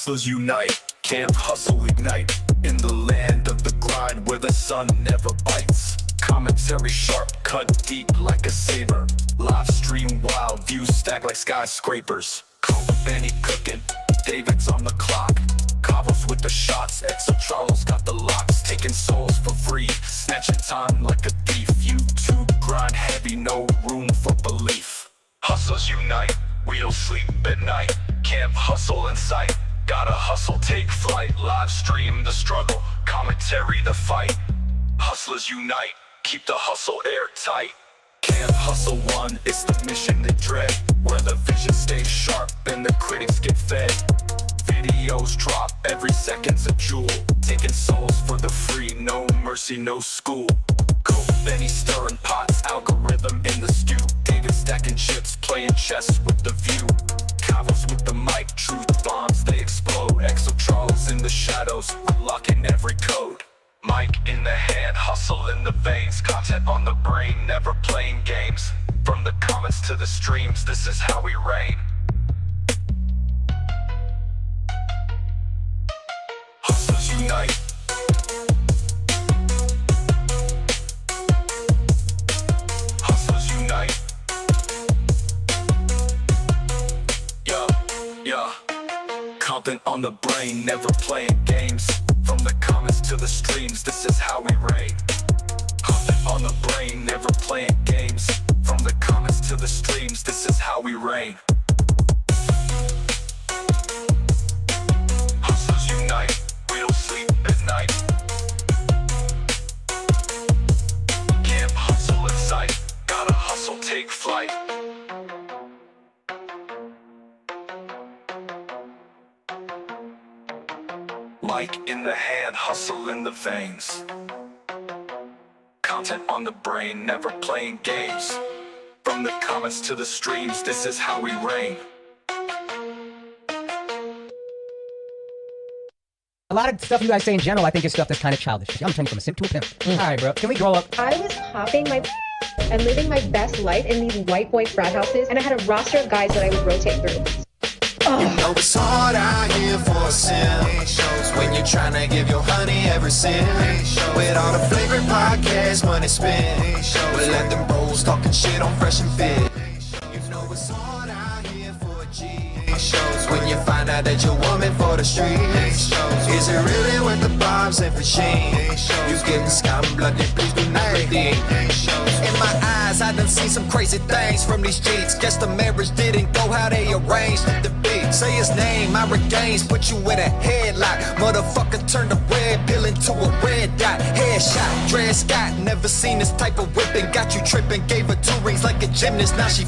Hustlers unite, camp hustle ignite. In the land of the grind where the sun never bites. Commentary sharp, cut deep like a saber. Live stream wild, views stack like skyscrapers. Benny cooking, David's on the clock. Cobbles with the shots, Exo Charles got the locks. Taking souls for free, snatching time like a thief. YouTube grind heavy, no room for belief. Hustlers unite, we don't sleep at night. Camp hustle in sight, gotta hustle, take flight. Live stream the struggle, commentary the fight. Hustlers unite, keep the hustle airtight. Camp hustle one, it's the mission they dread. Where the vision stays sharp and the critics get fed. Videos drop, every second's a jewel. Taking souls for the free, no mercy, no school. Benny stirring pots, algorithm in the stew. David stacking chips, playing chess with the view. Cavos with the mic, truth bombs, they explode. Exo Charles in the shadows, unlocking every code. Mic in the hand, hustle in the veins. Content on the brain, never playing games. From the comments to the streams, this is how we reign. Hustlers unite. Hustlers unite. Yeah. Content on the brain, never playing games. From the comments to the streams, this is how we reign. Content on the brain, never playing games. From the comments to the streams, this is how we reign. Hustlers unite, we don't sleep at night. Camp hustle in sight, gotta hustle, take flight. Mic in the hand, hustle in the veins. Content on the brain, never playing games. From the comments to the streams, this is how we reign. A lot of stuff you guys say in general, I think is stuff that's kind of childish. I'm turning from a simp to a pimp. Alright, bro, can we grow up? I was popping my and living my best life in these white boy frat houses, and I had a roster of guys that I would rotate through. You know it's hard out here for a simp. When you're trying to give your honey every cent. With all the favorite podcasts, money spent. We let them bros talking shit on Fresh and Fit. You know it's hard out here for a G. When you find out that you're woman for the streets. Is it really worth the bombs and for shame? You getting scum blooded, please do not redeem. In my eyes, I done seen some crazy things from these cheats. Guess the marriage didn't go how they arranged the beat. Say his name, I regains, put you in a headlock. Motherfucker turned a red pill into a red dot. Headshot, Dred Scott, never seen this type of whipping. Got you tripping, gave her 2 rings like a gymnast. Now she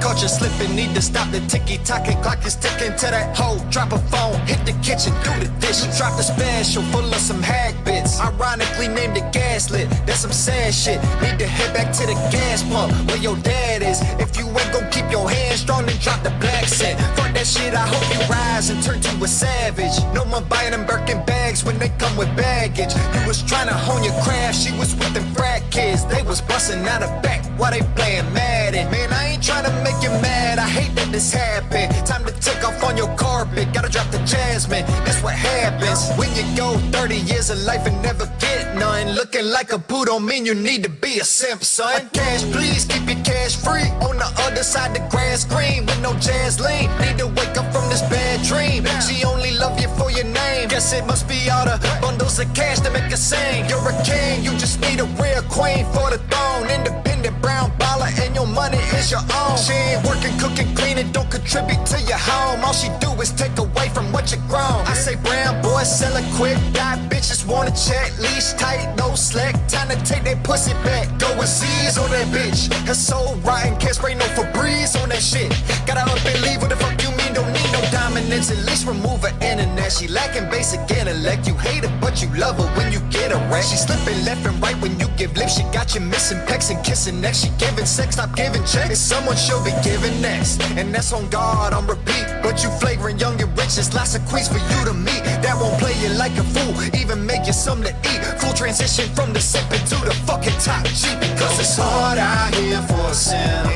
caught you slipping, need to stop the ticky-tocking. Clock is ticking to that hoe. Drop a phone, hit the kitchen, do the dishes. Drop the special full of some hack bits. Ironically named it gaslit, that's some sad shit. Need to head back to the gas pump where your dad is. If you ain't gon' keep your hands strong, then drop the black scent. Fuck that shit, I hope you rise and turn to a savage. No one buying them Birkin bags when they come with baggage. You was trying to hone your craft, she was with them frat kids. They was busting out of back while they playing Madden. Man, I ain't trying to make you mad, I hate that this happened. Time to take off on your carpet, gotta drop the jasmine. That's what happens when you go 30 years of life and never get none. Looking like a boo don't mean you need to be a simp, son. Cash, please keep your cash free. On the other side, the grass green with no jazz lean. Need to wake up from this bad dream. She only love you for your name. Guess it must be all the bundles of cash to make her sing. You're a king, you just need a real queen for the throne. Independent brown baller and your money is your own. She ain't working, cooking, cleaning, don't contribute to your home. All she do is take away from what you grown. I say brown boys selling quick, got bitches wanna check. Leash tight, no slack, time to take that pussy back. Go and seize on that bitch. Her soul rotten, can't spray no Febreze on that shit. Gotta up and leave, what the fuck you mean? Don't need no dominance, at least remove her internet. She lacking basic intellect, you hate her but you love her when you get her right. She slipping left and right when you give lip. She got you missing pecs and kissing next. She giving sex, stop giving checks. Someone she'll be giving next, and that's on God on repeat. But you flavoring young and rich, there's lots of queens for you to meet that won't play you like a fool, even make you something to eat. Full transition from the sipping to the fucking top G. Because it's hard out here for a sim.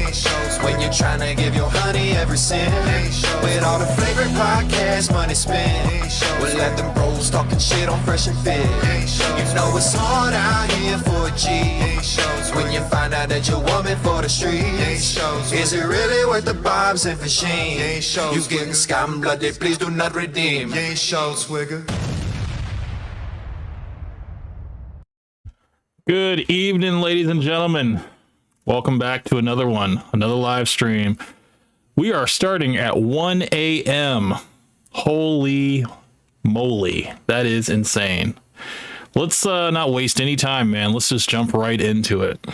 When you're trying to give your honey every sin. With all the favorite podcasts, money spent. We'll let them bros talking shit on Fresh and Fit. You know it's hard out here for a G. When you find out that you're woman for the streets. Is it really worth the bombs and machine? You getting scam blooded, please do not redeem. Good evening, ladies and gentlemen. Welcome back to another live stream. We are starting at 1 a.m. Holy moly, that is insane. Let's not waste any time, man. Let's just jump right into it.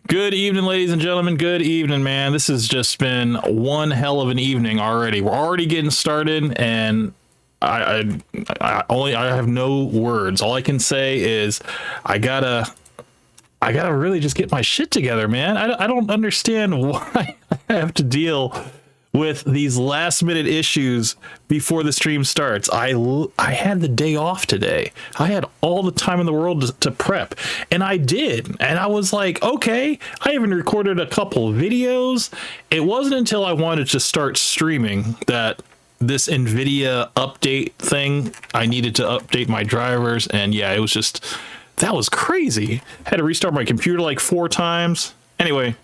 Good evening, ladies and gentlemen. Good evening, man. This has just been one hell of an evening already. We're already getting started, and I have no words. All I can say is I gotta really just get my shit together, man. I don't understand why I have to deal with these last minute issues before the stream starts. I had the day off today. I had all the time in the world to prep, and I did. And I was like, okay, I even recorded a couple of videos. It wasn't until I wanted to start streaming that this NVIDIA update thing, I needed to update my drivers, and yeah, it was just, that was crazy. Had to restart my computer like 4 times. Anyway,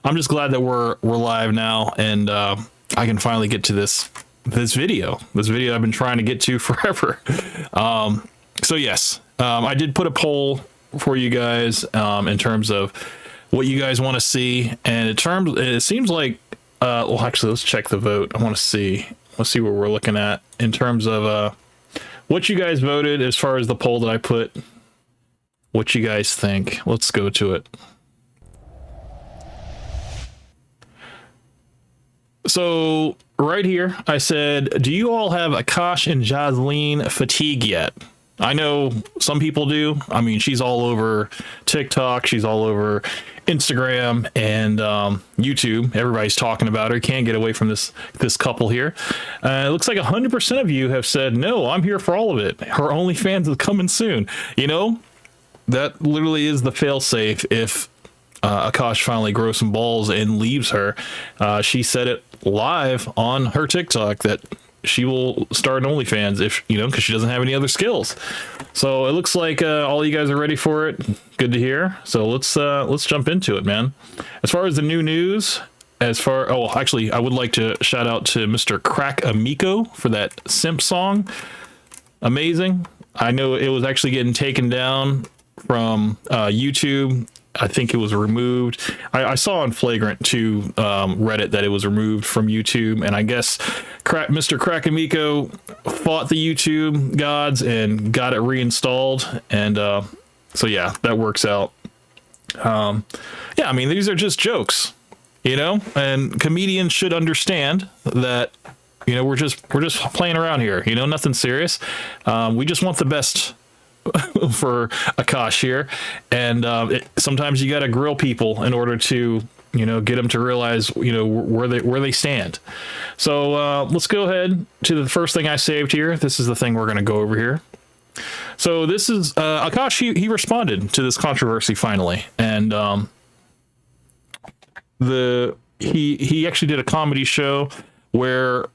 I'm just glad that we're live now, and I can finally get to this video I've been trying to get to forever. So yes, I did put a poll for you guys in terms of what you guys want to see, and it seems like well, actually, let's check the vote. I want to see. Let's see what we're looking at in terms of what you guys voted as far as the poll that I put. What you guys think? Let's go to it. So right here, I said, do you all have Akaash and Jasleen fatigue yet? I know some people do. I mean, she's all over TikTok. She's all over Instagram and YouTube. Everybody's talking about her. Can't get away from this couple here. It looks like 100% of you have said, no, I'm here for all of it. Her OnlyFans is coming soon. You know, that literally is the failsafe if Akaash finally grows some balls and leaves her. She said it live on her TikTok that she will start an OnlyFans if, you know, because she doesn't have any other skills. So it looks like all you guys are ready for it. Good to hear. So let's jump into it, man. As far as the new news, actually, I would like to shout out to Mr. Crack Amico for that simp song. Amazing. I know it was actually getting taken down from YouTube. I think it was removed. I saw on Flagrant 2 Reddit that it was removed from YouTube, and I guess Mr. Crackamico fought the YouTube gods and got it reinstalled, and so yeah, that works out. Yeah, I mean, these are just jokes, you know, and comedians should understand that, you know, we're just playing around here, you know, nothing serious. We just want the best for Akaash here, and sometimes you got to grill people in order to, you know, get them to realize, you know, where they stand. So let's go ahead to the first thing I saved here. This is the thing we're going to go over here. So this is Akaash. He responded to this controversy finally, and he actually did a comedy show where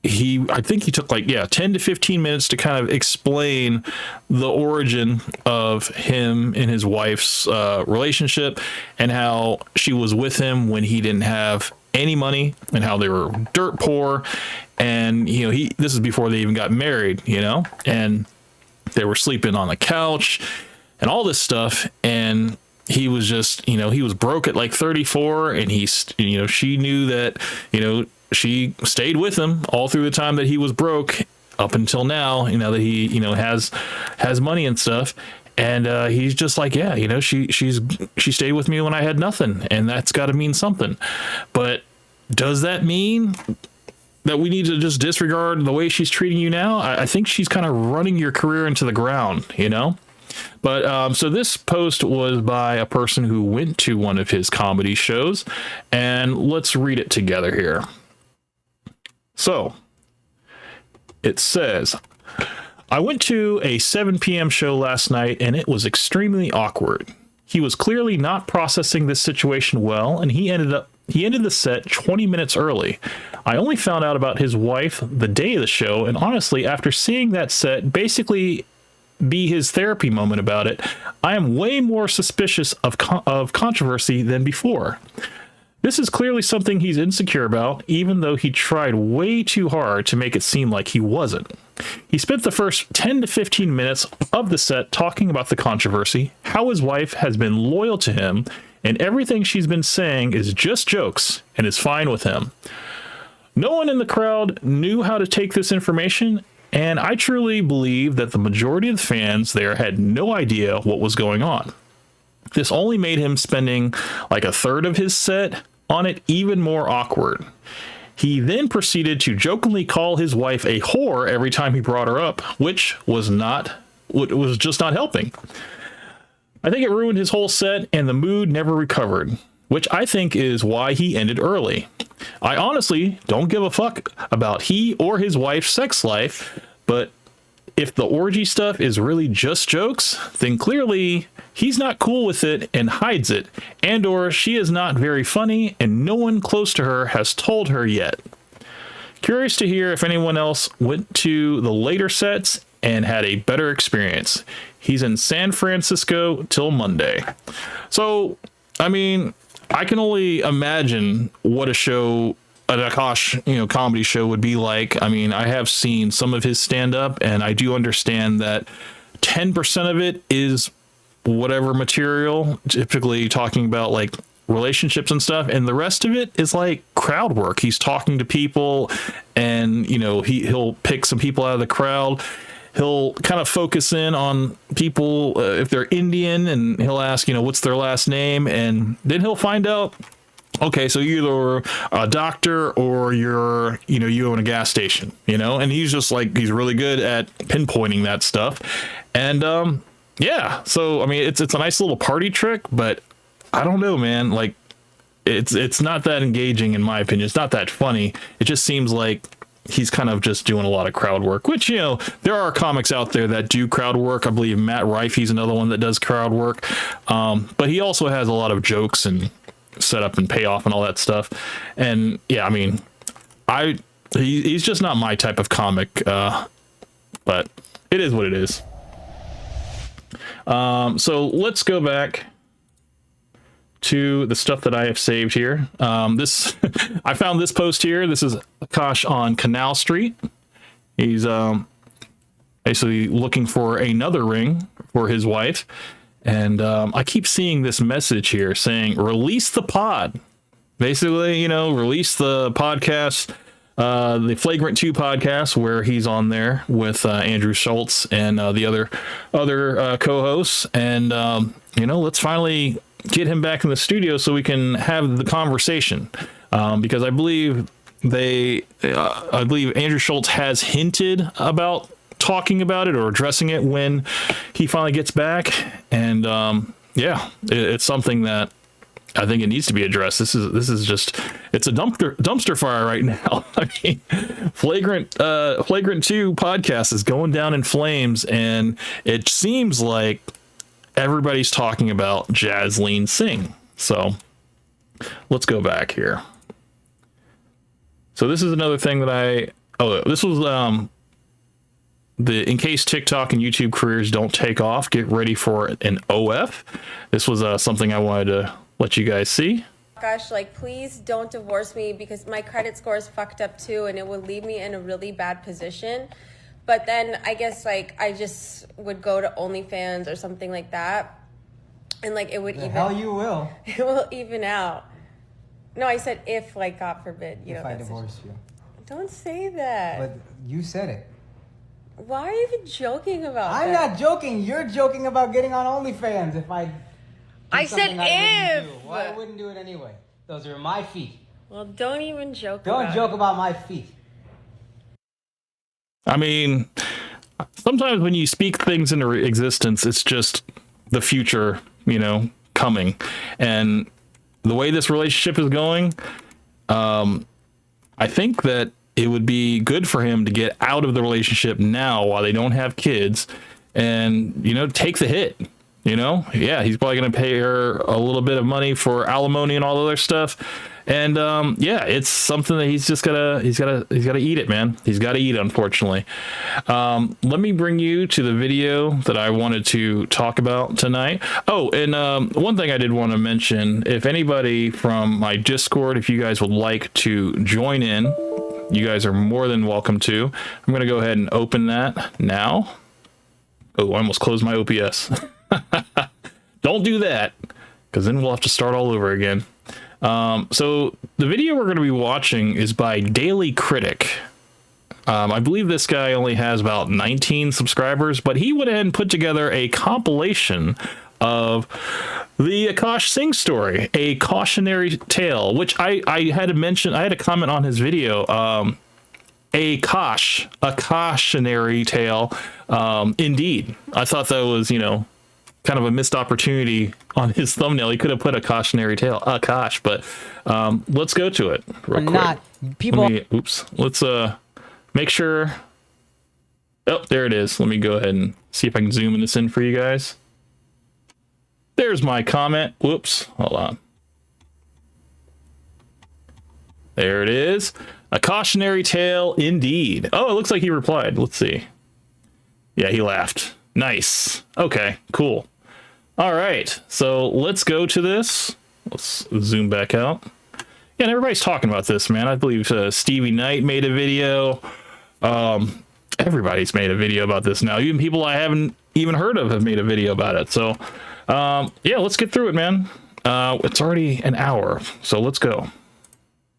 I think he took like 10 to 15 minutes to kind of explain the origin of him and his wife's relationship, and how she was with him when he didn't have any money, and how they were dirt poor, and, you know, this is before they even got married, you know, and they were sleeping on the couch and all this stuff, and he was just, you know, he was broke at like 34, and she knew that, you know, she stayed with him all through the time that he was broke up until now, you know, that he, you know, has money and stuff. And he's just like, yeah, you know, she stayed with me when I had nothing, and that's got to mean something. But does that mean that we need to just disregard the way she's treating you now? I think she's kind of running your career into the ground, you know? But so this post was by a person who went to one of his comedy shows, and let's read it together here. So it says, I went to a 7 p.m. show last night and it was extremely awkward. He was clearly not processing this situation well, and he ended the set 20 minutes early. I only found out about his wife the day of the show, and honestly, after seeing that set basically be his therapy moment about it, I am way more suspicious of controversy than before. This is clearly something he's insecure about, even though he tried way too hard to make it seem like he wasn't. He spent the first 10 to 15 minutes of the set talking about the controversy, how his wife has been loyal to him, and everything she's been saying is just jokes and is fine with him. No one in the crowd knew how to take this information, and I truly believe that the majority of the fans there had no idea what was going on. This only made him spending like a third of his set on it even more awkward. He then proceeded to jokingly call his wife a whore every time he brought her up, which was just not helping. I think it ruined his whole set and the mood never recovered, which I think is why he ended early. I honestly don't give a fuck about he or his wife's sex life, but if the orgy stuff is really just jokes, then clearly he's not cool with it and hides it, and or she is not very funny and no one close to her has told her yet. Curious to hear if anyone else went to the later sets and had a better experience. He's in San Francisco till Monday. So, I mean, I can only imagine what a show, an Akaash, comedy show would be like. I mean, I have seen some of his stand up, and I do understand that 10% of it is whatever material, typically talking about like relationships and stuff, and the rest of it is like crowd work. He's talking to people, and he'll pick some people out of the crowd. He'll kind of focus in on people if they're Indian, and he'll ask, what's their last name, and then he'll find out, okay, so you're either a doctor or you own a gas station, and he's just like, he's really good at pinpointing that stuff. And yeah, so I mean, it's a nice little party trick, but I don't know, man. Like, it's not that engaging in my opinion. It's not that funny. It just seems like he's kind of just doing a lot of crowd work, which, there are comics out there that do crowd work. I believe Matt Rife, he's another one that does crowd work. But he also has a lot of jokes and setup and payoff and all that stuff. And yeah, I mean, he's just not my type of comic, but it is what it is. So let's go back to the stuff that I have saved here. I found this post here. This is Akaash on Canal Street. He's basically looking for another ring for his wife. And I keep seeing this message here saying, release the pod. Basically, release the podcast, the Flagrant 2 podcast, where he's on there with Andrew Schultz and the other co-hosts. And, let's finally get him back in the studio so we can have the conversation, because I believe Andrew Schultz has hinted about talking about it or addressing it when he finally gets back. And it's something that I think it needs to be addressed. This is just, it's a dumpster fire right now. I mean, Flagrant 2 podcast is going down in flames, and it seems like everybody's talking about Jasleen Singh. So let's go back here. So this is another thing that this was in case TikTok and YouTube careers don't take off, get ready for an OF. This was something I wanted to let you guys see. Gosh, please don't divorce me, because my credit score is fucked up too, and it would leave me in a really bad position. But then I guess I just would go to OnlyFans or something like that, and it would even. Hell, you will. It will even out. No, I said if, God forbid, if I divorce you. Don't say that. But you said it. Why are you even joking about that? I'm not joking. You're joking about getting on OnlyFans. If I said if. Well, I wouldn't do it anyway. Those are my feet. Well, don't even joke. Don't joke about my feet. I mean, sometimes when you speak things into existence, it's just the future, coming. And the way this relationship is going, I think that it would be good for him to get out of the relationship now while they don't have kids, and take the hit. Yeah, he's probably going to pay her a little bit of money for alimony and all the other stuff. And yeah, it's something that he's gotta eat it, man. He's got to eat it, unfortunately. Let me bring you to the video that I wanted to talk about tonight. Oh, and one thing I did want to mention, if anybody from my Discord, if you guys would like to join in, you guys are more than welcome to. I'm gonna go ahead and open that now. Oh, I almost closed my OPS. Don't do that, because then we'll have to start all over again. So the video we're going to be watching is by Daily Critic. I believe this guy only has about 19 subscribers, but he went ahead and put together a compilation of the Akaash Singh story, a cautionary tale, which I had to mention. I had a comment on his video. A cautionary tale. Indeed, I thought that was, kind of a missed opportunity on his thumbnail. He could have put a cautionary tale, Akaash, but let's go to it real quick. Not people. Let's make sure. Oh, there it is. Let me go ahead and see if I can zoom this in for you guys. There's my comment. Whoops, hold on. There it is. A cautionary tale indeed. Oh, it looks like he replied. Let's see. Yeah, he laughed. Nice. Okay, cool. All right, so let's go to this. Let's zoom back out. Yeah, and everybody's talking about this, man. I believe Stevie Knight made a video. Everybody's made a video about this now. Even people I haven't even heard of have made a video about it. So, yeah, let's get through it, man. It's already an hour, so let's go.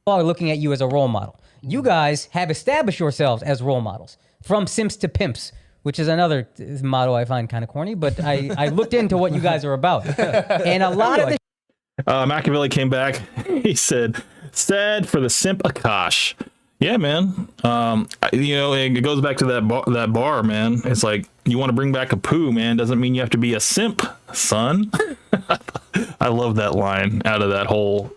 Are looking at you as a role model. You guys have established yourselves as role models, from simps to pimps, which is another motto I find kind of corny, but I looked into what you guys are about. And a lot of the Machiavelli came back. He said, sad for the simp Akaash. Yeah, man. It goes back to that bar, man. It's like, you want to bring back a poo, man. Doesn't mean you have to be a simp, son. I love that line out of that whole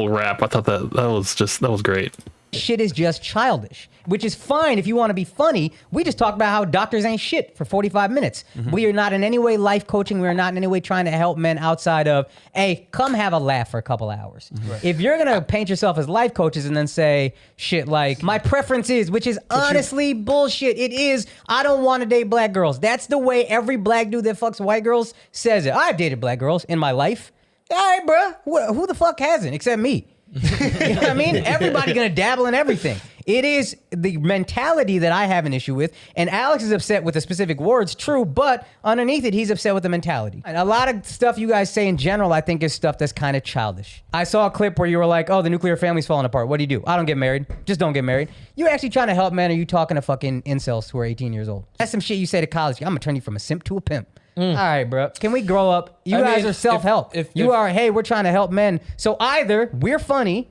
rap. I thought that was great. shit is just childish, which is fine if you want to be funny. We just talked about how doctors ain't shit for 45 minutes. Mm-hmm. We are not in any way life coaching. We are not in any way trying to help men outside of, hey, come have a laugh for a couple hours. Right. If you're going to paint yourself as life coaches and then say shit like, my preference is, which is honestly bullshit. It is, I don't want to date black girls. That's the way every black dude that fucks white girls says it. I've dated black girls in my life. All right, bro. Who the fuck hasn't except me? You know what I mean? Everybody gonna dabble in everything. It is the mentality that I have an issue with, and Alex is upset with the specific words, true, but underneath it, he's upset with the mentality. And a lot of stuff you guys say in general, I think is stuff that's kind of childish. I saw a clip where you were like, oh, the nuclear family's falling apart. What do? I don't get married. Just don't get married. You actually trying to help men, or you talking to fucking incels who are 18 years old? That's some shit you say to college. I'm gonna turn you from a simp to a pimp. All right, bro. Can we grow up? You guys are self-help. Hey, we're trying to help men. So either we're funny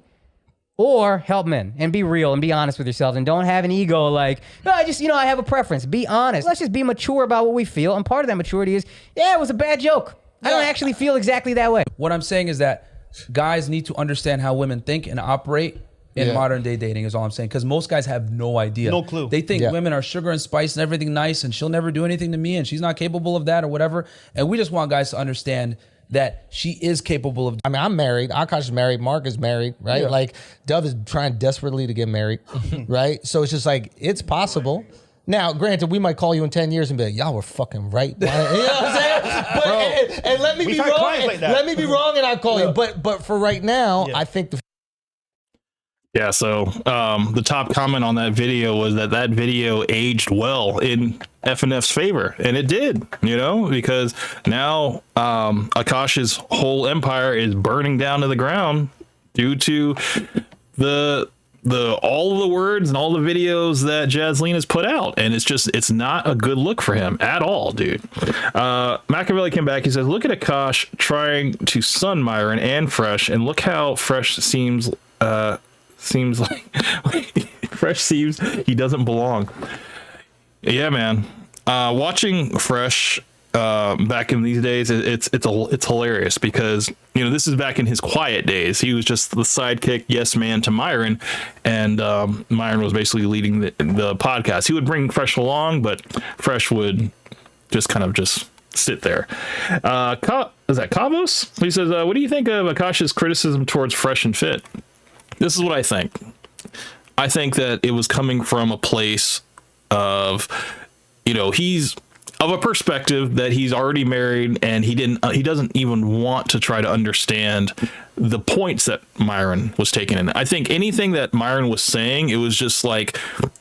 or help men and be real and be honest with yourselves and don't have an ego like, no, I have a preference. Be honest. Let's just be mature about what we feel. And part of that maturity is, yeah, it was a bad joke. I don't actually feel exactly that way. What I'm saying is that guys need to understand how women think and operate in modern day dating is all I'm saying. Because most guys have no idea. No clue. They think women are sugar and spice and everything nice and she'll never do anything to me and she's not capable of that or whatever. And we just want guys to understand that she is capable of. I mean, I'm married. Akaash is married. Mark is married, right? Yeah. Like, Dove is trying desperately to get married, right? So it's just like, it's possible. Now, granted, we might call you in 10 years and be like, y'all were fucking right. You know what I'm saying? But, and let me be wrong. Let me be wrong and I'll call you. But for right now, I think the Yeah, so the top comment on that video was that video aged well in FNF's favor, and it did, because now Akaash's whole empire is burning down to the ground due to all of the words and all the videos that Jazzleen has put out, and it's not a good look for him at all, dude. Machiavelli came back. He says, "Look at Akaash trying to sun Myron and Fresh, and look how Fresh seems like Fresh seems he doesn't belong." Yeah, man. Watching Fresh back in these days, it's hilarious because, you know, this is back in his quiet days. He was just the sidekick yes man to Myron, and Myron was basically leading the podcast. He would bring Fresh along, but Fresh would just kind of just sit there. Is that Kavos? He says, what do you think of Akaash's criticism towards Fresh and Fit? This is what I think. I think that it was coming from a place of, you know, he's of a perspective that he's already married, and he doesn't even want to try to understand the points that Myron was taking in. I think anything that Myron was saying, it was just like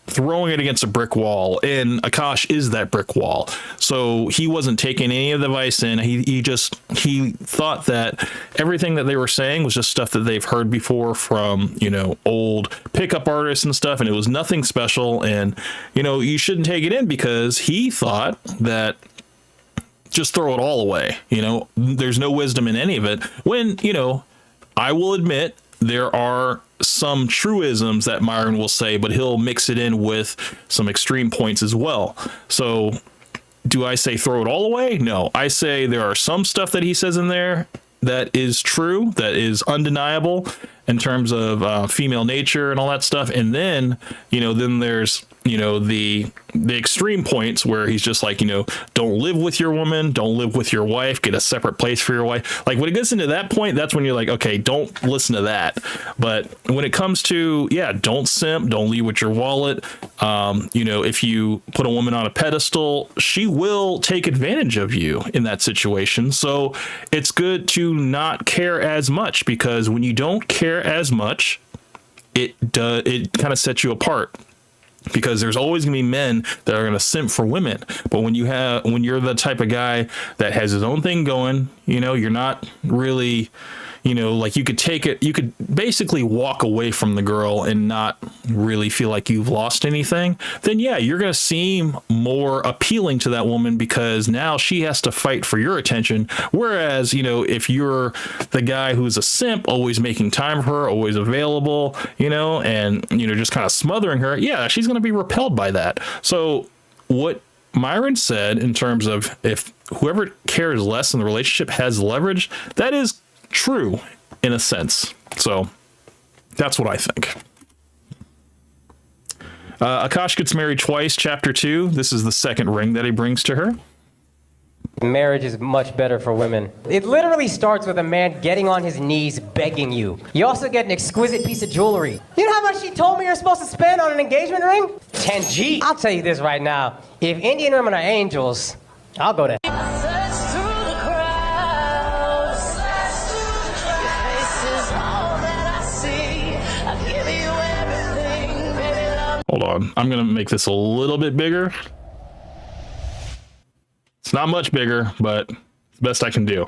throwing it against a brick wall, and Akaash is that brick wall. So he wasn't taking any of the advice in. He thought that everything that they were saying was just stuff that they've heard before from, you know, old pickup artists and stuff, and it was nothing special. And, you know, you shouldn't take it in because he thought that just throw it all away. You know, there's no wisdom in any of it. When, you know, I will admit there are some truisms that Myron will say, but he'll mix it in with some extreme points as well. So do I say throw it all away? No, I say there are some stuff that he says in there that is true, that is undeniable in terms of female nature and all that stuff. And then, you know, then there's, you know, the extreme points where he's just like, you know, don't live with your woman, don't live with your wife, get a separate place for your wife. Like when it gets into that point, that's when you're like, okay, don't listen to that. But when it comes to, yeah, don't simp, don't leave with your wallet. You know, if you put a woman on a pedestal, she will take advantage of you in that situation. So it's good to not care as much, because when you don't care as much, it kind of sets you apart. Because there's always gonna be men that are gonna simp for women, but when you're the type of guy that has his own thing going, you know, you're not really, you know, like you could basically walk away from the girl and not really feel like you've lost anything, then yeah, you're going to seem more appealing to that woman because now she has to fight for your attention. Whereas, you know, if you're the guy who's a simp, always making time for her, always available, you know, and, you know, just kind of smothering her, yeah, she's going to be repelled by that. So what Myron said in terms of if whoever cares less in the relationship has leverage, that is true in a sense. So that's what I think. Akaash gets married twice, chapter 2. This is the second ring that he brings to her. Marriage is much better for women. It literally starts with a man getting on his knees begging you. You also get an exquisite piece of jewelry. You know how much she told me you're supposed to spend on an engagement ring? 10G. I'll tell you this right now. If Indian women are angels, I'll go to Hold on. I'm going to make this a little bit bigger. It's not much bigger, but it's the best I can do.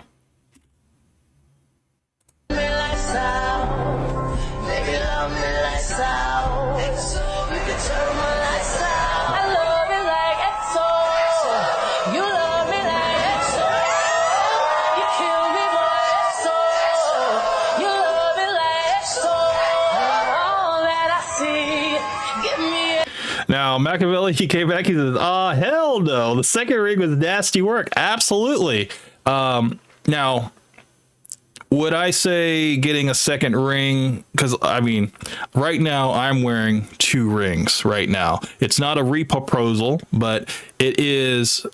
Now, Machiavelli, he came back, he says, hell no, the second ring was nasty work. Absolutely. Now, would I say getting a second ring? Because, I mean, right now I'm wearing 2 rings right now. It's not a reproposal, but it is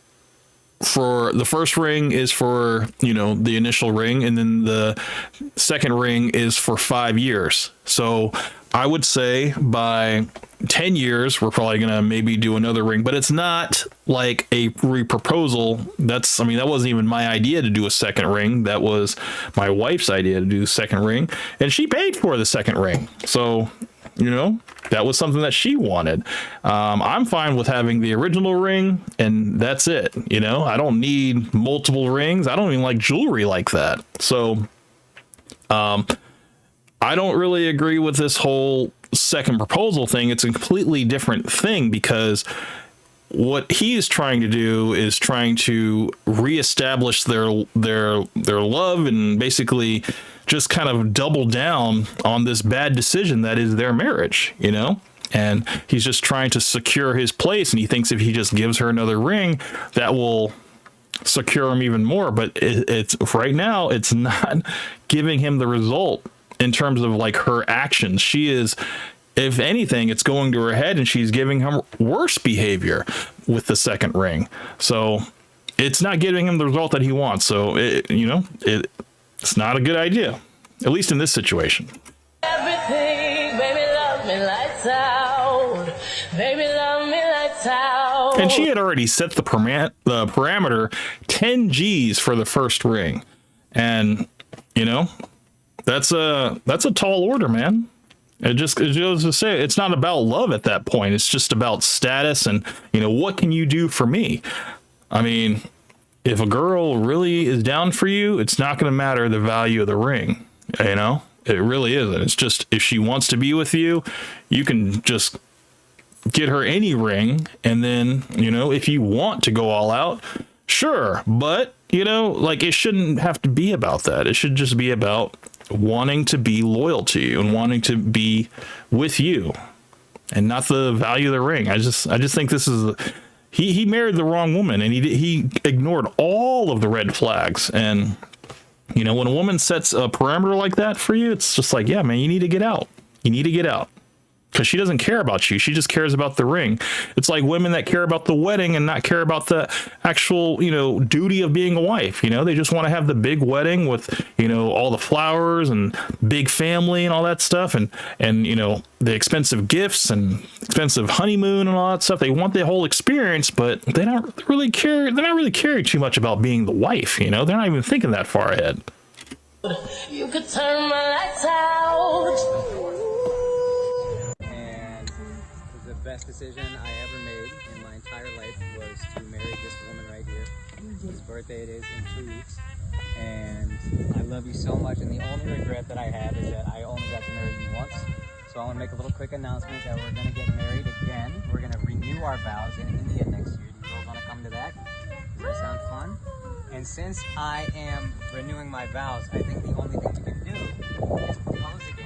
for the first ring is for, you know, the initial ring, and then the second ring is for 5 years. So I would say by 10 years, we're probably going to maybe do another ring, but it's not like a reproposal. That wasn't even my idea to do a second ring. That was my wife's idea to do the second ring, and she paid for the second ring. So, you know, that was something that she wanted. I'm fine with having the original ring, and that's it. You know, I don't need multiple rings. I don't even like jewelry like that. So, I don't really agree with this whole second proposal thing. It's a completely different thing, because what he is trying to do is trying to reestablish their love, and basically just kind of double down on this bad decision that is their marriage, you know? And he's just trying to secure his place, and he thinks if he just gives her another ring, that will secure him even more. But it's right now, it's not giving him the result in terms of like her actions. She is, if anything, it's going to her head, and she's giving him worse behavior with the second ring. So it's not giving him the result that he wants. So it's not a good idea, at least in this situation. Everything, baby, love me lights out. Baby, love me lights out. And she had already set the parameter 10 G's for the first ring. And, that's a tall order, man. It goes to say it's not about love at that point. It's just about status and, what can you do for me? I mean, if a girl really is down for you, it's not going to matter the value of the ring. It really isn't. It's just, if she wants to be with you, you can just get her any ring. And then, if you want to go all out, sure. But, it shouldn't have to be about that. It should just be about wanting to be loyal to you and wanting to be with you, and not the value of the ring. I just think this is he married the wrong woman, and he ignored all of the red flags. And when a woman sets a parameter like that for you, it's just like, yeah, man, you need to get out. You need to get out. Because she doesn't care about you. She just cares about the ring. It's like women that care about the wedding and not care about the actual, duty of being a wife. They just want to have the big wedding with, all the flowers and big family and all that stuff. And the expensive gifts and expensive honeymoon and all that stuff. They want the whole experience, but they don't really care. They're not really caring too much about being the wife. They're not even thinking that far ahead. You could turn my lights out. The best decision I ever made in my entire life was to marry this woman right here. Whose birthday it is in 2 weeks. And I love you so much, and the only regret that I have is that I only got to marry you once. So I want to make a little quick announcement that we're going to get married again. We're going to renew our vows in India next year. Do you all want to come to that? Does that sound fun? And since I am renewing my vows, I think the only thing we can do is propose again.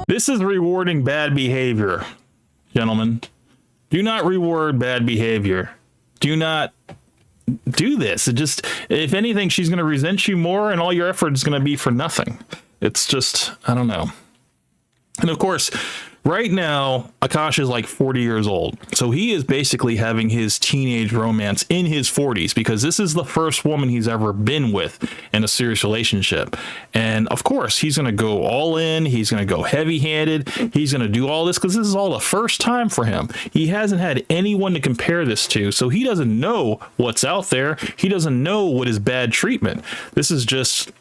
This is rewarding bad behavior, gentlemen. Do not reward bad behavior. Do not do this. It just, if anything, she's going to resent you more, and all your effort is going to be for nothing. It's just, I don't know. And of course, right now, Akaash is like 40 years old. So he is basically having his teenage romance in his 40s, because this is the first woman he's ever been with in a serious relationship. And of course, he's going to go all in. He's going to go heavy handed. He's going to do all this because this is all the first time for him. He hasn't had anyone to compare this to. So he doesn't know what's out there. He doesn't know what is bad treatment. This is just,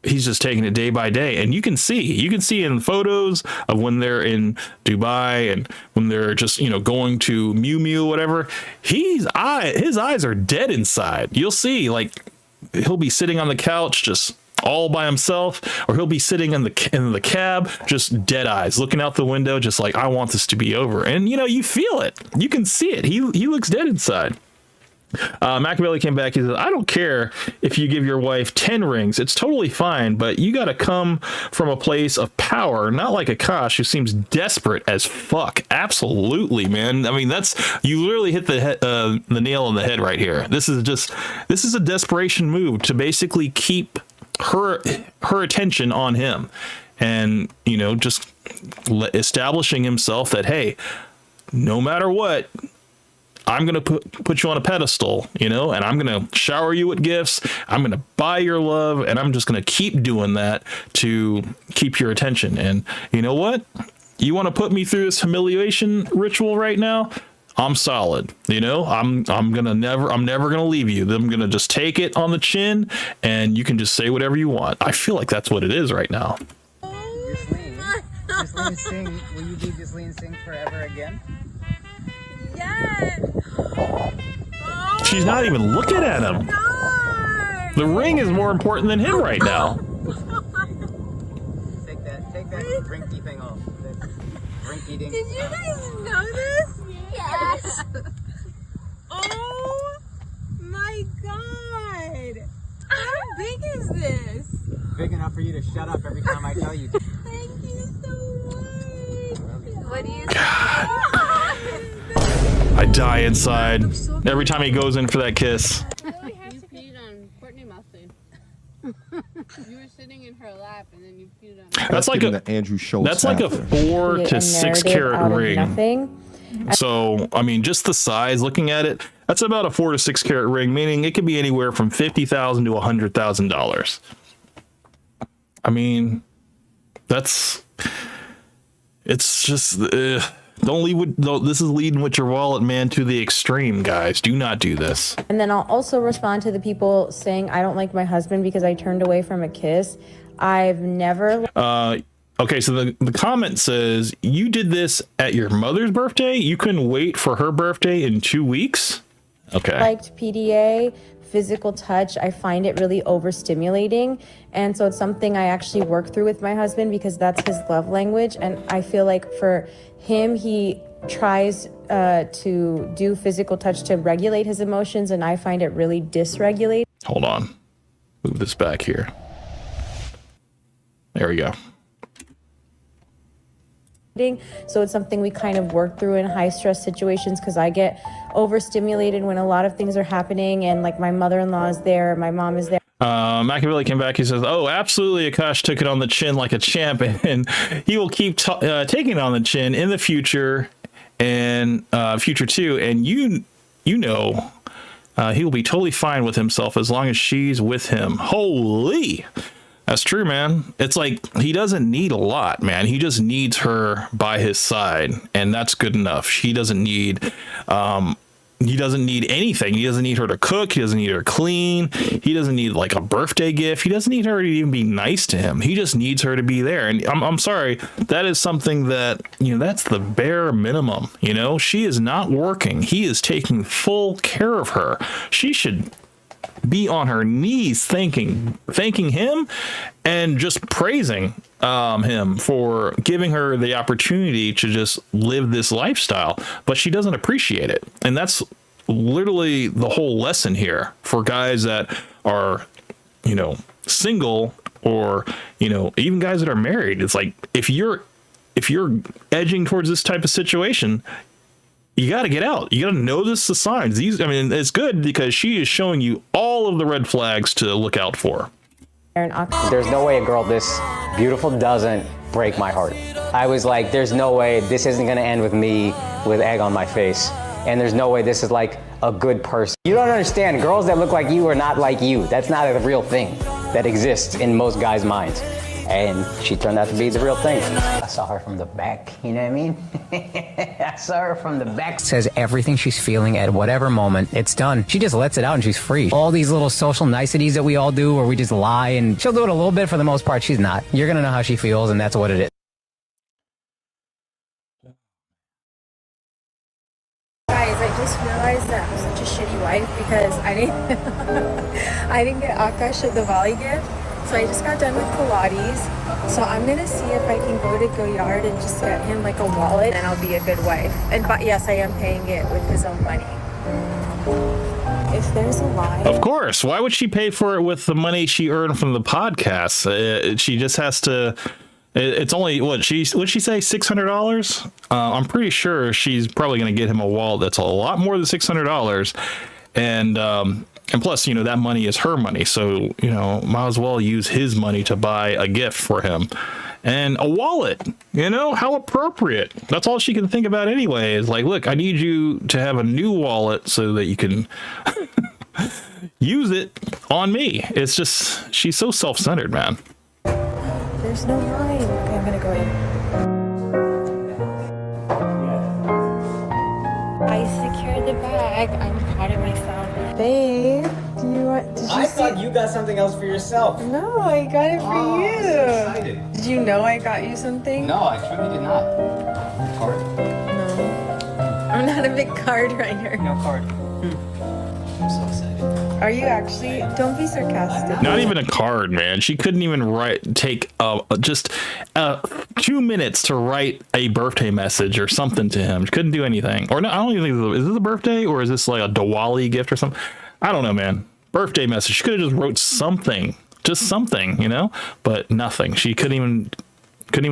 he's just taking it day by day. And you can see in photos of when they're in Dubai and when they're just, going to Miu Miu, whatever, his eyes are dead inside. You'll see, like, he'll be sitting on the couch just all by himself, or he'll be sitting in the cab, just dead eyes, looking out the window, just like, I want this to be over. And, you feel it. You can see it. He looks dead inside. Machiavelli came back. He said, I don't care if you give your wife 10 rings. It's totally fine, but you got to come from a place of power, not like Akaash, who seems desperate as fuck. Absolutely, man. I mean, you literally hit the nail on the head right here. This is a desperation move to basically keep her attention on him, and, just establishing himself that, hey, no matter what, I'm going to put you on a pedestal, and I'm going to shower you with gifts. I'm going to buy your love, and I'm just going to keep doing that to keep your attention. And you know what? You want to put me through this humiliation ritual right now? I'm solid. I'm never going to leave you. I'm going to just take it on the chin, and you can just say whatever you want. I feel like that's what it is right now. Ghislaine, sing. Will you be Ghislaine sing forever again? Yes. She's not even looking at him. God. The ring is more important than him right now. Take that rinky thing off. Rinky dink. Did you guys know this? Yes. Oh my God. How big is this? Big enough for you to shut up every time I tell you. Thank you so much. What do you say? I die inside every time he goes in for that kiss. You peed on Courtney Mustard. You were sitting in her lap and then you peed on her. That's like a Andrew Schultz. That's like a 4 to 6 carat ring. Nothing. So, I mean, just the size, looking at it, that's about a 4 to 6 carat ring, meaning it could be anywhere from $50,000 to $100,000. I mean, it's just, don't lead with, this is leading with your wallet, man, to the extreme, guys. Do not do this. And then I'll also respond to the people saying I don't like my husband because I turned away from a kiss. I've never. Okay, so the comment says, you did this at your mother's birthday? You couldn't wait for her birthday in 2 weeks? Okay. Liked PDA, physical touch. I find it really overstimulating. And so it's something I actually work through with my husband because that's his love language. And I feel like for him, he tries to do physical touch to regulate his emotions. And I find it really dysregulating. Hold on. Move this back here. There we go. So it's something we kind of work through in high stress situations because I get overstimulated when a lot of things are happening and like my mother-in-law is there, my mom is there. Machiavelli came back. He says, oh, absolutely. Akaash took it on the chin like a champ, and he will keep taking it on the chin in the future and future too. And you know, he will be totally fine with himself as long as she's with him. Holy. That's true, man. It's like he doesn't need a lot, man. He just needs her by his side, and that's good enough. He doesn't need anything. He doesn't need her to cook. He doesn't need her to clean. He doesn't need like a birthday gift. He doesn't need her to even be nice to him. He just needs her to be there. And I'm sorry, that is something that, you know, that's the bare minimum. You know, she is not working. He is taking full care of her. She should be on her knees thanking him and just praising him for giving her the opportunity to just live this lifestyle, but she doesn't appreciate it. And that's literally the whole lesson here for guys that are, you know, single, or, you know, even guys that are married. It's like, if you're edging towards this type of situation, you got to get out. You got to notice the signs. It's good because she is showing you all of the red flags to look out for. There's no way a girl this beautiful doesn't break my heart. I was like, there's no way this isn't going to end with me with egg on my face. And there's no way this is like a good person. You don't understand. Girls that look like you are not like you. That's not a real thing that exists in most guys' minds. And she turned out to be the real thing. I saw her from the back, you know what I mean? I saw her from the back. Says everything she's feeling at whatever moment, it's done. She just lets it out and she's free. All these little social niceties that we all do where we just lie, and she'll do it a little bit. For the most part, she's not. You're going to know how she feels, and that's what it is. Guys, I just realized that I'm such a shitty wife because I didn't get Akaash the volley gift. So I just got done with Pilates. So I'm gonna see if I can go to Goyard and just get him like a wallet, and I'll be a good wife. But yes, I am paying it with his own money. If there's a lie. Of course. Why would she pay for it with the money she earned from the podcast? She just has to. It's only what'd she say, $600? I'm pretty sure she's probably gonna get him a wallet that's a lot more than $600, and plus, you know, that money is her money. So, you know, might as well use his money to buy a gift for him. And a wallet, you know, how appropriate. That's all she can think about anyway, is like, look, I need you to have a new wallet so that you can use it on me. It's just, she's so self-centered, man. There's no line. Okay, I'm gonna go in. I secured the bag. I'm proud of myself. Babe, I thought you got something else for yourself. No, I got it for you. I'm so excited. Did you know I got you something? No, I truly did not. Card? No. I'm not a big card writer. No card. I'm so excited. Are you actually? Don't be sarcastic. Not even a card, man. She couldn't even take just 2 minutes to write a birthday message or something to him. She couldn't do anything. Or no, I don't even think, is this a birthday or is this like a Diwali gift or something? I don't know, man. Birthday message. She could have just wrote something, just something, you know, but nothing. She couldn't even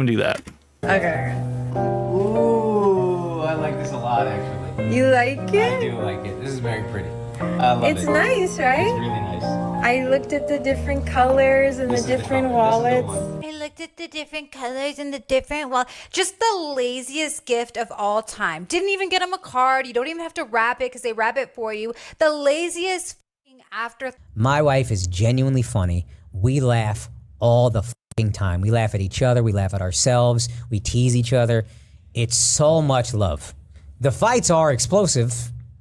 do that. Okay. Ooh, I like this a lot. lot, actually. You like I it? do like it. This is very pretty. I love It's it. nice, right? It's really nice. I looked at the different colors and This the is the different color. This is the wallets. one. I looked at the different colors and the different, well, just the laziest gift of all time. Didn't even get them a card. You don't even have to wrap it because they wrap it for you. The laziest after. My wife is genuinely funny. We laugh all the time. We laugh at each other. We laugh at ourselves. We tease each other. It's so much love. The fights are explosive,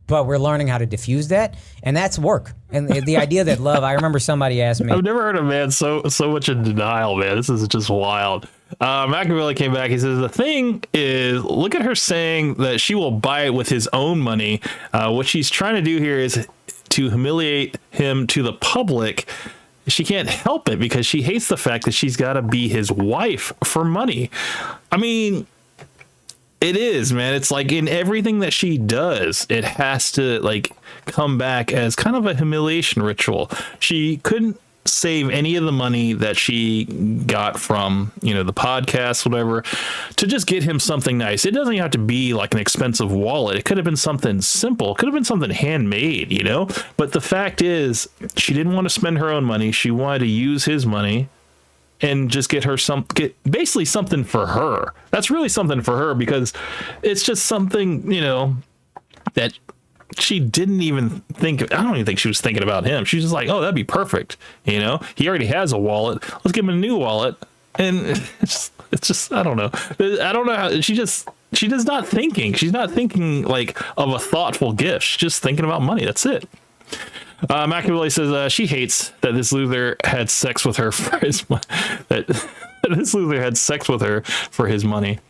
but we're learning how to diffuse that, and that's work. And the idea that love, I remember somebody asked me. I've never heard a man so much in denial, man. This is just wild. Machiavelli came back. He says, the thing is, look at her saying that she will buy it with his own money. What she's trying to do here is to humiliate him to the public. She can't help it because she hates the fact that she's got to be his wife for money. I mean, it is, man. It's like in everything that she does, it has to like come back as kind of a humiliation ritual. She couldn't save any of the money that she got from, you know, the podcast, whatever, to just get him something nice. It doesn't have to be like an expensive wallet. It could have been something simple. It could have been something handmade, you know? But the fact is, she didn't want to spend her own money. She wanted to use his money and just get basically something for her. That's really something for her because it's just something, you know, that she didn't even think. I don't even think she was thinking about him. She's just like, oh, that'd be perfect. You know, he already has a wallet. Let's give him a new wallet. And it's just, I don't know. I don't know how she does not thinking. She's not thinking like of a thoughtful gift. She's just thinking about money. That's it. Machiavelli says she hates that this loser had sex with her for his money. That this loser had sex with her for his money,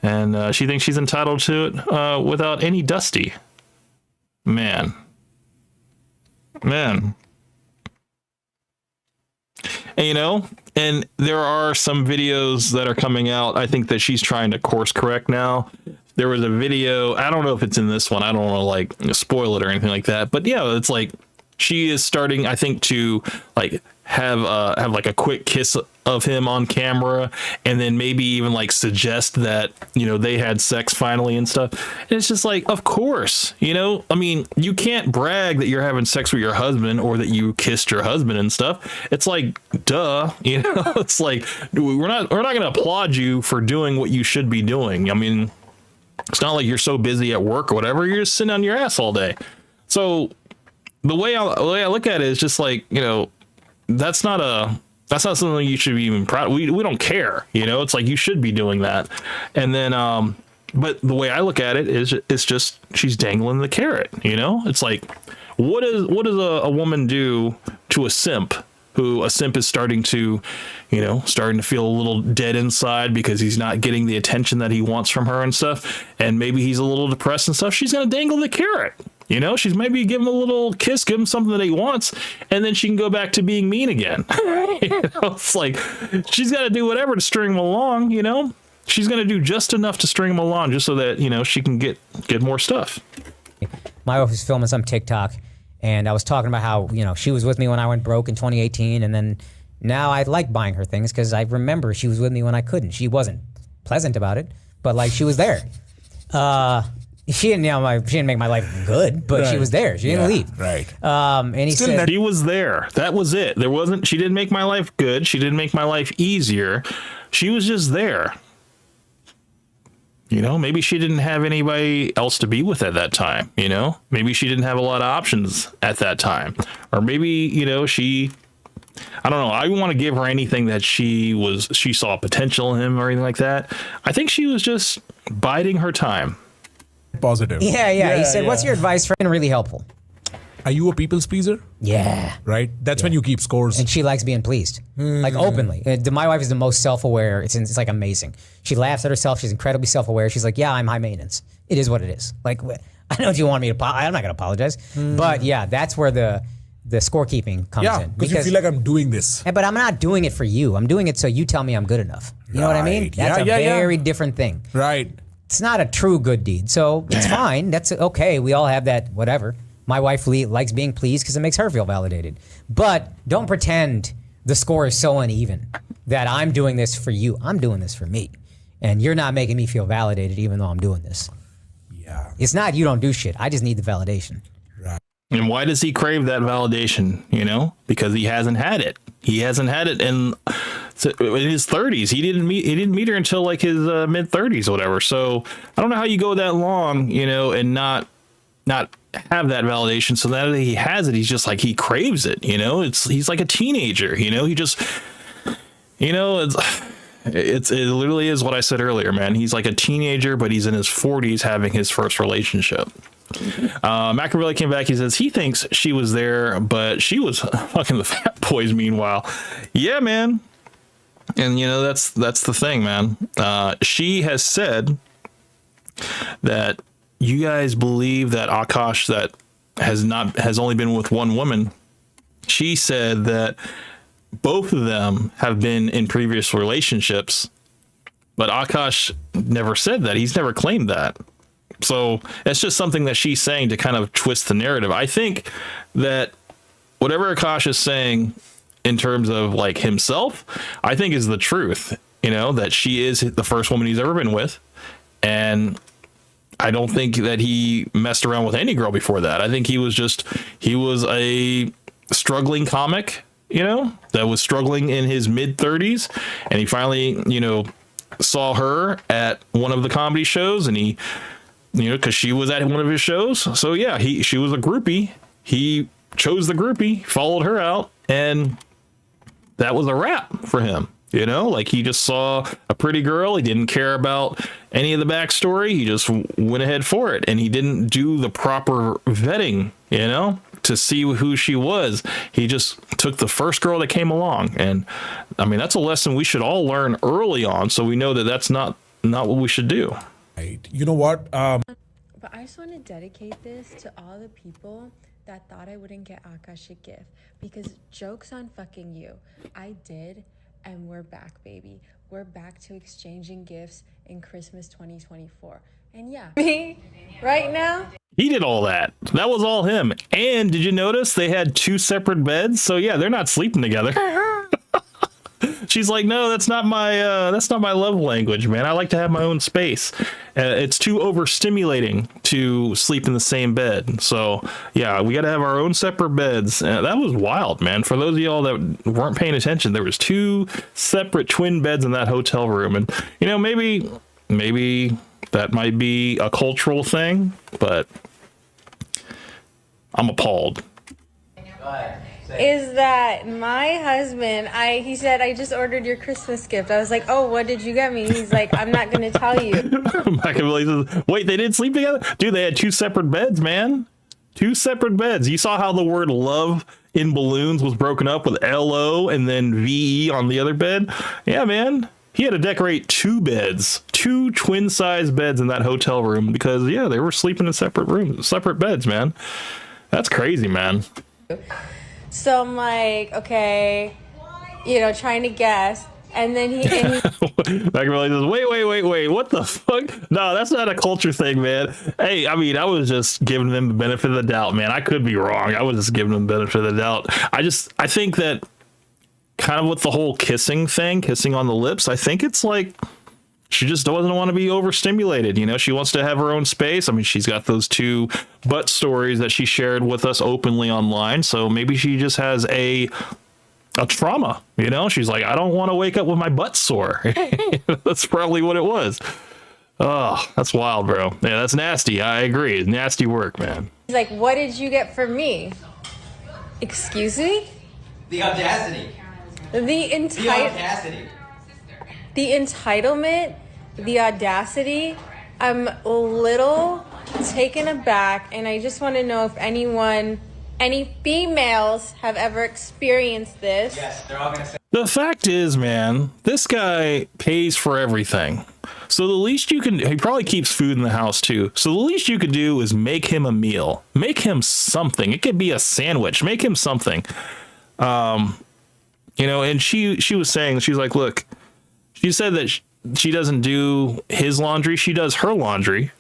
and she thinks she's entitled to it without any Dusty. Man. And, you know, and there are some videos that are coming out. I think that she's trying to course correct now. There was a video. I don't know if it's in this one. I don't want to like spoil it or anything like that. But yeah, it's like she is starting, I think, to like have like a quick kiss of him on camera, and then maybe even like suggest that, you know, they had sex finally and stuff. And it's just like, of course, you know, I mean, you can't brag that you're having sex with your husband or that you kissed your husband and stuff. It's like, duh, you know. It's like we're not going to applaud you for doing what you should be doing. I mean, it's not like you're so busy at work or whatever. You're just sitting on your ass all day. So the way I look at it is just like, you know, that's not something you should be even proud. We don't care, you know. It's like you should be doing that. And then but the way I look at it is it's just she's dangling the carrot, you know. It's like what does a woman do to a simp who a simp is starting to feel a little dead inside because he's not getting the attention that he wants from her and stuff, and maybe he's a little depressed and stuff. She's gonna dangle the carrot. You know, she's maybe give him a little kiss, give him something that he wants, and then she can go back to being mean again. You know, it's like she's got to do whatever to string him along. You know, she's going to do just enough to string him along, just so that, you know, she can get more stuff. My wife was filming some TikTok, and I was talking about how, you know, she was with me when I went broke in 2018, and then now I like buying her things because I remember she was with me when I couldn't. She wasn't pleasant about it, but like she was there. She didn't make my life good, but she was there. She didn't leave. Right. And he said he was there. That was it. She didn't make my life good. She didn't make my life easier. She was just there. You know, maybe she didn't have anybody else to be with at that time. You know, maybe she didn't have a lot of options at that time, or maybe, you know, I don't know. I want to give her anything that she saw potential in him or anything like that. I think she was just biding her time. Positive. Yeah. He said, what's your advice for really helpful? Are you a people's pleaser? Yeah. Right? That's when you keep scores. And she likes being pleased. Like openly. My wife is the most self-aware. It's like amazing. She laughs at herself. She's incredibly self-aware. She's like, yeah, I'm high maintenance. It is what it is. Like, I know what you want me to, I'm not going to apologize. But yeah, that's where the scorekeeping comes in. Because you feel like I'm doing this. But I'm not doing it for you. I'm doing it so you tell me I'm good enough. You know what I mean? That's a very different thing. Right. It's not a true good deed. So it's fine. That's okay. We all have that, whatever. My wife likes being pleased because it makes her feel validated. But don't pretend the score is so uneven that I'm doing this for you. I'm doing this for me. And you're not making me feel validated even though I'm doing this. Yeah. It's not you don't do shit. I just need the validation. And why does he crave that validation? You know, because he hasn't had it. He hasn't had it in his 30s. He didn't meet her until like his mid 30s or whatever. So I don't know how you go that long, you know, and not have that validation. So now that he has it, he's just like, he craves it. You know, he's like a teenager. You know, he just, you know, it literally is what I said earlier, man. He's like a teenager, but he's in his 40s having his first relationship. Machiavelli came back. He says he thinks she was there, but she was fucking the fat boys meanwhile. Yeah, man. And you know, that's the thing, man. She has said that you guys believe that Akaash that has only been with one woman. She said that both of them have been in previous relationships, but Akaash never said that. He's never claimed that. So it's just something that she's saying to kind of twist the narrative. I think that whatever Akaash is saying in terms of like himself, I think is the truth, you know, that she is the first woman he's ever been with. And I don't think that he messed around with any girl before that. I think he was a struggling comic, you know, that was struggling in his mid 30s. And he finally, you know, saw her at one of the comedy shows, and he, you know, because she was at one of his shows. So yeah, she was a groupie. He chose the groupie, followed her out, and that was a wrap for him. You know, like he just saw a pretty girl. He didn't care about any of the backstory. He just went ahead for it, and he didn't do the proper vetting, you know, to see who she was. He just took the first girl that came along. And I mean, that's a lesson we should all learn early on, so we know that that's not what we should do. You know what? But I just want to dedicate this to all the people that thought I wouldn't get Akaash a gift, because joke's on fucking you. I did, and we're back, baby. We're back to exchanging gifts in Christmas 2024. And yeah, me right now. He did all that. That was all him. And did you notice they had 2 separate beds? So yeah, they're not sleeping together. She's like, no, that's not my love language, man. I like to have my own space. It's too overstimulating to sleep in the same bed. So yeah, we got to have our own separate beds. That was wild, man. For those of y'all that weren't paying attention, there was 2 separate twin beds in that hotel room. And you know, maybe that might be a cultural thing, but I'm appalled. Is that my husband, he said, I just ordered your Christmas gift. I was like, oh, what did you get me? He's like, I'm not going to tell you. Machiavelli says, wait, they didn't sleep together? Dude, they had 2 separate beds, man. 2 separate beds. You saw how the word love in balloons was broken up with L-O and then V-E on the other bed? Yeah, man. He had to decorate 2 beds, 2 twin-sized beds in that hotel room because, yeah, they were sleeping in separate rooms, separate beds, man. That's crazy, man. So I'm like, okay, you know, trying to guess. And then he Machiavelli says, wait, what the fuck? No, that's not a culture thing, man. Hey, I mean, I was just giving them the benefit of the doubt, man. I could be wrong. I was just giving them the benefit of the doubt. I think that kind of with the whole kissing thing, kissing on the lips, I think it's like she just doesn't want to be overstimulated. You know, she wants to have her own space. I mean, she's got those 2 butt stories that she shared with us openly online. So maybe she just has a trauma, you know? She's like, I don't want to wake up with my butt sore. That's probably what it was. Oh, that's wild, bro. Yeah, that's nasty. I agree. It's nasty work, man. He's like, what did you get for me? Excuse me? The audacity. The entitlement, the audacity. I'm a little taken aback, and I just want to know if any females have ever experienced this. Yes, they're all gonna say. The fact is, man, this guy pays for everything. So the least you can, he probably keeps food in the house too. So the least you could do is make him a meal, make him something. It could be a sandwich, make him something. You know, and she was saying, she's like, look, she said that she doesn't do his laundry. She does her laundry,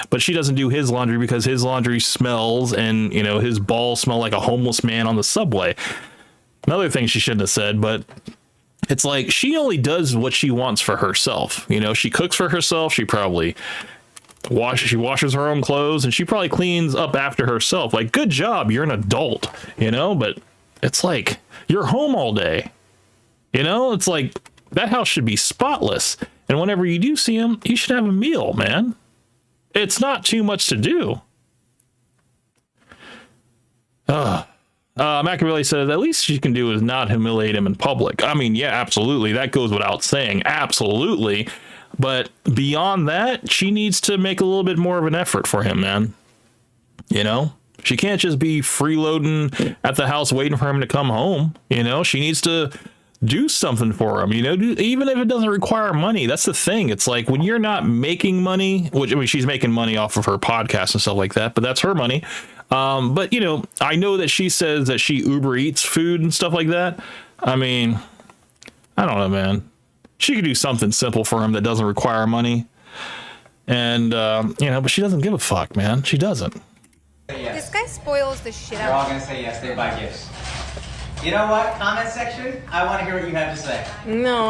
but she doesn't do his laundry because his laundry smells and, you know, his balls smell like a homeless man on the subway. Another thing she shouldn't have said, but it's like she only does what she wants for herself. You know, she cooks for herself. She probably She washes her own clothes, and she probably cleans up after herself. Like, good job, you're an adult, you know? But it's like, you're home all day. You know, it's like, that house should be spotless. And whenever you do see him, you should have a meal, man. It's not too much to do. Machiavelli says, at least she can do is not humiliate him in public. I mean, yeah, absolutely. That goes without saying. Absolutely. But beyond that, she needs to make a little bit more of an effort for him, man. You know? She can't just be freeloading at the house waiting for him to come home. You know? She needs to do something for him, you know, even if it doesn't require money. That's the thing. It's like when you're not making money, which I mean, she's making money off of her podcast and stuff like that, but that's her money. But you know, I know that she says that she Uber Eats food and stuff like that. I mean, I don't know, man. She could do something simple for him that doesn't require money. And, you know, but she doesn't give a fuck, man. She doesn't. This guy spoils the shit They're all gonna say yes, they buy gifts. You know what? Comment section, I want to hear what you have to say. No,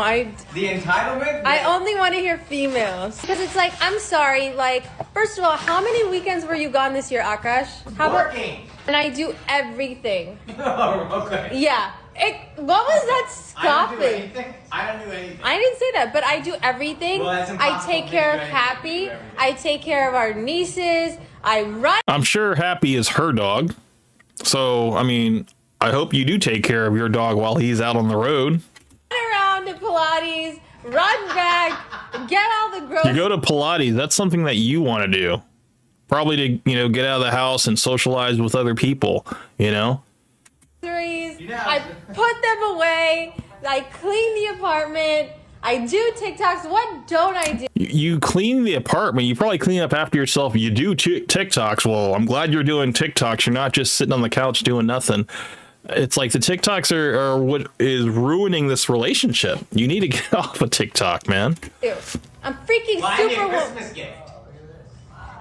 The entitlement? I only want to hear females. Because it's like, I'm sorry, like, first of all, how many weekends were you gone this year, Akaash? Working. And I do everything. Oh, okay. Yeah. What was that scoffing? I don't do anything. I didn't say that, but I do everything. Well, that's I impossible take to care do of anything. Happy. I take care of our nieces. I run I'm sure Happy is her dog. So, I mean, I hope you do take care of your dog while he's out on the road. around to Pilates, run back, get all the groceries. You go to Pilates, that's something that you want to do. Probably to, you know, get out of the house and socialize with other people, you know? I put them away. I clean the apartment. I do TikToks. What don't I do? You clean the apartment. You probably clean up after yourself. You do TikToks. Well, I'm glad you're doing TikToks. You're not just sitting on the couch doing nothing. It's like the TikToks are what is ruining this relationship. You need to get off of TikTok, man. I'm freaking super Christmas gift.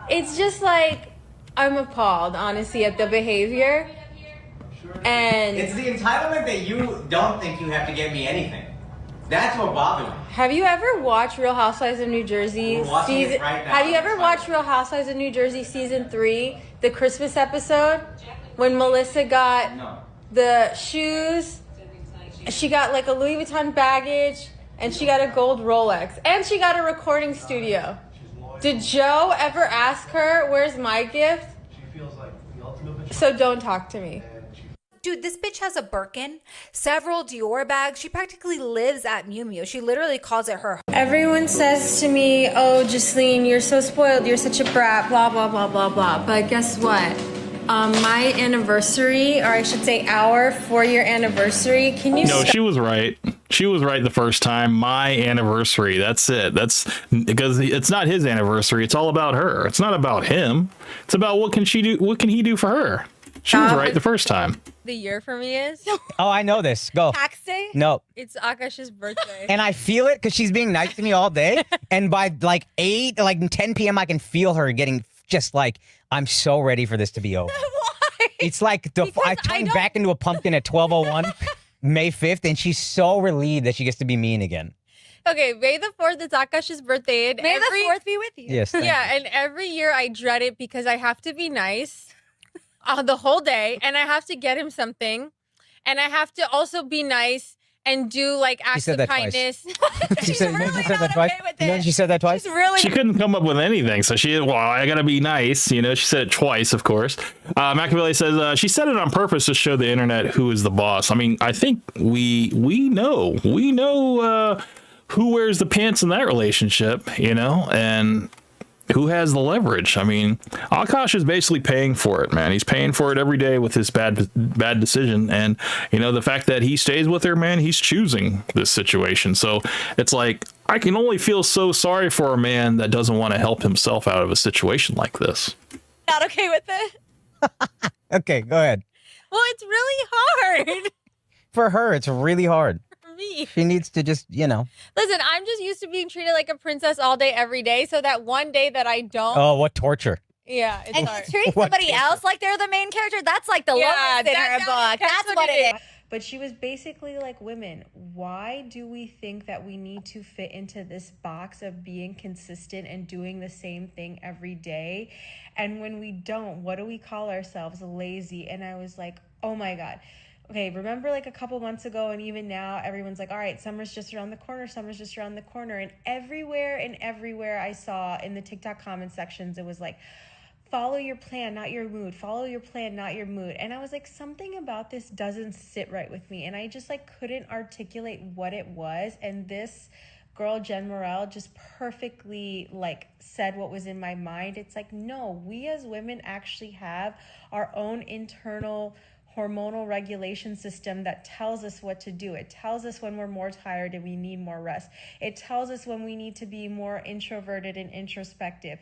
It's just like I'm appalled, honestly, at the behavior. And It's the entitlement that you don't think you have to get me anything. That's what bothers me. have you ever watched Real Housewives of New Jersey? We're watching it right now. Have you ever watched Real Housewives of New Jersey season 3, the Christmas episode, when Melissa got the shoes? She got like a Louis Vuitton baggage, and she got a gold Rolex, and she got a recording studio. Did Joe ever ask her, "Where's my gift?" So don't talk to me. Dude, this bitch has a Birkin, several Dior bags. She practically lives at Miu Miu. She literally calls it her home. Everyone says to me, "Oh, Jocelyn, you're so spoiled. You're such a brat." Blah blah blah blah blah. But guess what? My anniversary, or I should say, our 4-year anniversary. Can you? No, she was right. She was right the first time. My anniversary. That's it. That's because it's not his anniversary. It's all about her. It's not about him. It's about what can she do? What can he do for her? She was right the first time. The year for me is Oh, I know this. Go. tax day. No. It's Akaash's birthday. And I feel it because she's being nice to me all day. And by like 8, like 10 p.m., I can feel her getting just like, I'm so ready for this to be over. Why? It's like I turned back into a pumpkin at 12:01, May 5th, and she's so relieved that she gets to be mean again. Okay, May the 4th is Akaash's birthday. And May the 4th be with you. Yes. thank Yeah, and every year I dread it because I have to be nice the whole day, and I have to get him something, and I have to also be nice and do like acts said of that twice. kindness. She said that twice. You know, she said that twice. She couldn't come up with anything, so I gotta be nice. You know, she said it twice, of course. Machiavelli says she said it on purpose to show the internet who is the boss. I mean, I think we know who wears the pants in that relationship, you know, and who has the leverage. I mean, Akaash is basically paying for it, man. He's paying for it every day with his bad decision. And, you know, the fact that he stays with her, man, he's choosing this situation. So it's like, I can only feel so sorry for a man that doesn't want to help himself out of a situation like this. Not okay with it? Okay, go ahead. Well, it's really hard For her, it's really hard. for me. She needs to just, you know. Listen, I'm just used to being treated like a princess all day, every day. So that one day that I don't. Oh, what torture. Yeah, it's And hard. treating somebody else like they're the main character, that's like the lowest in her book. That's what it is. But she was basically like, women, why do we think that we need to fit into this box of being consistent and doing the same thing every day? And when we don't, what do we call ourselves? Lazy. And I was like, oh my God. Okay, remember like a couple months ago and even now, everyone's like, all right, summer's just around the corner, summer's just around the corner. And everywhere I saw in the TikTok comment sections, it was like, follow your plan, not your mood. Follow your plan, not your mood. And I was like, something about this doesn't sit right with me. And I just like couldn't articulate what it was. And this girl, Jen Morel, just perfectly like said what was in my mind. It's like, no, we as women actually have our own internal hormonal regulation system that tells us what to do. It tells us when we're more tired and we need more rest. It tells us when we need to be more introverted and introspective,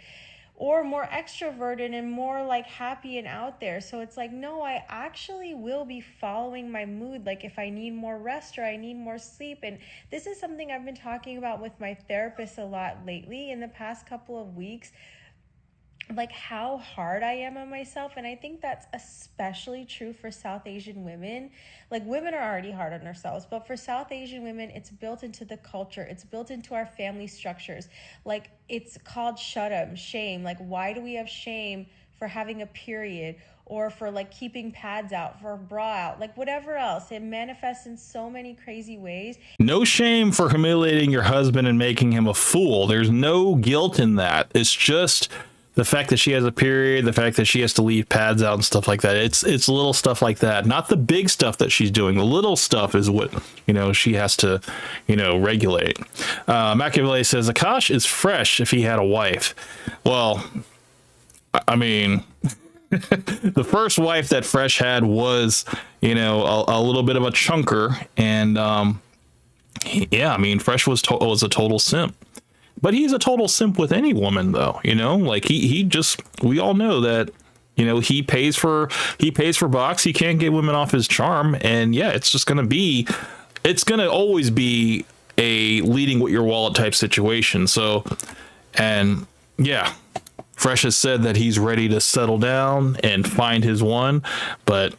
or more extroverted and more like happy and out there. So it's like, no, I actually will be following my mood. Like if I need more rest or I need more sleep. And this is something I've been talking about with my therapist a lot lately in the past couple of weeks, like how hard I am on myself. And I think that's especially true for South Asian women. Like women are already hard on ourselves, but for South Asian women, it's built into the culture. It's built into our family structures. Like it's called shame. Like why do we have shame for having a period or for like keeping pads out, for a bra out, like whatever else? It manifests in so many crazy ways. No shame for humiliating your husband and making him a fool. There's no guilt in that. It's just the fact that she has a period, the fact that she has to leave pads out and stuff like that. It's little stuff like that, not the big stuff that she's doing. The little stuff is what, she has to, regulate. Machiavelli says, Akaash is fresh if he had a wife. Well, I mean, the first wife that Fresh had was, a little bit of a chunker. And, yeah, I mean, Fresh was a total simp. But he's a total simp with any woman, though, like he just, we all know that, he pays for box. He can't get women off his charm. And yeah, it's just going to always be a leading with your wallet type situation. So, and yeah, Fresh has said that he's ready to settle down and find his one, but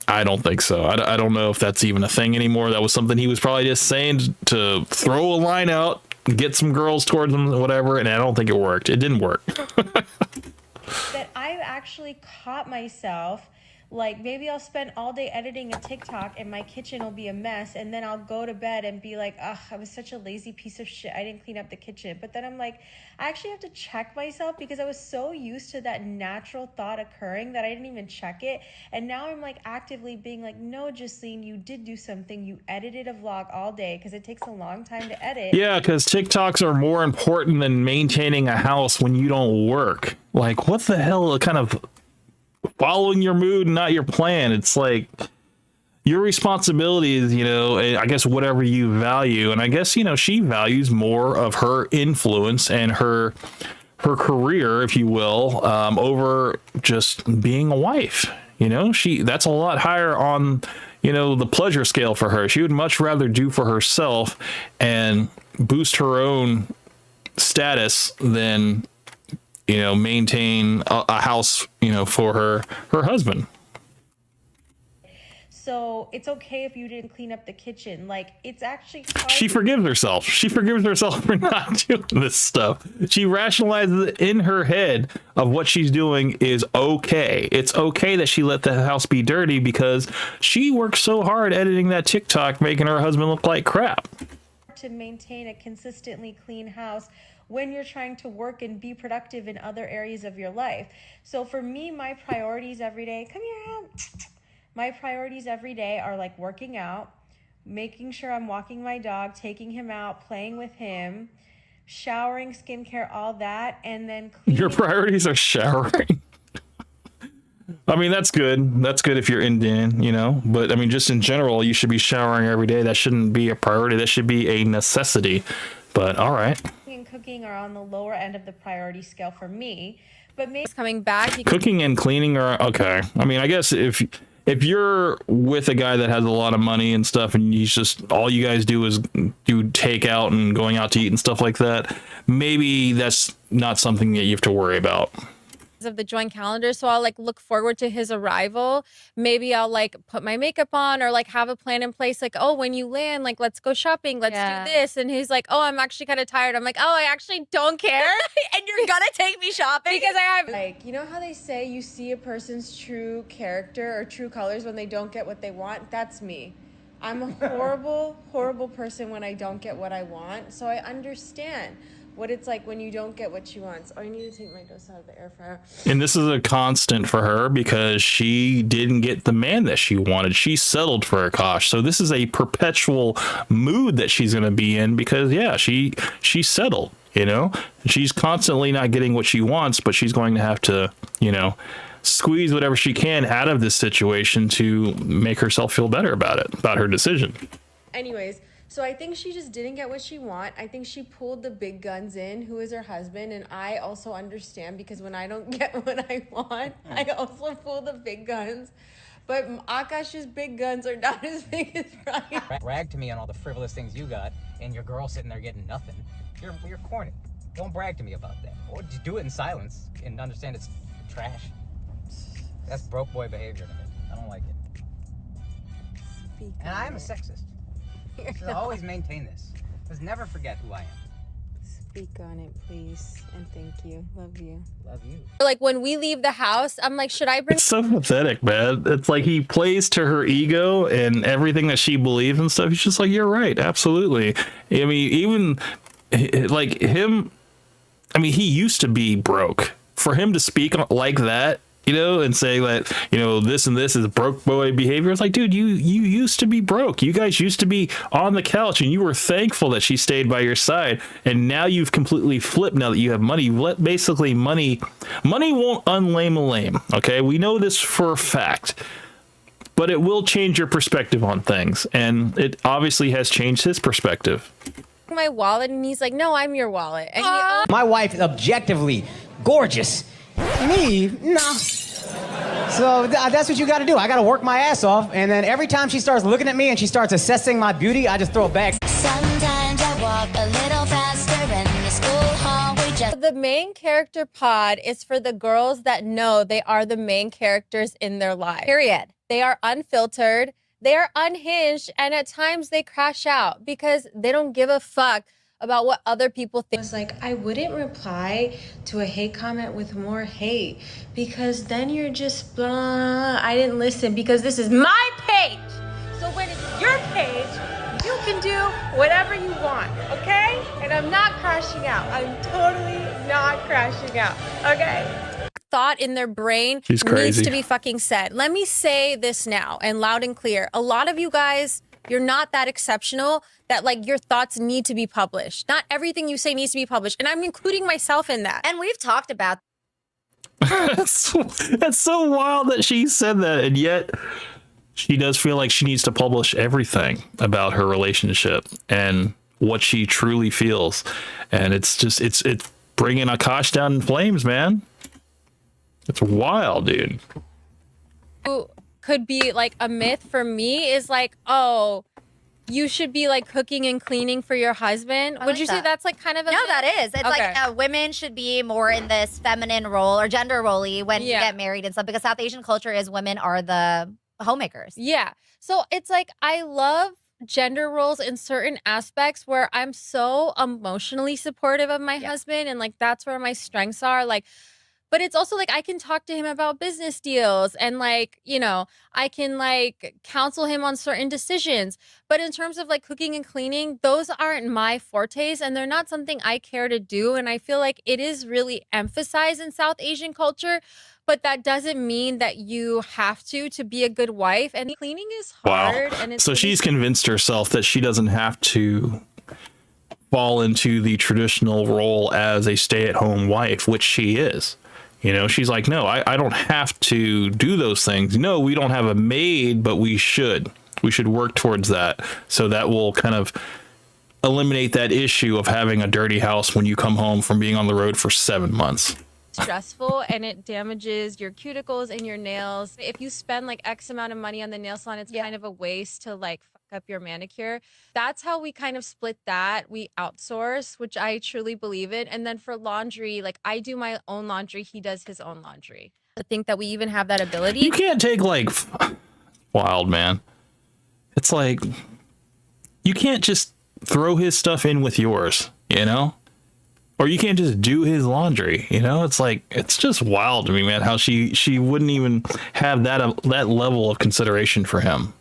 I don't think so. I don't know if that's even a thing anymore. That was something he was probably just saying to throw a line out, get some girls towards him, whatever, and I don't think it worked. It didn't work. That I've actually caught myself, like maybe I'll spend all day editing a TikTok and my kitchen will be a mess, and then I'll go to bed and be like, ugh, I was such a lazy piece of shit, I didn't clean up the kitchen. But then I'm like, I actually have to check myself because I was so used to that natural thought occurring that I didn't even check it. And now I'm like actively being like, no, Justine, you did do something. You edited a vlog all day because it takes a long time to edit. Yeah, because TikToks are more important than maintaining a house when you don't work. Like, what the hell kind of following your mood and not your plan? It's like your responsibility is, I guess whatever you value. And I guess, she values more of her influence and her career, if you will, over just being a wife. That's a lot higher on, the pleasure scale for her. She would much rather do for herself and boost her own status than maintain a house, for her husband. So it's okay if you didn't clean up the kitchen. Like, it's actually hard. She forgives herself. She forgives herself for not doing this stuff. She rationalizes it in her head of what she's doing is okay. It's okay that she let the house be dirty because she worked so hard editing that TikTok, making her husband look like crap. To maintain a consistently clean house when you're trying to work and be productive in other areas of your life. So for me, my priorities every day, come here, Ham. My priorities every day are like working out, making sure I'm walking my dog, taking him out, playing with him, showering, skincare, all that, and then cleaning. Your priorities are showering. I mean, that's good. That's good if you're Indian, but I mean, just in general, you should be showering every day. That shouldn't be a priority. That should be a necessity, but all right. And cooking are on the lower end of the priority scale for me, but maybe coming back. Cooking and cleaning are okay. I mean, I guess if you're with a guy that has a lot of money and stuff and you just, all you guys do is do takeout and going out to eat and stuff like that, maybe that's not something that you have to worry about. of the joint calendar, so I'll like look forward to his arrival. Maybe I'll like put my makeup on or like have a plan in place, like, oh, when you land, like let's go shopping, let's do this. And he's like, oh, I'm actually kind of tired. I'm like, oh, I actually don't care. And you're gonna take me shopping because I have like, you know how they say you see a person's true character or true colors when they don't get what they want? That's me. I'm a horrible person when I don't get what I want. So I understand what it's like when you don't get what you want. Oh, I need to take my dose out of the air fryer. And this is a constant for her because she didn't get the man that she wanted. She settled for Akaash. So this is a perpetual mood that she's going to be in because, yeah, she settled, you know? She's constantly not getting what she wants, but she's going to have to, you know, squeeze whatever she can out of this situation to make herself feel better about it, about her decision. Anyways, so I think she just didn't get what she want. I think she pulled the big guns in, who is her husband, and I also understand because when I don't get what I want, I also pull the big guns. But Akaash's big guns are not as big as Brian. Brag to me on all the frivolous things you got, and your girl sitting there getting nothing. You're corny. Don't brag to me about that. Or just do it in silence and understand it's trash. That's broke boy behavior to me. I don't like it. And I am a sexist. So always maintain this. Let's never forget who I am. Speak on it, please. And thank you. Love you. Love you. like when we leave the house, I'm like, should I bring It's so pathetic, man. It's like he plays to her ego and everything that she believes and stuff. He's just like, you're right. Absolutely. I mean, even like him, I mean, he used to be broke. For him to speak like that, you know, and say that, you know, this and this is broke boy behavior. It's like, dude, you used to be broke. You guys used to be on the couch and you were thankful that she stayed by your side. And now you've completely flipped now that you have money. Basically, money won't unlame a lame. Okay. We know this for a fact, but it will change your perspective on things. And it obviously has changed his perspective. my wallet? And he's like, no, I'm your wallet. And My wife is objectively gorgeous. Me, no. So that's what you got to do. I got to work my ass off, and then every time she starts looking at me and she starts assessing my beauty, I just throw it back. Sometimes I walk a little faster in the school hallway. The main character pod is for the girls that know they are the main characters in their life. Period. They are unfiltered, they are unhinged, and at times they crash out because they don't give a fuck about what other people think. It's like, I wouldn't reply to a hate comment with more hate because then you're just blah. I didn't listen because this is my page. So when it's your page, you can do whatever you want, okay? And I'm not crashing out. I'm totally not crashing out, okay? Thought in their brain She's crazy. needs to be fucking said. Let me say this now and loud and clear. A lot of you guys, you're not that exceptional that like your thoughts need to be published. Not everything you say needs to be published. And I'm including myself in that. And we've talked about That's so wild that she said that, and yet she does feel like she needs to publish everything about her relationship and what she truly feels. And it's just it's bringing Akaash down in flames, man. It's wild, dude. Who could be like a myth for me is like, oh, you should be like cooking and cleaning for your husband. Would you say that's like kind of a No, myth? that is. It's like women should be more in this feminine role or gender role-y when you get married and stuff, because South Asian culture is women are the homemakers. Yeah. So it's like I love gender roles in certain aspects where I'm so emotionally supportive of my husband, and like that's where my strengths are. Like, but it's also like I can talk to him about business deals and like, you know, I can like counsel him on certain decisions. But in terms of like cooking and cleaning, those aren't my fortes and they're not something I care to do. And I feel like it is really emphasized in South Asian culture, but that doesn't mean that you have to be a good wife. And cleaning is hard. Wow. And it's So she's convinced herself that she doesn't have to fall into the traditional role as a stay-at-home wife, which she is. You know, she's like, no, I don't have to do those things. No, we don't have a maid, but we should. We should work towards that. So that will kind of eliminate that issue of having a dirty house when you come home from being on the road for 7 months. stressful and it damages your cuticles and your nails. If you spend like X amount of money on the nail salon, it's kind of a waste to like up your manicure. That's how we kind of split that. We outsource, which I truly believe in. And then for laundry, like I do my own laundry, he does his own laundry. I think that we even have that ability. You can't take like wild, man. It's like you can't just throw his stuff in with yours, you know? Or you can't just do his laundry, you know? It's like it's just wild to me, man, how she wouldn't even have that level of consideration for him.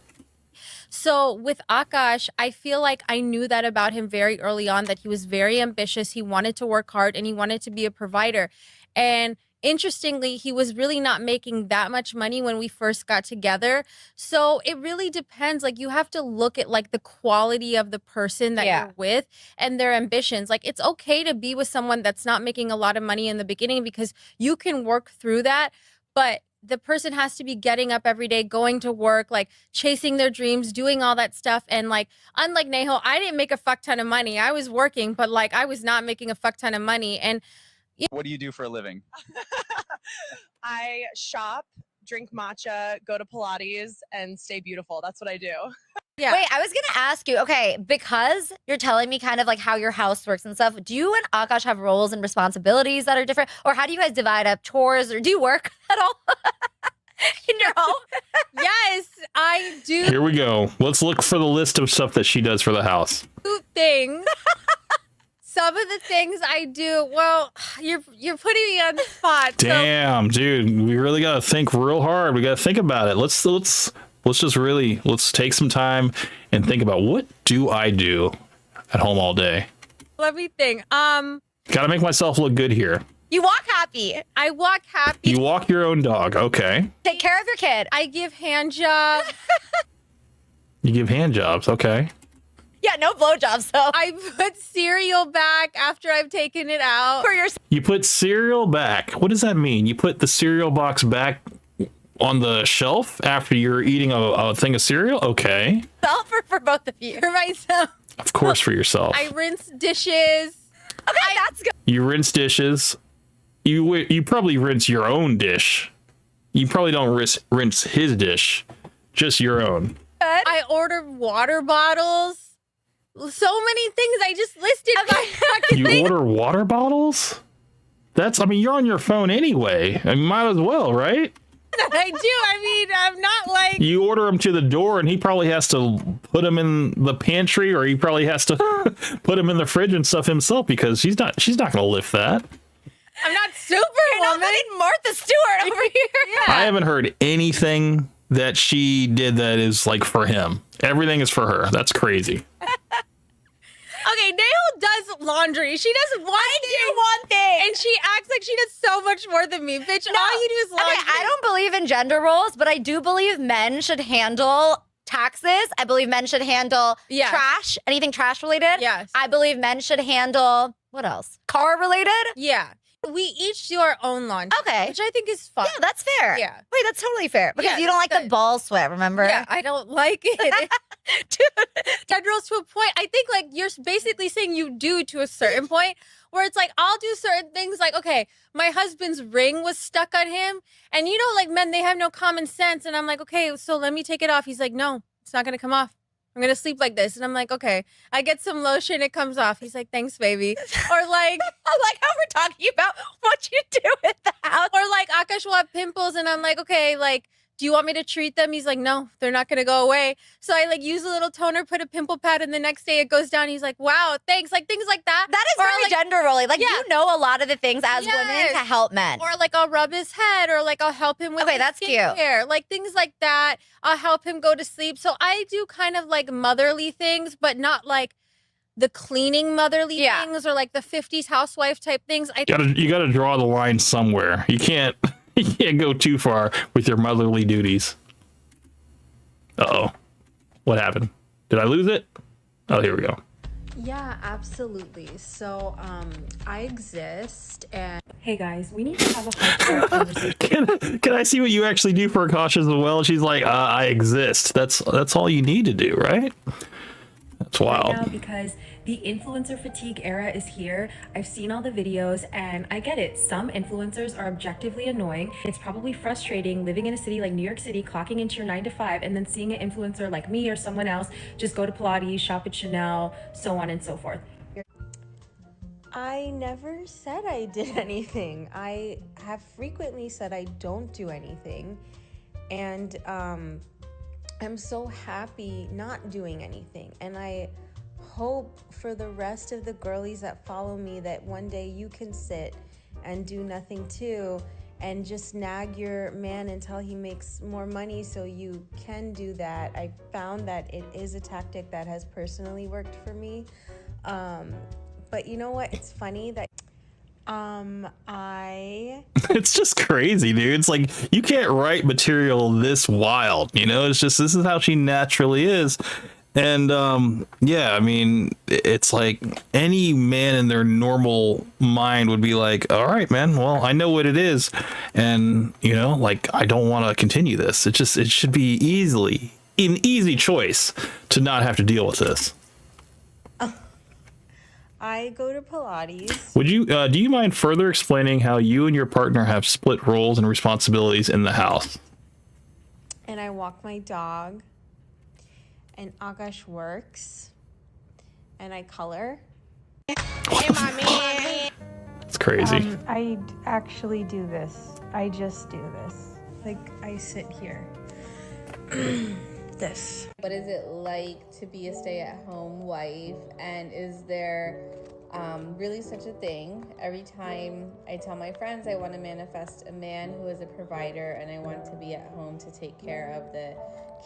So with Akaash, I feel like I knew that about him very early on, that he was very ambitious. He wanted to work hard and he wanted to be a provider. And interestingly, he was really not making that much money when we first got together. So it really depends. Like you have to look at like the quality of the person that you're with and their ambitions. Like it's okay to be with someone that's not making a lot of money in the beginning because you can work through that. But the person has to be getting up every day, going to work, like chasing their dreams, doing all that stuff. And like, unlike Neho, I didn't make a fuck ton of money. I was working, but like I was not making a fuck ton of money. And what do you do for a living? I shop, drink matcha, go to Pilates, and stay beautiful. That's what I do. Yeah. Wait, I was gonna ask you, okay, because you're telling me kind of like how your house works and stuff, do you and Akaash have roles and responsibilities that are different? Or how do you guys divide up chores, or do you work at all in your home? Yes, I do. Here we go. Let's look for the list of stuff that she does for the house. Things. Some of the things I do, well, you're putting me on the spot. Damn, dude, we really gotta think real hard. We gotta think about it. Let's take some time and think about what do I do at home all day. Let me think. Gotta make myself look good here. You walk happy. I walk happy. You walk your own dog, okay. Take care of your kid. I give hand jobs. You give hand jobs, okay. Yeah, no blowjobs though. I put cereal back after I've taken it out. For your You put cereal back. What does that mean? You put the cereal box back on the shelf after you're eating a thing of cereal? Okay. self or for both of you? For myself. Of course, for yourself. I rinse dishes. Okay, that's good. You rinse dishes. You probably rinse your own dish. You probably don't rinse his dish, just your own. I order water bottles. So many things I just listed. You order water bottles? You're on your phone anyway. I mean, might as well, right? I do. I mean, I'm not like... You order him to the door and he probably has to put him in the pantry, or he probably has to put him in the fridge and stuff himself, because she's not going to lift that. I'm not Superwoman. Martha Stewart over here. Yeah. I haven't heard anything that she did that is like for him. Everything is for her. That's crazy. Okay, Nail does laundry. She does one thing. And she acts like she does so much more than me. Bitch, all you do is laundry. Okay, I don't believe in gender roles, but I do believe men should handle taxes. I believe men should handle trash, anything trash related. Yes. I believe men should handle, what else? Car related? Yeah. We each do our own laundry. Okay. Which I think is fun. Yeah, that's fair. Yeah. Wait, that's totally fair. Because Yeah, you don't like the ball sweat, remember? Yeah, I don't like it. Gender roles to a point. I think like you're basically saying you do to a certain point, where it's like I'll do certain things like, okay, my husband's ring was stuck on him. And you know, like men, they have no common sense. And I'm like, okay, so let me take it off. He's like, no, it's not going to come off. I'm going to sleep like this. And I'm like, okay. I get some lotion. It comes off. He's like, thanks, baby. Or like... I like how we're talking about what you do at the house. Or like Akaash will have pimples. And I'm like, okay, like, do you want me to treat them? He's like, no, they're not going to go away. So I like use a little toner, put a pimple pad, and the next day it goes down. He's like, wow, thanks. Like things like that. That is very gender rolling. Like you know a lot of the things as women to help men. Or like I'll rub his head, or like I'll help him with his that's cute. skincare. Like things like that. I'll help him go to sleep. So I do kind of like motherly things, but not like the cleaning motherly things or like the 50s housewife type things. You gotta draw the line somewhere. You can't go too far with your motherly duties. Uh-oh. What happened? Did I lose it? Oh, here we go. Yeah, absolutely. So, I exist, and hey guys, we need to have a heart conversation. Can I see what you actually do for Akaash as well? She's like, I exist. That's all you need to do, right? That's wild. Right now, because The influencer fatigue era is here. I've seen all the videos and I get it. Some influencers are objectively annoying. It's probably frustrating living in a city like New York City, clocking into your 9 to 5, and then seeing an influencer like me or someone else just go to Pilates, shop at Chanel, so on and so forth. I never said I did anything. I have frequently said I don't do anything. And I'm so happy not doing anything. And I hope for the rest of the girlies that follow me that one day you can sit and do nothing too and just nag your man until he makes more money so you can do that. I found that it is a tactic that has personally worked for me. But you know what? It's funny that It's just crazy, dude. It's like you can't write material this wild, you know? It's just this is how she naturally is. And yeah, I mean, it's like any man in their normal mind would be like, all right, man, well, I know what it is. And, you know, like, I don't want to continue this. It should be an easy choice to not have to deal with this. I go to Pilates. Would you, do you mind further explaining how you and your partner have split roles and responsibilities in the house? And I walk my dog. And Akaash works. And I color. It's crazy. I actually do this. I just do this. Like, I sit here. This. What is it like to be a stay-at-home wife, and is there really such a thing? Every time I tell my friends I want to manifest a man who is a provider and I want to be at home to take care of the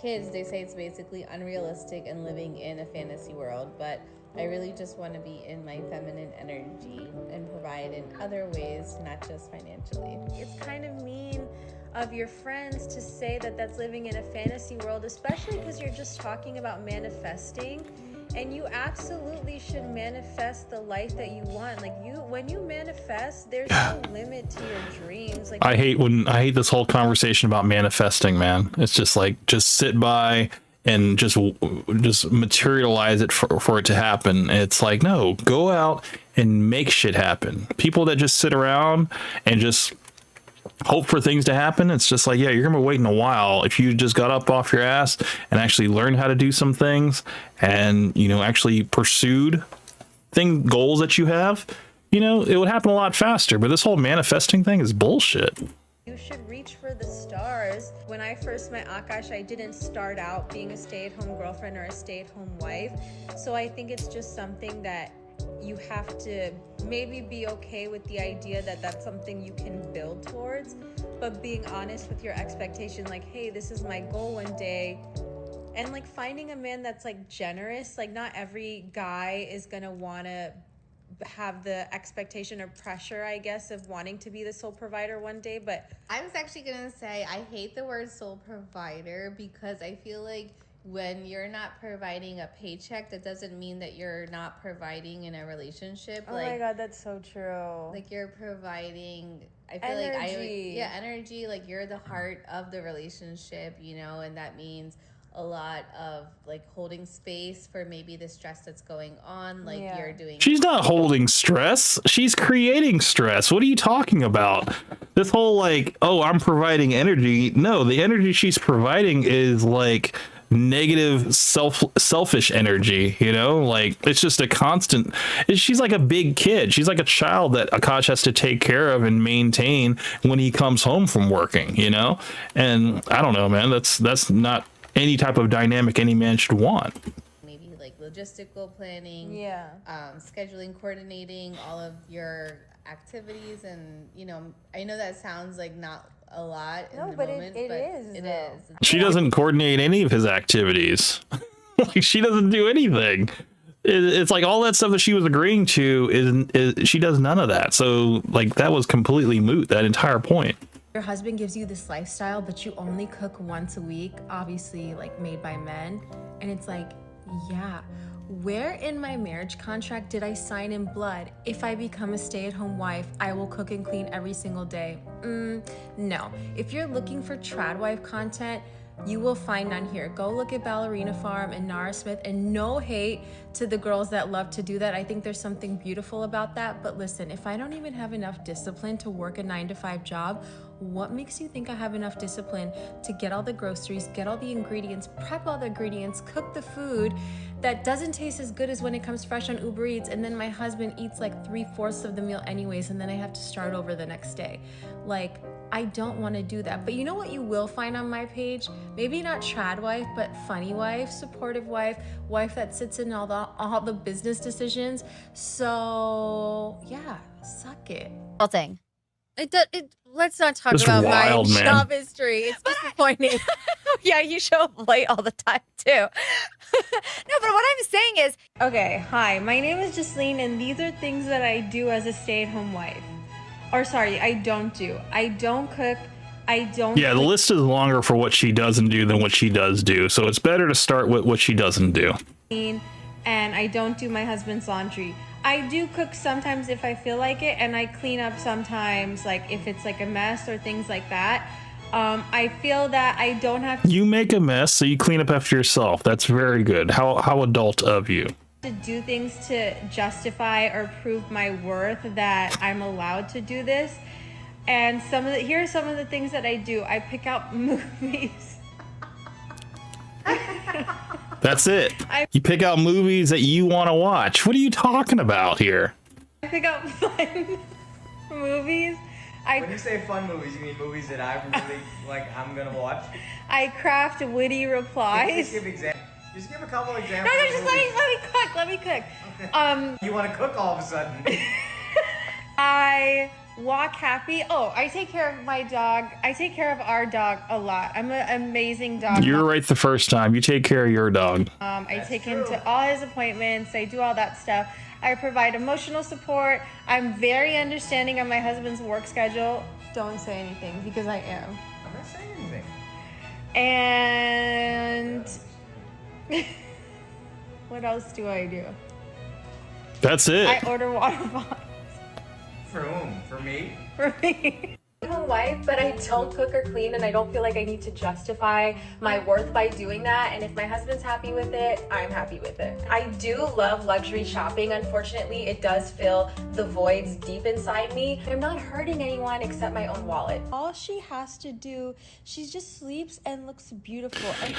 kids, they say it's basically unrealistic and living in a fantasy world, but I really just want to be in my feminine energy and provide in other ways, not just financially. It's kind of mean of your friends to say that that's living in a fantasy world, especially because you're just talking about manifesting, and you absolutely should manifest the life that you want. Like, when you manifest, there's no limit to your dreams. Like, I hate this whole conversation about manifesting, man. It's just like, just sit by and just materialize it for it to happen. It's like, no, go out and make shit happen. People that just sit around and just hope for things to happen, it's just like, yeah, you're gonna be waiting a while. If you just got up off your ass and actually learned how to do some things, and, you know, actually pursued goals that you have, you know, it would happen a lot faster. But this whole manifesting thing is bullshit. you should reach for the stars. When I first met Akaash, I didn't start out being a stay-at-home girlfriend or a stay-at-home wife. So I think it's just something that you have to maybe be okay with the idea that that's something you can build towards, but being honest with your expectation, like, hey, this is my goal one day. And like finding a man that's like generous. Like, not every guy is gonna want to have the expectation or pressure, I guess, of wanting to be the sole provider one day. But I was actually gonna say I hate the word sole provider, because I feel like when you're not providing a paycheck, that doesn't mean that you're not providing in a relationship. oh my god, that's so true. Like, you're providing, I feel Energy. like energy, like you're the heart of the relationship, you know, and that means a lot of like holding space for maybe the stress that's going on, like you're doing. She's not holding stress. She's creating stress. What are you talking about? This whole like, oh, I'm providing energy. No, the energy she's providing is like negative selfish energy, you know, like it's just a constant. She's like a big kid. She's like a child that Akaash has to take care of and maintain when he comes home from working, you know. And I don't know, man, that's not any type of dynamic any man should want. Maybe like logistical planning, scheduling, coordinating all of your activities. And you know, I know that sounds like not a lot in the moment, but it is. She doesn't coordinate any of his activities. Like, she doesn't do anything. It's like all that stuff that she was agreeing to is she does none of that. So like that was completely moot, that entire point. Your husband gives you this lifestyle, but you only cook once a week, obviously like made by men. And it's like, yeah, where in my marriage contract did I sign in blood, if I become a stay-at-home wife, I will cook and clean every single day? No. If you're looking for trad wife content, you will find none here. Go look at Ballerina Farm and Nara Smith, and no hate to the girls that love to do that. I think there's something beautiful about that. But listen, if I don't even have enough discipline to work a 9-to-5 job, what makes you think I have enough discipline to get all the groceries, get all the ingredients, prep all the ingredients, cook the food that doesn't taste as good as when it comes fresh on Uber Eats, and then my husband eats like 3/4 of the meal anyways, and then I have to start over the next day? Like, I don't want to do that. But you know what you will find on my page? Maybe not trad wife, but funny wife, supportive wife, wife that sits in all the business decisions. So yeah, suck it. Thing. Let's not talk That's about wild, my man. shop history. It's disappointing. Yeah, you show up late all the time too. No, but what I'm saying is, Okay, hi, my name is Jasleen, and these are things that I do as a stay-at-home wife. Or sorry, I don't do. I don't cook. I don't. Yeah, the list is longer for what she doesn't do than what she does do. So it's better to start with what she doesn't do. Clean, and I don't do my husband's laundry. I do cook sometimes if I feel like it, and I clean up sometimes, like if it's like a mess or things like that. I feel that I don't have You make a mess, so you clean up after yourself. That's very good. How adult of you. to do things to justify or prove my worth that I'm allowed to do this. And here are some of the things that I do. I pick out movies. That's it. You pick out movies that you want to watch. What are you talking about here? I pick out fun movies. When you say fun movies, you mean movies that I really I'm gonna watch? I craft witty replies. Just give a couple No, examples. just let me cook. You want to cook all of a sudden? I walk happy. Oh, I take care of my dog. I take care of our dog a lot. I'm an amazing dog. You're right the first time. You take care of your dog. I take him to all his appointments. I do all that stuff. I provide emotional support. I'm very understanding of my husband's work schedule. Don't say anything because I am. I'm not saying anything. And what else do I do? That's it. I order water bottles. For whom? For me? For me. I'm a wife, but I don't cook or clean, and I don't feel like I need to justify my worth by doing that. And if my husband's happy with it, I'm happy with it. I do love luxury shopping. Unfortunately, it does fill the voids deep inside me. I'm not hurting anyone except my own wallet. All she has to do, she just sleeps and looks beautiful. And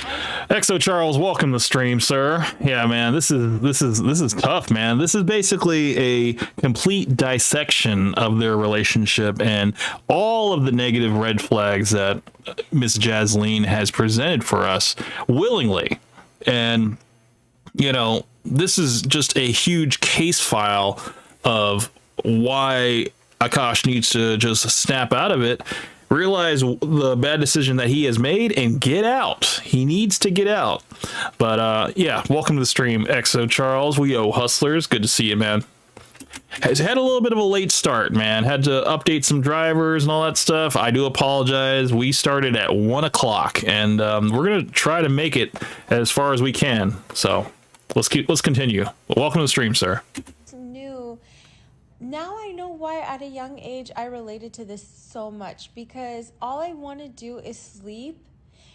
Exo Charles, welcome to the stream, sir. Yeah, man, this is tough, man. This is basically a complete dissection of their relationship and all of the negative red flags that Miss Jasleen has presented for us willingly. And you know, this is just a huge case file of why Akaash needs to just snap out of it, realize the bad decision that he has made, and get out. He needs to get out. But yeah, welcome to the stream, Exo Charles. We hustlers. Good to see you, man. Has had a little bit of a late start, man. Had to update some drivers and all that stuff. I do apologize. We started at 1 o'clock, and we're gonna try to make it as far as we can. So let's continue. Welcome to the stream, sir. new. Now I know why at a young age I related to this so much, because all I want to do is sleep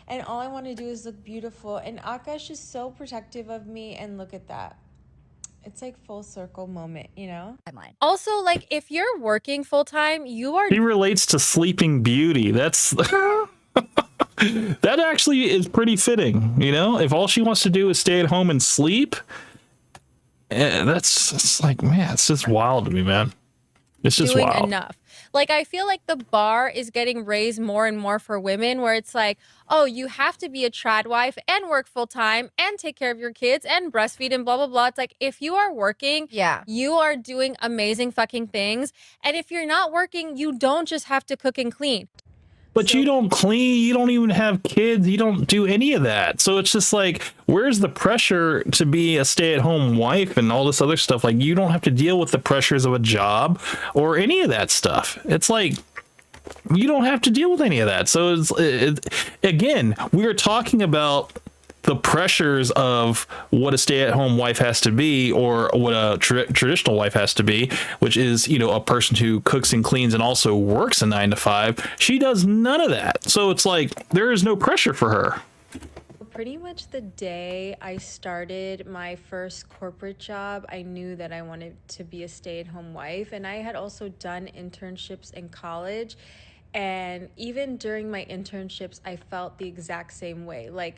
and all I want to do is look beautiful, and Akaash is so protective of me, and look at that. It's like full circle moment, you know? Also, like, if you're working full time, you are. He relates to Sleeping Beauty. That's that actually is pretty fitting. You know, if all she wants to do is stay at home and sleep, it's like, man, it's just wild to me, man. It's just doing wild. enough. Like, I feel like the bar is getting raised more and more for women, where it's like, oh, you have to be a trad wife and work full time and take care of your kids and breastfeed and blah, blah, blah. It's like, if you are working, you are doing amazing fucking things. And if you're not working, you don't just have to cook and clean. But you don't clean, you don't even have kids, you don't do any of that. So it's just like, where's the pressure to be a stay-at-home wife and all this other stuff? Like, you don't have to deal with the pressures of a job or any of that stuff. It's like, you don't have to deal with any of that. So again, we are talking about the pressures of what a stay-at-home wife has to be, or what a traditional wife has to be, which is, you know, a person who cooks and cleans and also works a 9 to 5. She does none of that. So it's like, there is no pressure for her. Pretty much the day I started my first corporate job, I knew that I wanted to be a stay-at-home wife. And I had also done internships in college. And even during my internships, I felt the exact same way. Like,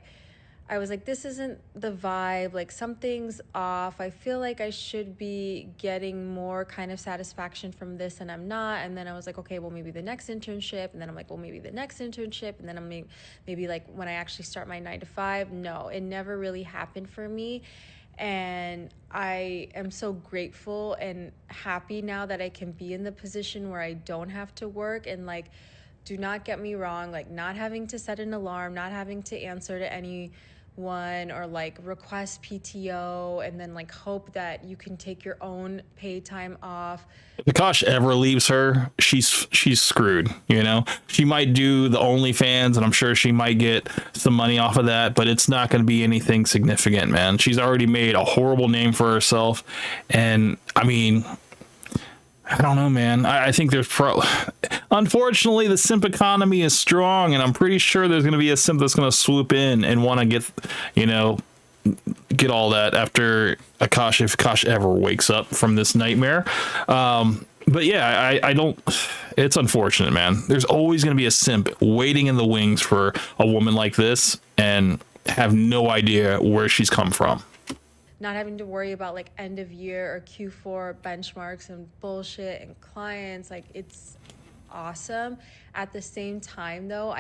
I was like, this isn't the vibe. Like, something's off. I feel like I should be getting more kind of satisfaction from this, and I'm not. And then I was like, okay, well, maybe the next internship. And then I'm like, well, maybe the next internship. And then I'm maybe like when I actually start my 9 to 5. No, it never really happened for me. And I am so grateful and happy now that I can be in the position where I don't have to work. And like, do not get me wrong, like not having to set an alarm, not having to answer to anyone or like request PTO and then like hope that you can take your own paid time off. If Akaash ever leaves her, she's screwed. You know, she might do the OnlyFans, and I'm sure she might get some money off of that, but it's not going to be anything significant, man. She's already made a horrible name for herself, and I mean, I don't know, man. I think there's unfortunately, the simp economy is strong, and I'm pretty sure there's going to be a simp that's going to swoop in and want to get, you know, get all that after Akaash, if Akaash ever wakes up from this nightmare. But yeah, I don't, it's unfortunate, man. There's always going to be a simp waiting in the wings for a woman like this and have no idea where she's come from. Not having to worry about like end of year or Q4 benchmarks and bullshit and clients, like it's awesome. At the same time though,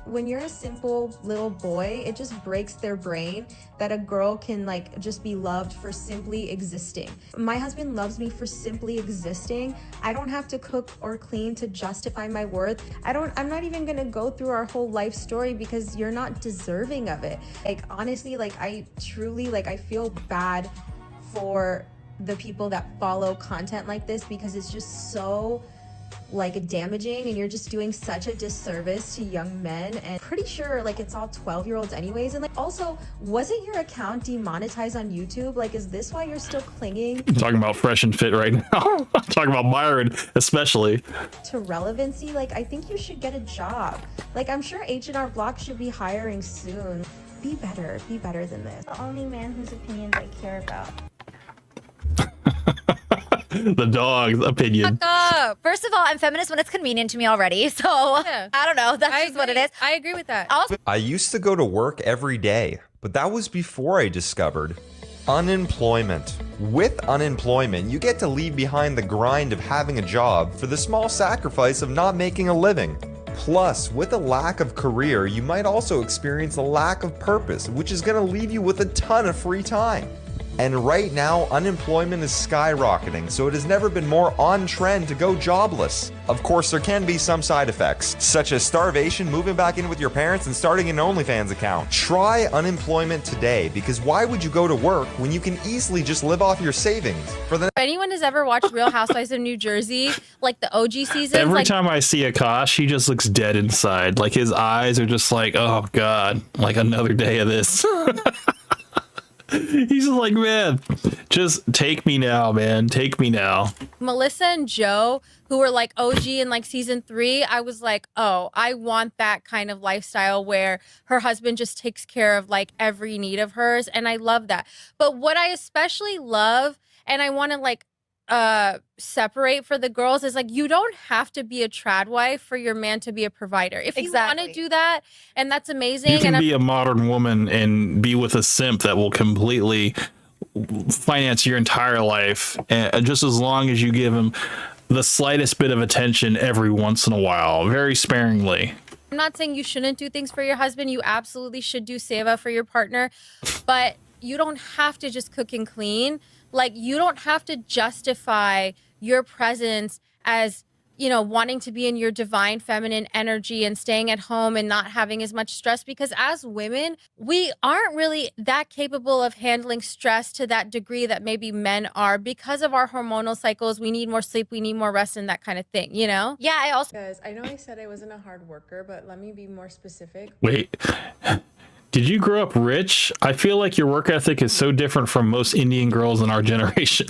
when you're a simple little boy, it just breaks their brain that a girl can like just be loved for simply existing. My husband loves me for simply existing. I don't have to cook or clean to justify my worth. I'm not even gonna go through our whole life story because you're not deserving of it. Like honestly, like I truly, like I feel bad for the people that follow content like this because it's just so like damaging and you're just doing such a disservice to young men. And pretty sure like it's all 12-year-olds anyways. And like also, wasn't your account demonetized on YouTube? Like, is this why you're still clinging I'm talking about Fresh and Fit right now. I'm talking about Byron especially to relevancy? Like, I think you should get a job. Like, I'm sure H&R Block should be hiring soon. Be better than this. The only man whose opinions I care about. the dog's opinion. First of all, I'm feminist when it's convenient to me already. So I don't know. That's just what it is. I agree with that. I used to go to work every day, but that was before I discovered unemployment. With unemployment, you get to leave behind the grind of having a job for the small sacrifice of not making a living. Plus, with a lack of career, you might also experience a lack of purpose, which is going to leave you with a ton of free time. And right now, unemployment is skyrocketing, so it has never been more on trend to go jobless. Of course, there can be some side effects, such as starvation, moving back in with your parents, and starting an OnlyFans account. Try unemployment today, because why would you go to work when you can easily just live off your savings? If anyone has ever watched Real Housewives of New Jersey, like the OG seasons, Every time I see Akaash, he just looks dead inside. Like his eyes are just like, oh God, like another day of this. He's just like, man, just take me now, man. Take me now. Melissa and Joe, who were like OG in like season 3, I was like, oh, I want that kind of lifestyle where her husband just takes care of like every need of hers. And I love that. But what I especially love, and I want to like separate for the girls, is like, you don't have to be a trad wife for your man to be a provider. If you want to do that, and that's amazing. You can and be a modern woman and be with a simp that will completely finance your entire life, and just as long as you give him the slightest bit of attention every once in a while, very sparingly. I'm not saying you shouldn't do things for your husband. You absolutely should do seva for your partner, but you don't have to just cook and clean. Like, you don't have to justify your presence as, you know, wanting to be in your divine feminine energy and staying at home and not having as much stress, because as women, we aren't really that capable of handling stress to that degree that maybe men are because of our hormonal cycles. We need more sleep, we need more rest, and that kind of thing, you know? Yeah, I also... Because I know I said I wasn't a hard worker, but let me be more specific. Wait. Did you grow up rich? I feel like your work ethic is so different from most Indian girls in our generation.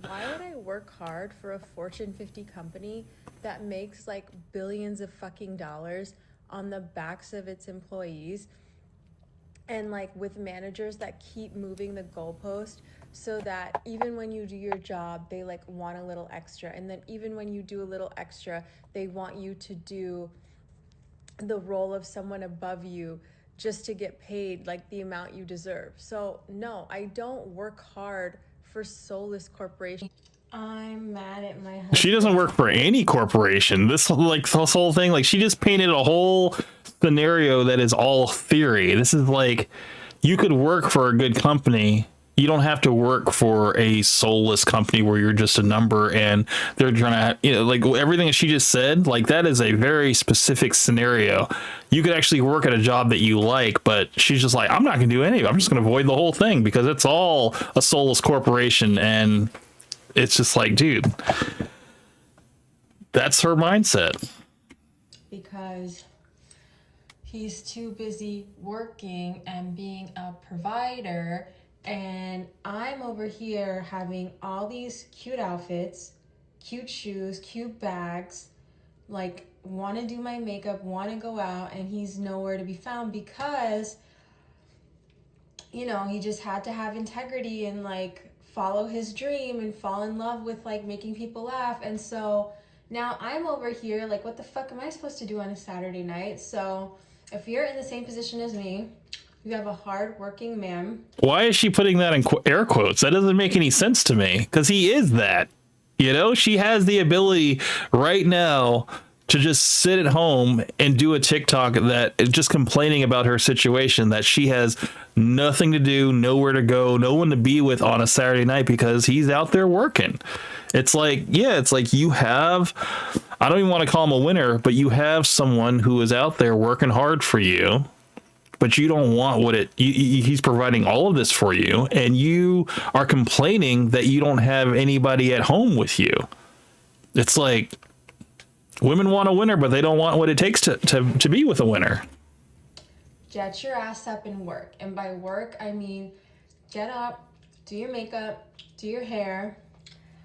Why would I work hard for a Fortune 50 company that makes like billions of fucking dollars on the backs of its employees and like with managers that keep moving the goalpost so that even when you do your job they like want a little extra, and then even when you do a little extra they want you to do the role of someone above you just to get paid like the amount you deserve. So no, I don't work hard for soulless corporations. I'm mad at my husband. She doesn't work for any corporation. This whole thing, like she just painted a whole scenario that is all theory. This is like, you could work for a good company. You don't have to work for a soulless company where you're just a number and they're trying to, like everything that she just said, like that is a very specific scenario. You could actually work at a job that you like, but she's just like, I'm not going to do any of it. I'm just going to avoid the whole thing because it's all a soulless corporation. And it's just like, dude, that's her mindset. Because he's too busy working and being a provider, and I'm over here having all these cute outfits, cute shoes, cute bags, like want to do my makeup, want to go out, and he's nowhere to be found because, you know, he just had to have integrity and like follow his dream and fall in love with like making people laugh. And so now I'm over here like, what the fuck am I supposed to do on a Saturday night? So if you're in the same position as me, you have a hard-working man. Why is she putting that in air quotes? That doesn't make any sense to me because he is that. You know, she has the ability right now to just sit at home and do a TikTok that is just complaining about her situation, that she has nothing to do, nowhere to go, no one to be with on a Saturday night because he's out there working. It's like, yeah, it's like you have, I don't even want to call him a winner, but you have someone who is out there working hard for you, but you don't want what he's providing all of this for you, and you are complaining that you don't have anybody at home with you. It's like, women want a winner, but they don't want what it takes to be with a winner. Get your ass up and work. And by work, I mean get up, do your makeup, do your hair,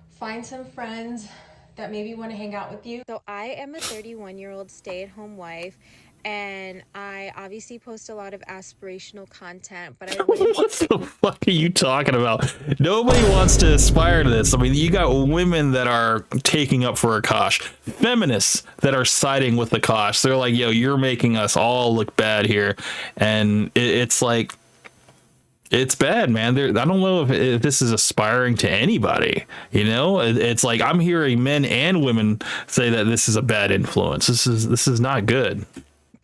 find some friends that maybe want to hang out with you. So I am a 31-year-old stay-at-home wife, and I obviously post a lot of aspirational content, but I wouldn't... What the fuck are you talking about? Nobody wants to aspire to this. I mean, you got women that are taking up for Akaash, feminists that are siding with Akaash. They're like, yo, you're making us all look bad here. And it's like, it's bad, man. I don't know if this is aspiring to anybody. You know, it's like I'm hearing men and women say that this is a bad influence. This is not good.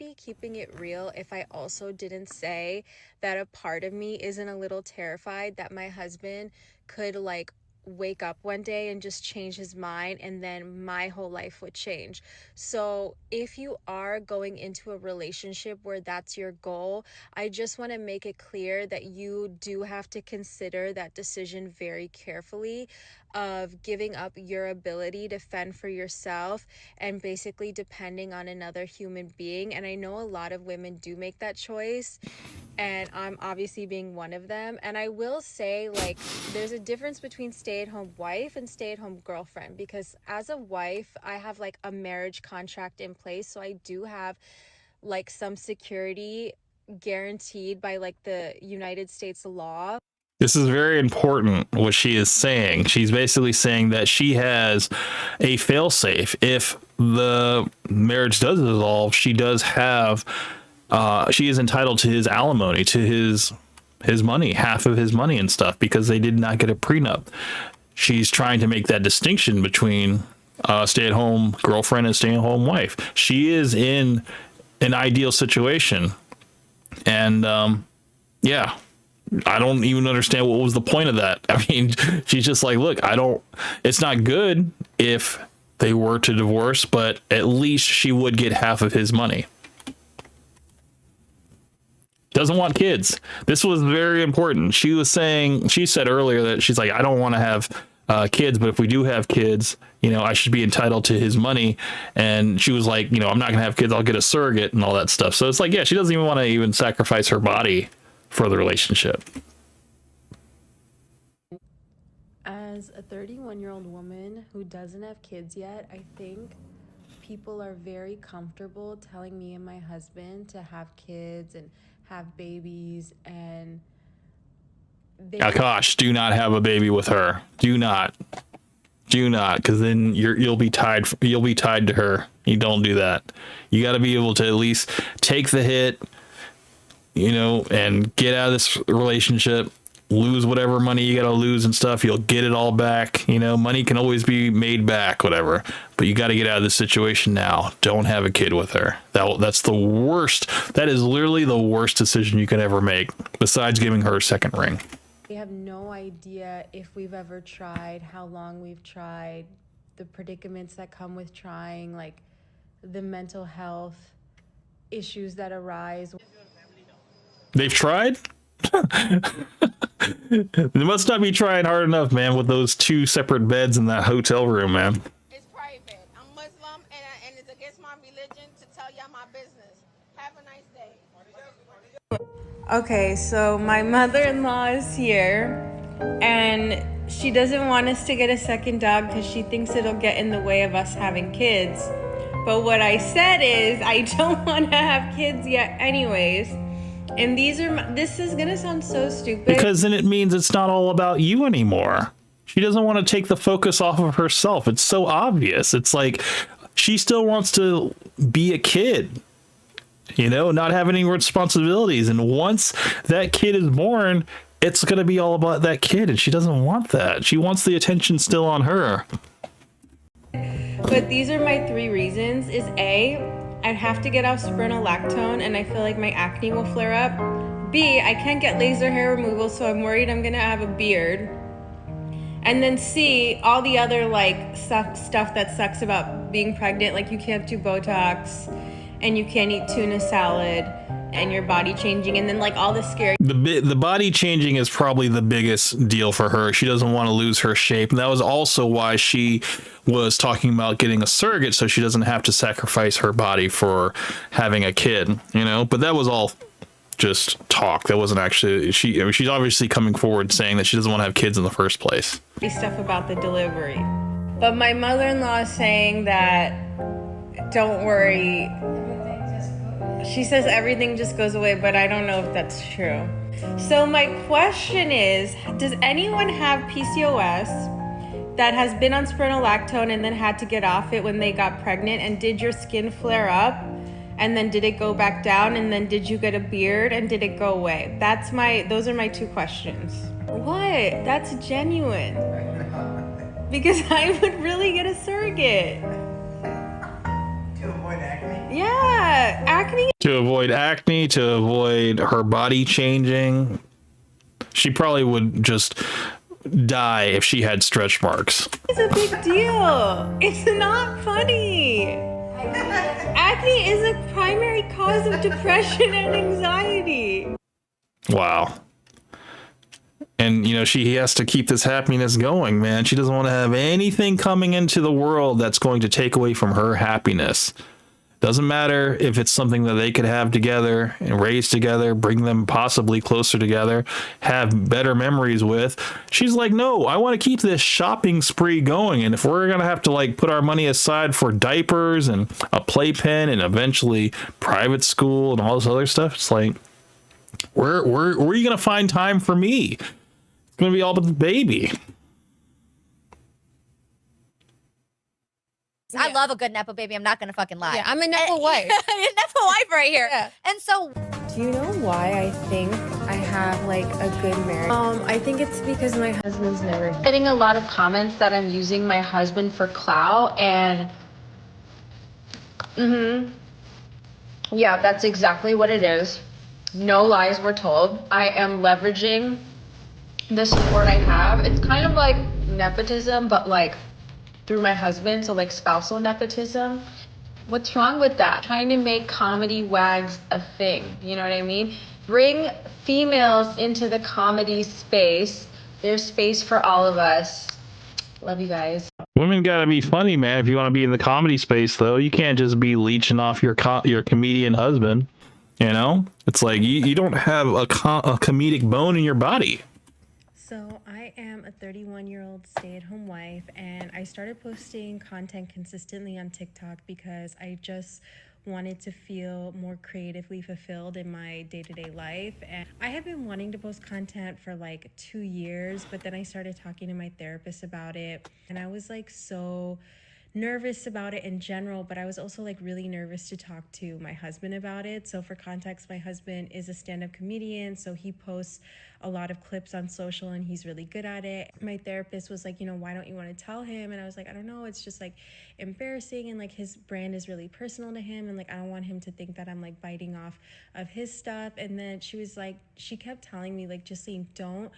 Be keeping it real if I also didn't say that a part of me isn't a little terrified that my husband could like wake up one day and just change his mind, and then my whole life would change. So if you are going into a relationship where that's your goal, I just want to make it clear that you do have to consider that decision very carefully, of giving up your ability to fend for yourself and basically depending on another human being. And I know a lot of women do make that choice, and I'm obviously being one of them. And I will say, like, there's a difference between stay-at-home wife and stay-at-home girlfriend, because as a wife, I have like a marriage contract in place, so I do have like some security guaranteed by like the United States law. This is very important, what she is saying. She's basically saying that she has a failsafe. If the marriage does dissolve, she does have, she is entitled to his alimony, to his money, half of his money and stuff, because they did not get a prenup. She's trying to make that distinction between stay-at-home girlfriend and stay-at-home wife. She is in an ideal situation. And, yeah. I don't even understand what was the point of that. I mean, she's just like, look, it's not good if they were to divorce, but at least she would get half of his money. Doesn't want kids. This was very important. She said earlier that she's like, I don't want to have kids, but if we do have kids, you know, I should be entitled to his money. And she was like, you know, I'm not going to have kids. I'll get a surrogate and all that stuff. So it's like, yeah, she doesn't even want to even sacrifice her body for the relationship. As a 31-year-old woman who doesn't have kids yet, I think people are very comfortable telling me and my husband to have kids and have babies, and Akash, do not have a baby with her. Do not, because then you'll be tied. You'll be tied to her. You don't do that. You got to be able to at least take the hit, you know, and get out of this relationship. Lose whatever money you got to lose and stuff. You'll get it all back. You know, money can always be made back, whatever. But you got to get out of this situation now. Don't have a kid with her. That's the worst. That is literally the worst decision you could ever make, besides giving her a second ring. we have no idea if we've ever tried, how long we've tried, the predicaments that come with trying, like the mental health issues that arise. They've tried? They must not be trying hard enough, man, with those 2 separate beds in that hotel room, man. It's private. I'm Muslim, and it's against my religion to tell y'all my business. Have a nice day. Okay, so my mother-in-law is here, and she doesn't want us to get a second dog because she thinks it'll get in the way of us having kids. But what I said is I don't want to have kids yet anyways. And this is gonna sound so stupid. Because then it means it's not all about you anymore. She doesn't want to take the focus off of herself. It's so obvious. It's like she still wants to be a kid, you know, not have any responsibilities. And once that kid is born, it's going to be all about that kid. And she doesn't want that. She wants the attention still on her. But these are my 3 reasons. Is A, I'd have to get off spironolactone and I feel like my acne will flare up. B, I can't get laser hair removal, so I'm worried I'm gonna have a beard. And then C, all the other like stuff that sucks about being pregnant, like you can't do Botox and you can't eat tuna salad and your body changing, and then like all the scary. The body changing is probably the biggest deal for her. She doesn't want to lose her shape, and that was also why she was talking about getting a surrogate, so she doesn't have to sacrifice her body for having a kid, you know. But that was all just talk. That wasn't actually she's obviously coming forward saying that she doesn't want to have kids in the first place. Stuff about the delivery. But my mother-in-law is saying that don't worry. She says everything just goes away, but I don't know if that's true. So my question is, does anyone have PCOS that has been on spironolactone and then had to get off it when they got pregnant? And did your skin flare up? And then did it go back down? And then did you get a beard? And did it go away? Those are my 2 questions. What? That's genuine. Because I would really get a surrogate. To avoid acne? Yeah, acne. To avoid acne, to avoid her body changing. She probably would just die if she had stretch marks. It's a big deal. It's not funny. Acne is a primary cause of depression and anxiety. Wow. And, you know, she has to keep this happiness going, man. She doesn't want to have anything coming into the world that's going to take away from her happiness. Doesn't matter if it's something that they could have together and raise together, bring them possibly closer together, have better memories with. She's like, no, I want to keep this shopping spree going. And if we're going to have to like put our money aside for diapers and a playpen and eventually private school and all this other stuff, it's like, where are you going to find time for me? It's going to be all about the baby. I love a good Nepo baby. I'm not going to fucking lie. Yeah, I'm a Nepo wife. Nepo wife right here. Yeah. And so... Do you know why I think I have like a good marriage? I think it's because my husband's never Getting a lot of comments that I'm using my husband for clout, and yeah, that's exactly what it is. No lies were told. I am leveraging the support I have. It's kind of like nepotism, but like through my husband, so like spousal nepotism. What's wrong with that? Trying to make comedy wags a thing, you know what I mean? Bring females into the comedy space. There's space for all of us. Love you guys. Women gotta be funny, man. If you want to be in the comedy space, though, you can't just be leeching off your comedian husband. You know, it's like you don't have a comedic bone in your body. So, I am a 31-year-old stay-at-home wife, and I started posting content consistently on TikTok because I just wanted to feel more creatively fulfilled in my day-to-day life. And I have been wanting to post content for like 2 years, but then I started talking to my therapist about it, and I was like so nervous about it in general, but I was also like really nervous to talk to my husband about it. So for context, my husband is a stand-up comedian, so he posts a lot of clips on social and he's really good at it. My therapist was like, why don't you want to tell him? And I was like, I don't know, it's just like embarrassing, and like his brand is really personal to him, and like I don't want him to think that I'm like biting off of his stuff. And then she kept telling me like, Justine, don't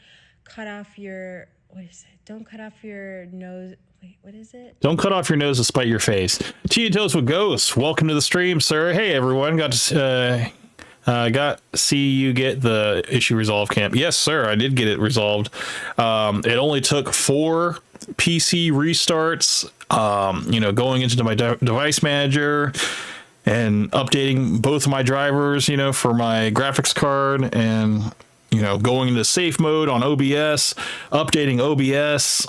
cut off your don't cut off your nose. Wait, what is it? Don't cut off your nose to spite your face. Tea Toast with Ghost. Welcome to the stream, sir. Hey, everyone. Got to see you get the issue resolved camp. Yes, sir. I did get it resolved. It only took 4 PC restarts, going into my device manager and updating both of my drivers, for my graphics card, and, going into safe mode on OBS, updating OBS,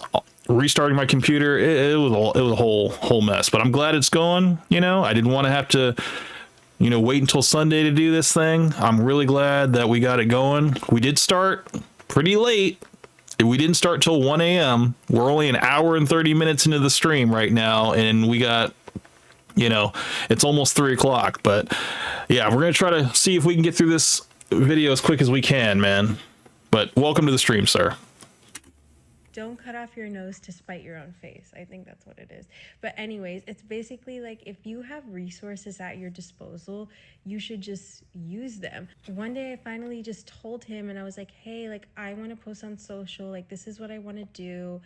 restarting my computer. It was a whole mess, but I'm glad it's going. I didn't want to have to wait until Sunday to do this thing. I'm really glad that we got it going. We did start pretty late. We didn't start till 1 a.m. We're only an hour and 30 minutes into the stream right now, and we got, it's almost 3 o'clock. But yeah, we're going to try to see if we can get through this video as quick as we can, man. But welcome to the stream, sir. Don't cut off your nose to spite your own face. I think that's what it is. But anyways, it's basically like if you have resources at your disposal, you should just use them. One day I finally just told him, and I was like, hey, like I want to post on social, like this is what I want to do.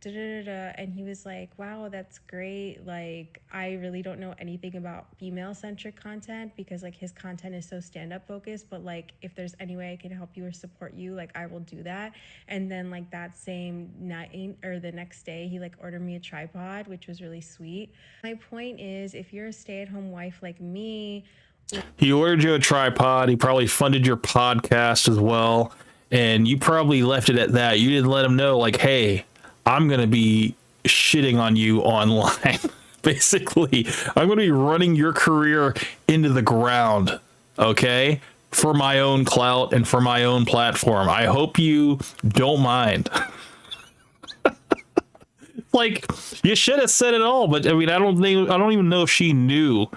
And he was like, wow, that's great. Like I really don't know anything about female centric content because like his content is so stand-up focused, but like if there's any way I can help you or support you, like I will do that. And then like that same night or the next day, he like ordered me a tripod, which was really sweet. My point is, if you're a stay-at-home wife like me, He ordered you a tripod. He probably funded your podcast as well, and you probably left it at that. You didn't let him know, like, hey, I'm going to be shitting on you online. Basically, I'm going to be running your career into the ground, okay? For my own clout and for my own platform. I hope you don't mind. Like, you should have said it all, but I mean, I don't even know if she knew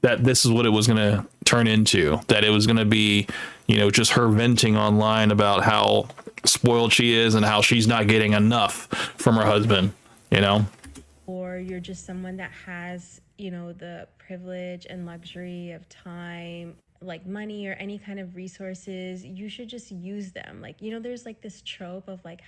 that this is what it was going to turn into, that it was going to be, just her venting online about how spoiled she is and how she's not getting enough from her husband, or you're just someone that has, the privilege and luxury of time, like money or any kind of resources, you should just use them. Like, there's like this trope of like,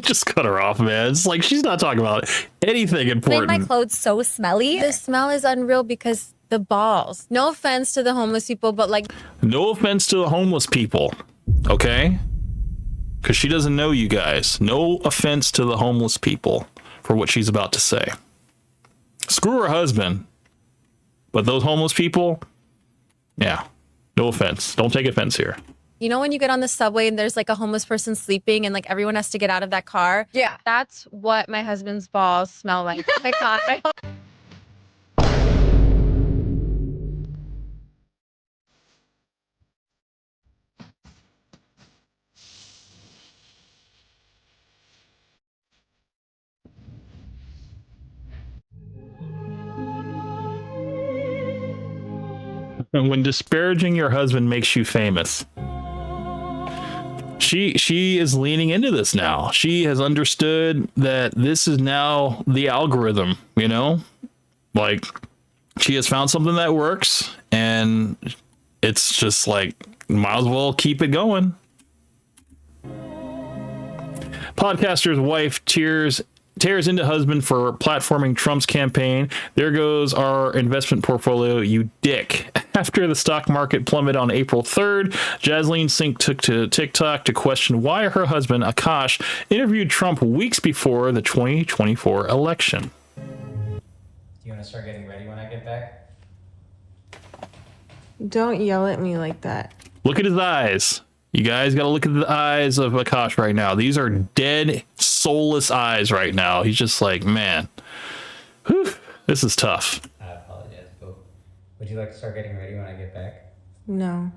just cut her off, man. It's like she's not talking about anything important. Made my clothes so smelly. The smell is unreal because the balls. No offense to the homeless people, but like, no offense to the homeless people, okay? Because she doesn't know you guys. No offense to the homeless people for what she's about to say. Screw her husband. But those homeless people, yeah, no offense. Don't take offense here. when you get on the subway and there's like a homeless person sleeping and like everyone has to get out of that car? Yeah. That's what my husband's balls smell like. Oh my God. When disparaging your husband makes you famous. She is leaning into this now. She has understood that this is now the algorithm, Like, she has found something that works, and it's just like, might as well keep it going. Podcaster's wife tears into husband for platforming Trump's campaign. There goes our investment portfolio, you dick. After the stock market plummeted on April 3rd, Jasleen Sink took to TikTok to question why her husband, Akaash, interviewed Trump weeks before the 2024 election. Do you want to start getting ready when I get back? don't yell at me like that. Look at his eyes. You guys got to look at the eyes of Akaash right now. These are dead, soulless eyes right now. He's just like, man, whew, this is tough. I apologize, but would you like to start getting ready when I get back? No.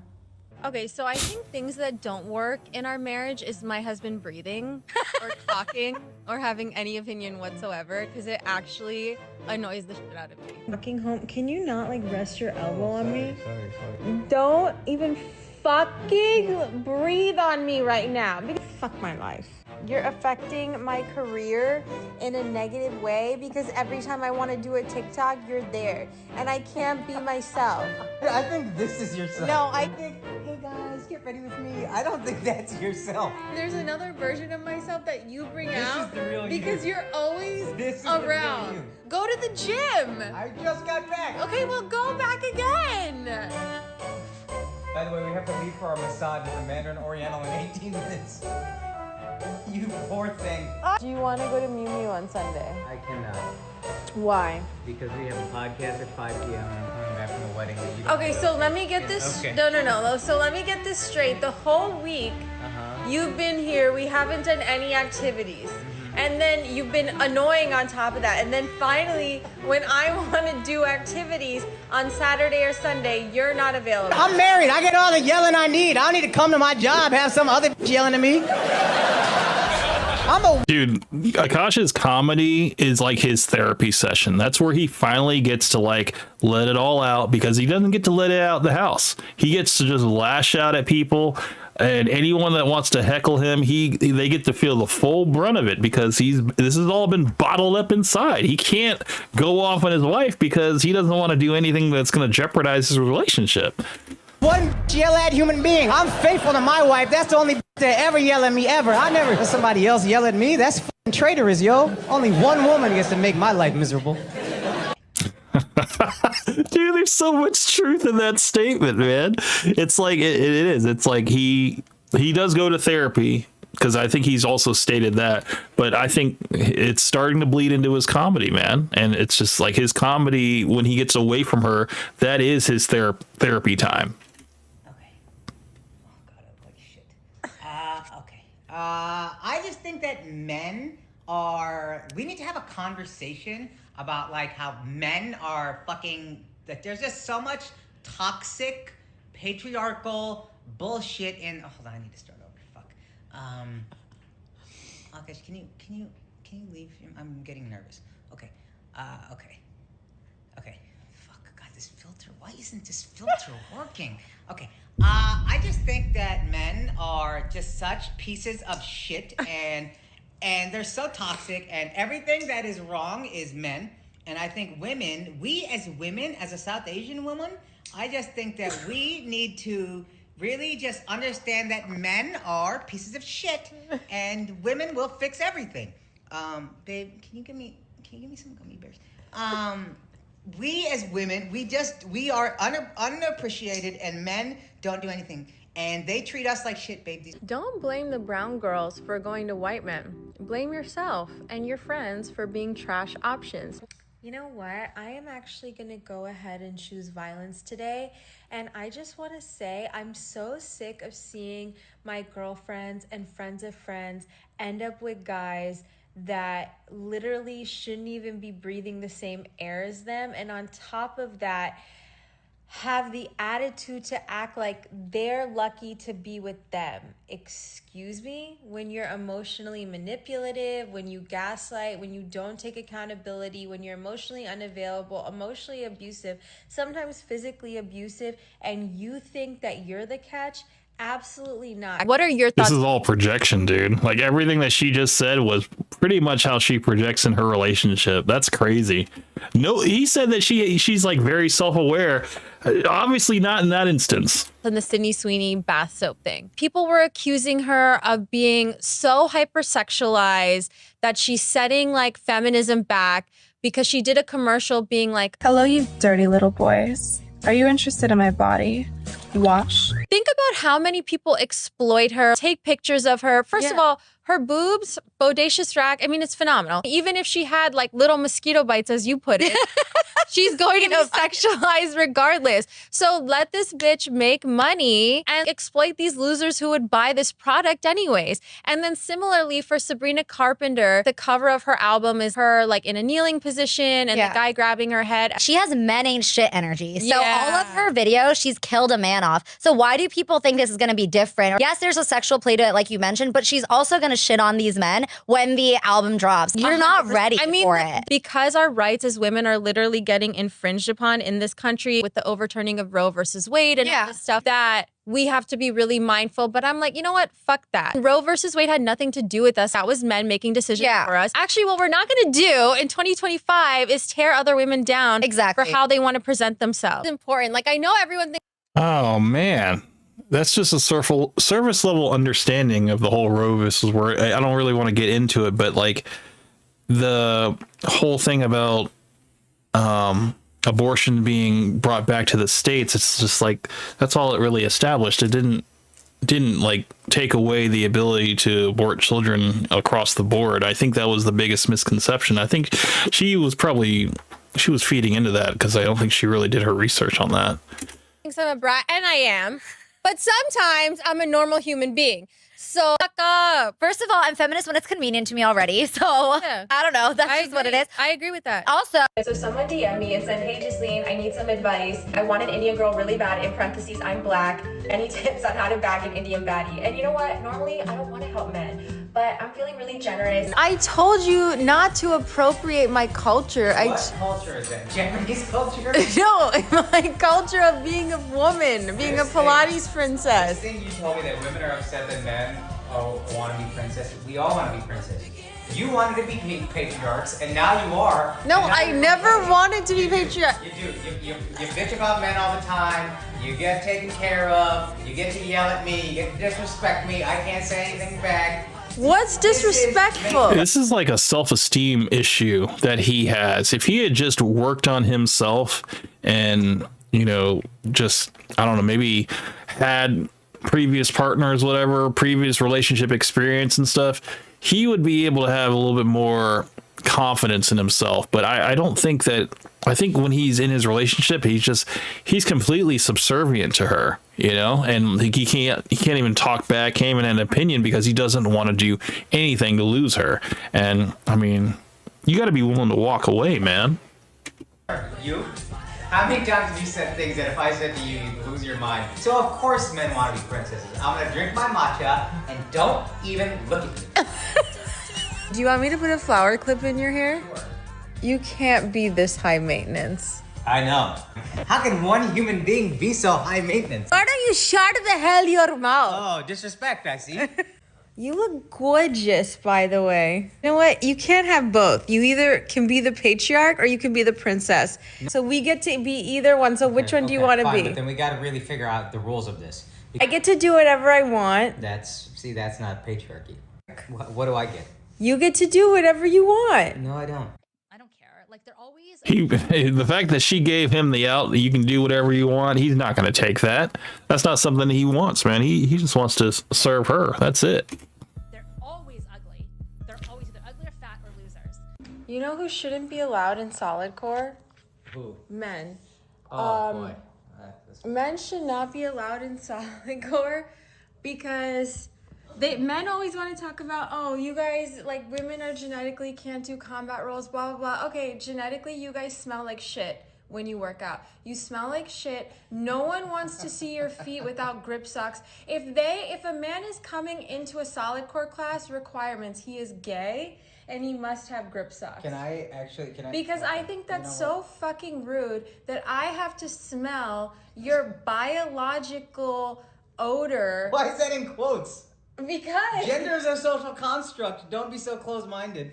Okay, so I think things that don't work in our marriage is my husband breathing or talking or having any opinion whatsoever because it actually annoys the shit out of me. Fucking home. Can you not like rest your elbow on me? Sorry. Don't even fucking breathe on me right now. Fuck my life. You're affecting my career in a negative way because every time I want to do a TikTok, you're there. And I can't be myself. I think this is yourself. No, I think, hey guys, get ready with me. I don't think that's yourself. There's another version of myself that you bring This out is the real you. because you're always This is the real around. you. Go to the gym. I just got back. Okay, well go back again. By the way, we have to leave for our massage at the Mandarin Oriental in 18 minutes. You poor thing. Do you want to go to Miu Miu on Sunday? I cannot. Why? Because we have a podcast at 5 p.m. and I'm coming back from a wedding that you don't Okay, go so to. let me get this. Okay. No. So let me get this straight. The whole week you've been here, we haven't done any activities. And then you've been annoying on top of that. And then finally, when I want to do activities on Saturday or Sunday, you're not available. I'm married. I get all the yelling I need. I don't need to come to my job, have some other yelling at me. Dude, Akaash's comedy is like his therapy session. That's where he finally gets to like let it all out because he doesn't get to let it out the house. He gets to just lash out at people, and anyone that wants to heckle him, they get to feel the full brunt of it because this has all been bottled up inside. He can't go off on his wife because he doesn't want to do anything that's going to jeopardize his relationship. One yell at human being. I'm faithful to my wife. That's the only that ever yell at me ever. I never heard somebody else yell at me. That's fucking traitorous, yo. Only one woman gets to make my life miserable. Dude, there's so much truth in that statement, man. It's like it is. It's like he does go to therapy because I think he's also stated that, but I think it's starting to bleed into his comedy, man. And it's just like his comedy when he gets away from her, that is his therapy time. I just think that we need to have a conversation about like how men are fucking, that there's just so much toxic, patriarchal bullshit in, hold on, I need to start over, fuck. Akash, can you leave? I'm getting nervous. Okay, okay. Fuck, God, this filter, why isn't this filter working? Okay. I just think that men are just such pieces of shit and they're so toxic and everything that is wrong is men. And I think we as women, as a South Asian woman, I just think that we need to really just understand that men are pieces of shit and women will fix everything. Babe, can you give me some gummy bears? We as women, we are unappreciated and men don't do anything. And they treat us like shit, babe. Don't blame the brown girls for going to white men. Blame yourself and your friends for being trash options. You know what? I am actually going to go ahead and choose violence today. And I just want to say I'm so sick of seeing my girlfriends and friends of friends end up with guys that literally shouldn't even be breathing the same air as them. And on top of that, have the attitude to act like they're lucky to be with them. Excuse me? When you're emotionally manipulative, when you gaslight, when you don't take accountability, when you're emotionally unavailable, emotionally abusive, sometimes physically abusive, and you think that you're the catch, absolutely not. What are your thoughts? This is all projection, dude. Like everything that she just said was pretty much how she projects in her relationship. That's crazy. No, he said that she's like very self-aware. Obviously not in that instance. On the Sydney Sweeney bath soap thing, people were accusing her of being so hypersexualized that she's setting like feminism back because she did a commercial being like, "Hello, you dirty little boys. Are you interested in my body? Watch." Think about how many people exploit her, take pictures of her. First of all, her boobs, bodacious rack. I mean, it's phenomenal. Even if she had like little mosquito bites, as you put it, She's going to be sexualized regardless. So let this bitch make money and exploit these losers who would buy this product anyways. And then similarly for Sabrina Carpenter, the cover of her album is her like in a kneeling position and the guy grabbing her head. She has men ain't shit energy. So all of her videos, she's killed a man off. So why do people think this is going to be different? Yes, there's a sexual play to it, like you mentioned, but she's also going to shit on these men when the album drops. You're not ready for it. Because our rights as women are literally getting infringed upon in this country with the overturning of Roe versus Wade and all this stuff, that we have to be really mindful. But I'm like, you know what? Fuck that. Roe versus Wade had nothing to do with us. That was men making decisions for us. Actually, what we're not going to do in 2025 is tear other women down for how they want to present themselves. It's important. Like, I know everyone thinks. Oh man, that's just a surface level understanding of the whole Roe versus Wade. I don't really want to get into it, but like the whole thing about abortion being brought back to the states, it's just like that's all it really established. It didn't like take away the ability to abort children across the board. I think that was the biggest misconception. I think she was feeding into that because I don't think she really did her research on that. I'm a brat, and I am. But sometimes I'm a normal human being. So fuck up. First of all, I'm feminist when it's convenient to me already. So I don't know. That's just what it is. I agree with that. Also, so someone DM me and said, hey Giseline, I need some advice. I want an Indian girl really bad. In parentheses, I'm black. Any tips on how to bag an Indian baddie? And you know what? Normally I don't want to help men, but I'm feeling really generous. I told you not to appropriate my culture. What culture is that? Japanese culture? No, my culture of being a woman, being a Pilates princess. This thing you told me that women are upset that men want to be princesses. We all want to be princesses. You wanted to be patriarchs, and now you are. No, I never wanted to be patriarch. You do. You bitch about men all the time. You get taken care of. You get to yell at me. You get to disrespect me. I can't say anything back. What's disrespectful? This is like a self-esteem issue that he has. If he had just worked on himself and, you know, just, I don't know, maybe had previous partners, whatever, previous relationship experience and stuff, he would be able to have a little bit more confidence in himself. But I don't think that, I think when he's in his relationship, he's completely subservient to her, you know, and he can't even talk back, can't even have an opinion because he doesn't want to do anything to lose her. And I mean, you got to be willing to walk away, man. You? How many times have you said things that if I said to you, you'd lose your mind? So of course men want to be princesses. I'm gonna drink my matcha and don't even look at me. Do you want me to put a flower clip in your hair? Sure. You can't be this high maintenance. I know. How can one human being be so high maintenance? Why don't you shut the hell your mouth? Oh, disrespect, I see. You look gorgeous, by the way. You know what? You can't have both. You either can be the patriarch or you can be the princess. So we get to be either one. So which one do you want to be? But then we got to really figure out the rules of this. I get to do whatever I want. That's not patriarchy. What do I get? You get to do whatever you want. No, I don't. The fact that she gave him the out, you can do whatever you want, he's not going to take that. That's not something he wants, man. He just wants to serve her. That's it. They're always ugly. They're always either ugly or fat or losers. You know who shouldn't be allowed in solid core? Who? Men. Oh, boy. Men should not be allowed in solid core because men always want to talk about, oh, you guys, like, women are genetically can't do combat roles, blah, blah, blah. Okay, genetically, you guys smell like shit when you work out. You smell like shit. No one wants to see your feet without grip socks. If a man is coming into a solid core class requirements, he is gay and he must have grip socks. Can I? Because I think that's so fucking rude that I have to smell your biological odor. Why is that in quotes? Because gender is a social construct. Don't be so close-minded.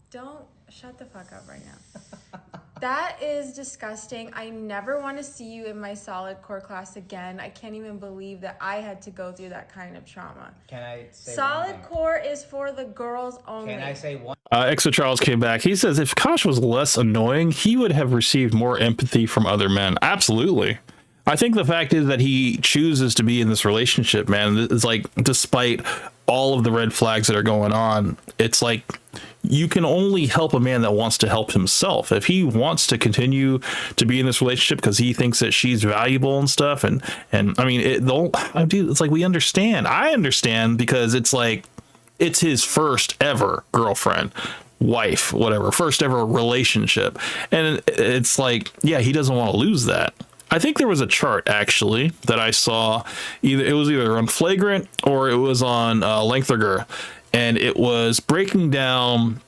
Don't shut the fuck up right now. That is disgusting. I never want to see you in my solid core class again. I can't even believe that I had to go through that kind of trauma. Can I say solid core is for the girls only. Can I say one? Extra Charles came back. He says if Akash was less annoying, he would have received more empathy from other men. Absolutely. I think the fact is that he chooses to be in this relationship, man. It's like, despite all of the red flags that are going on, it's like you can only help a man that wants to help himself. If he wants to continue to be in this relationship because he thinks that she's valuable and stuff, and I mean, dude, it's like we understand. I understand because it's like it's his first ever girlfriend, wife, whatever, first ever relationship, and it's like, yeah, he doesn't want to lose that. I think there was a chart actually that I saw. It was either on Flagrant or it was on Lengthiger, and it was breaking down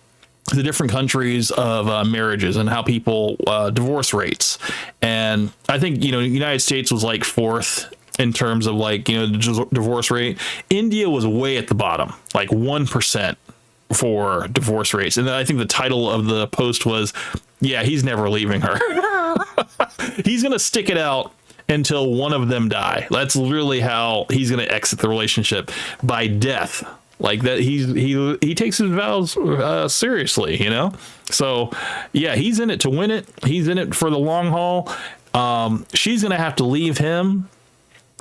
the different countries of marriages and how people divorce rates. And I think, the United States was like fourth in terms of like, the divorce rate. India was way at the bottom, like 1% for divorce rates. And then I think the title of the post was, yeah, he's never leaving her. He's going to stick it out until one of them die. That's literally how he's going to exit the relationship, by death. Like that, he takes his vows seriously, So, yeah, he's in it to win it. He's in it for the long haul. She's going to have to leave him.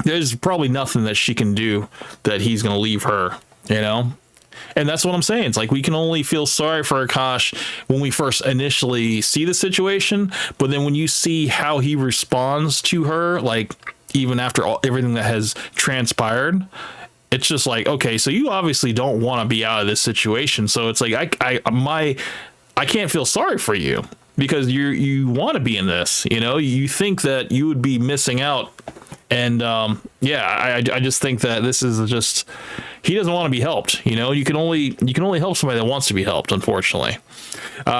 There's probably nothing that she can do that he's going to leave her, And that's what I'm saying. It's like we can only feel sorry for Akaash when we first initially see the situation. But then when you see how he responds to her, like even after everything that has transpired, it's just like, okay, so you obviously don't want to be out of this situation. So it's like I can't feel sorry for you because you want to be in this. You think that you would be missing out, and I just think that this is just, he doesn't want to be helped. You can only help somebody that wants to be helped, unfortunately.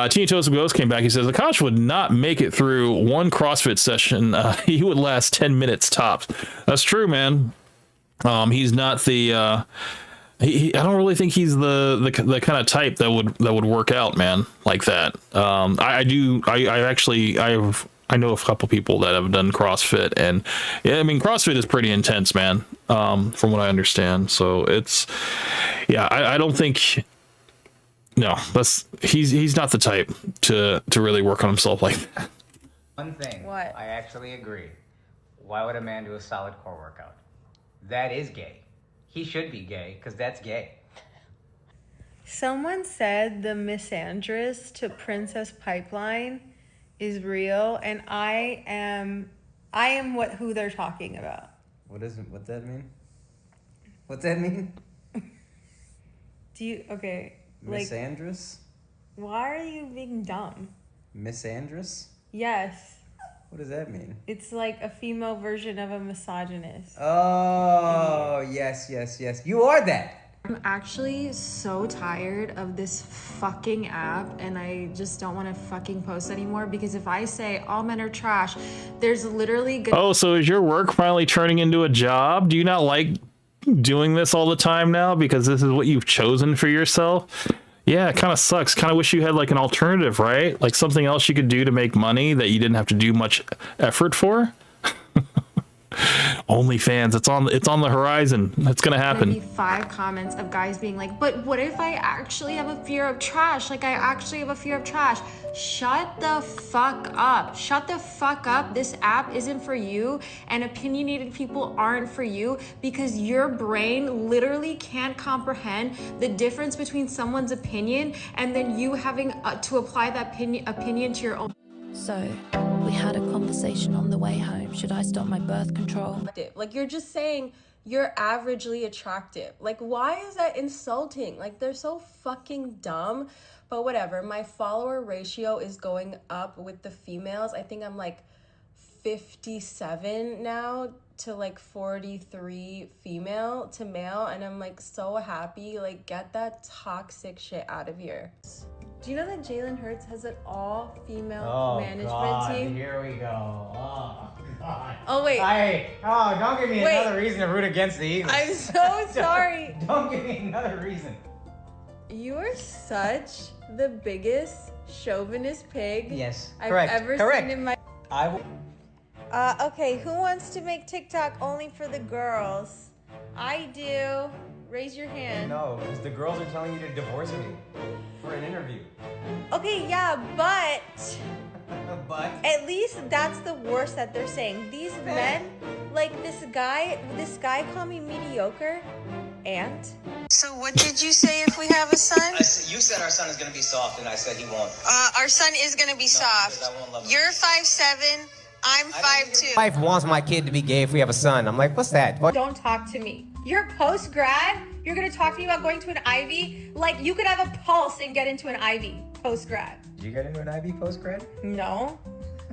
Tina Toast Ghost came back. He says Akaash would not make it through one CrossFit session. He would last 10 minutes tops. That's true, man. He's not the I don't really think he's the kind of type that would work out, man, like that. I know a couple people that have done CrossFit, and yeah, I mean, CrossFit is pretty intense, man, from what I understand. So it's, yeah, I don't think, no, he's not the type to really work on himself like that. One thing, What? I actually agree. Why would a man do a solid core workout? That is gay. He should be gay because that's gay. Someone said the misandrist to Princess Pipeline is real, and I am who they're talking about. What's that mean? What's that mean? Misandrous? Why are you being dumb? Misandrous? Yes. What does that mean? It's like a female version of a misogynist. Oh, yes. You are that. I'm actually so tired of this fucking app, and I just don't want to fucking post anymore, because if I say all men are trash, there's literally Oh, so is your work finally turning into a job? Do you not like doing this all the time now because this is what you've chosen for yourself? Yeah, it kind of sucks. Kind of wish you had like an alternative, right? Like something else you could do to make money that you didn't have to do much effort for. OnlyFans, it's on the horizon. That's gonna happen. Maybe 5 comments of guys being like, but what if I actually have a fear of trash? Like, I actually have a fear of trash. Shut the fuck up. Shut the fuck up. This app isn't for you, and opinionated people aren't for you, because your brain literally can't comprehend the difference between someone's opinion and then you having to apply that opinion to your own. So, we had a conversation on the way home. Should I stop my birth control? Like, you're just saying you're averagely attractive. Like, why is that insulting? Like, they're so fucking dumb. But whatever, my follower ratio is going up with the females. I think I'm like 57 now to like 43 female to male, and I'm like so happy. Like, get that toxic shit out of here. Do you know that Jalen Hurts has an all-female management team? Here we go. Oh, God. Oh, wait. Don't give me another reason to root against the Eagles. I'm so sorry. Don't give me another reason. You are such the biggest chauvinist pig I've correct, ever correct. seen in my... I will. Okay, who wants to make TikTok only for the girls? I do. Raise your hand. No, because the girls are telling you to divorce me for an interview. Okay, yeah, but But at least that's the worst that they're saying. These men, like this guy called me mediocre, and So what did you say if we have a son? You said our son is going to be soft, and I said he won't. Our son is going to be soft. You're 5'7", I'm 5'2". My wife wants my kid to be gay if we have a son. I'm like, what's that? What? Don't talk to me. You're post-grad? You're gonna talk to me about going to an Ivy? Like, you could have a pulse and get into an Ivy post-grad. Did you get into an Ivy post-grad? No.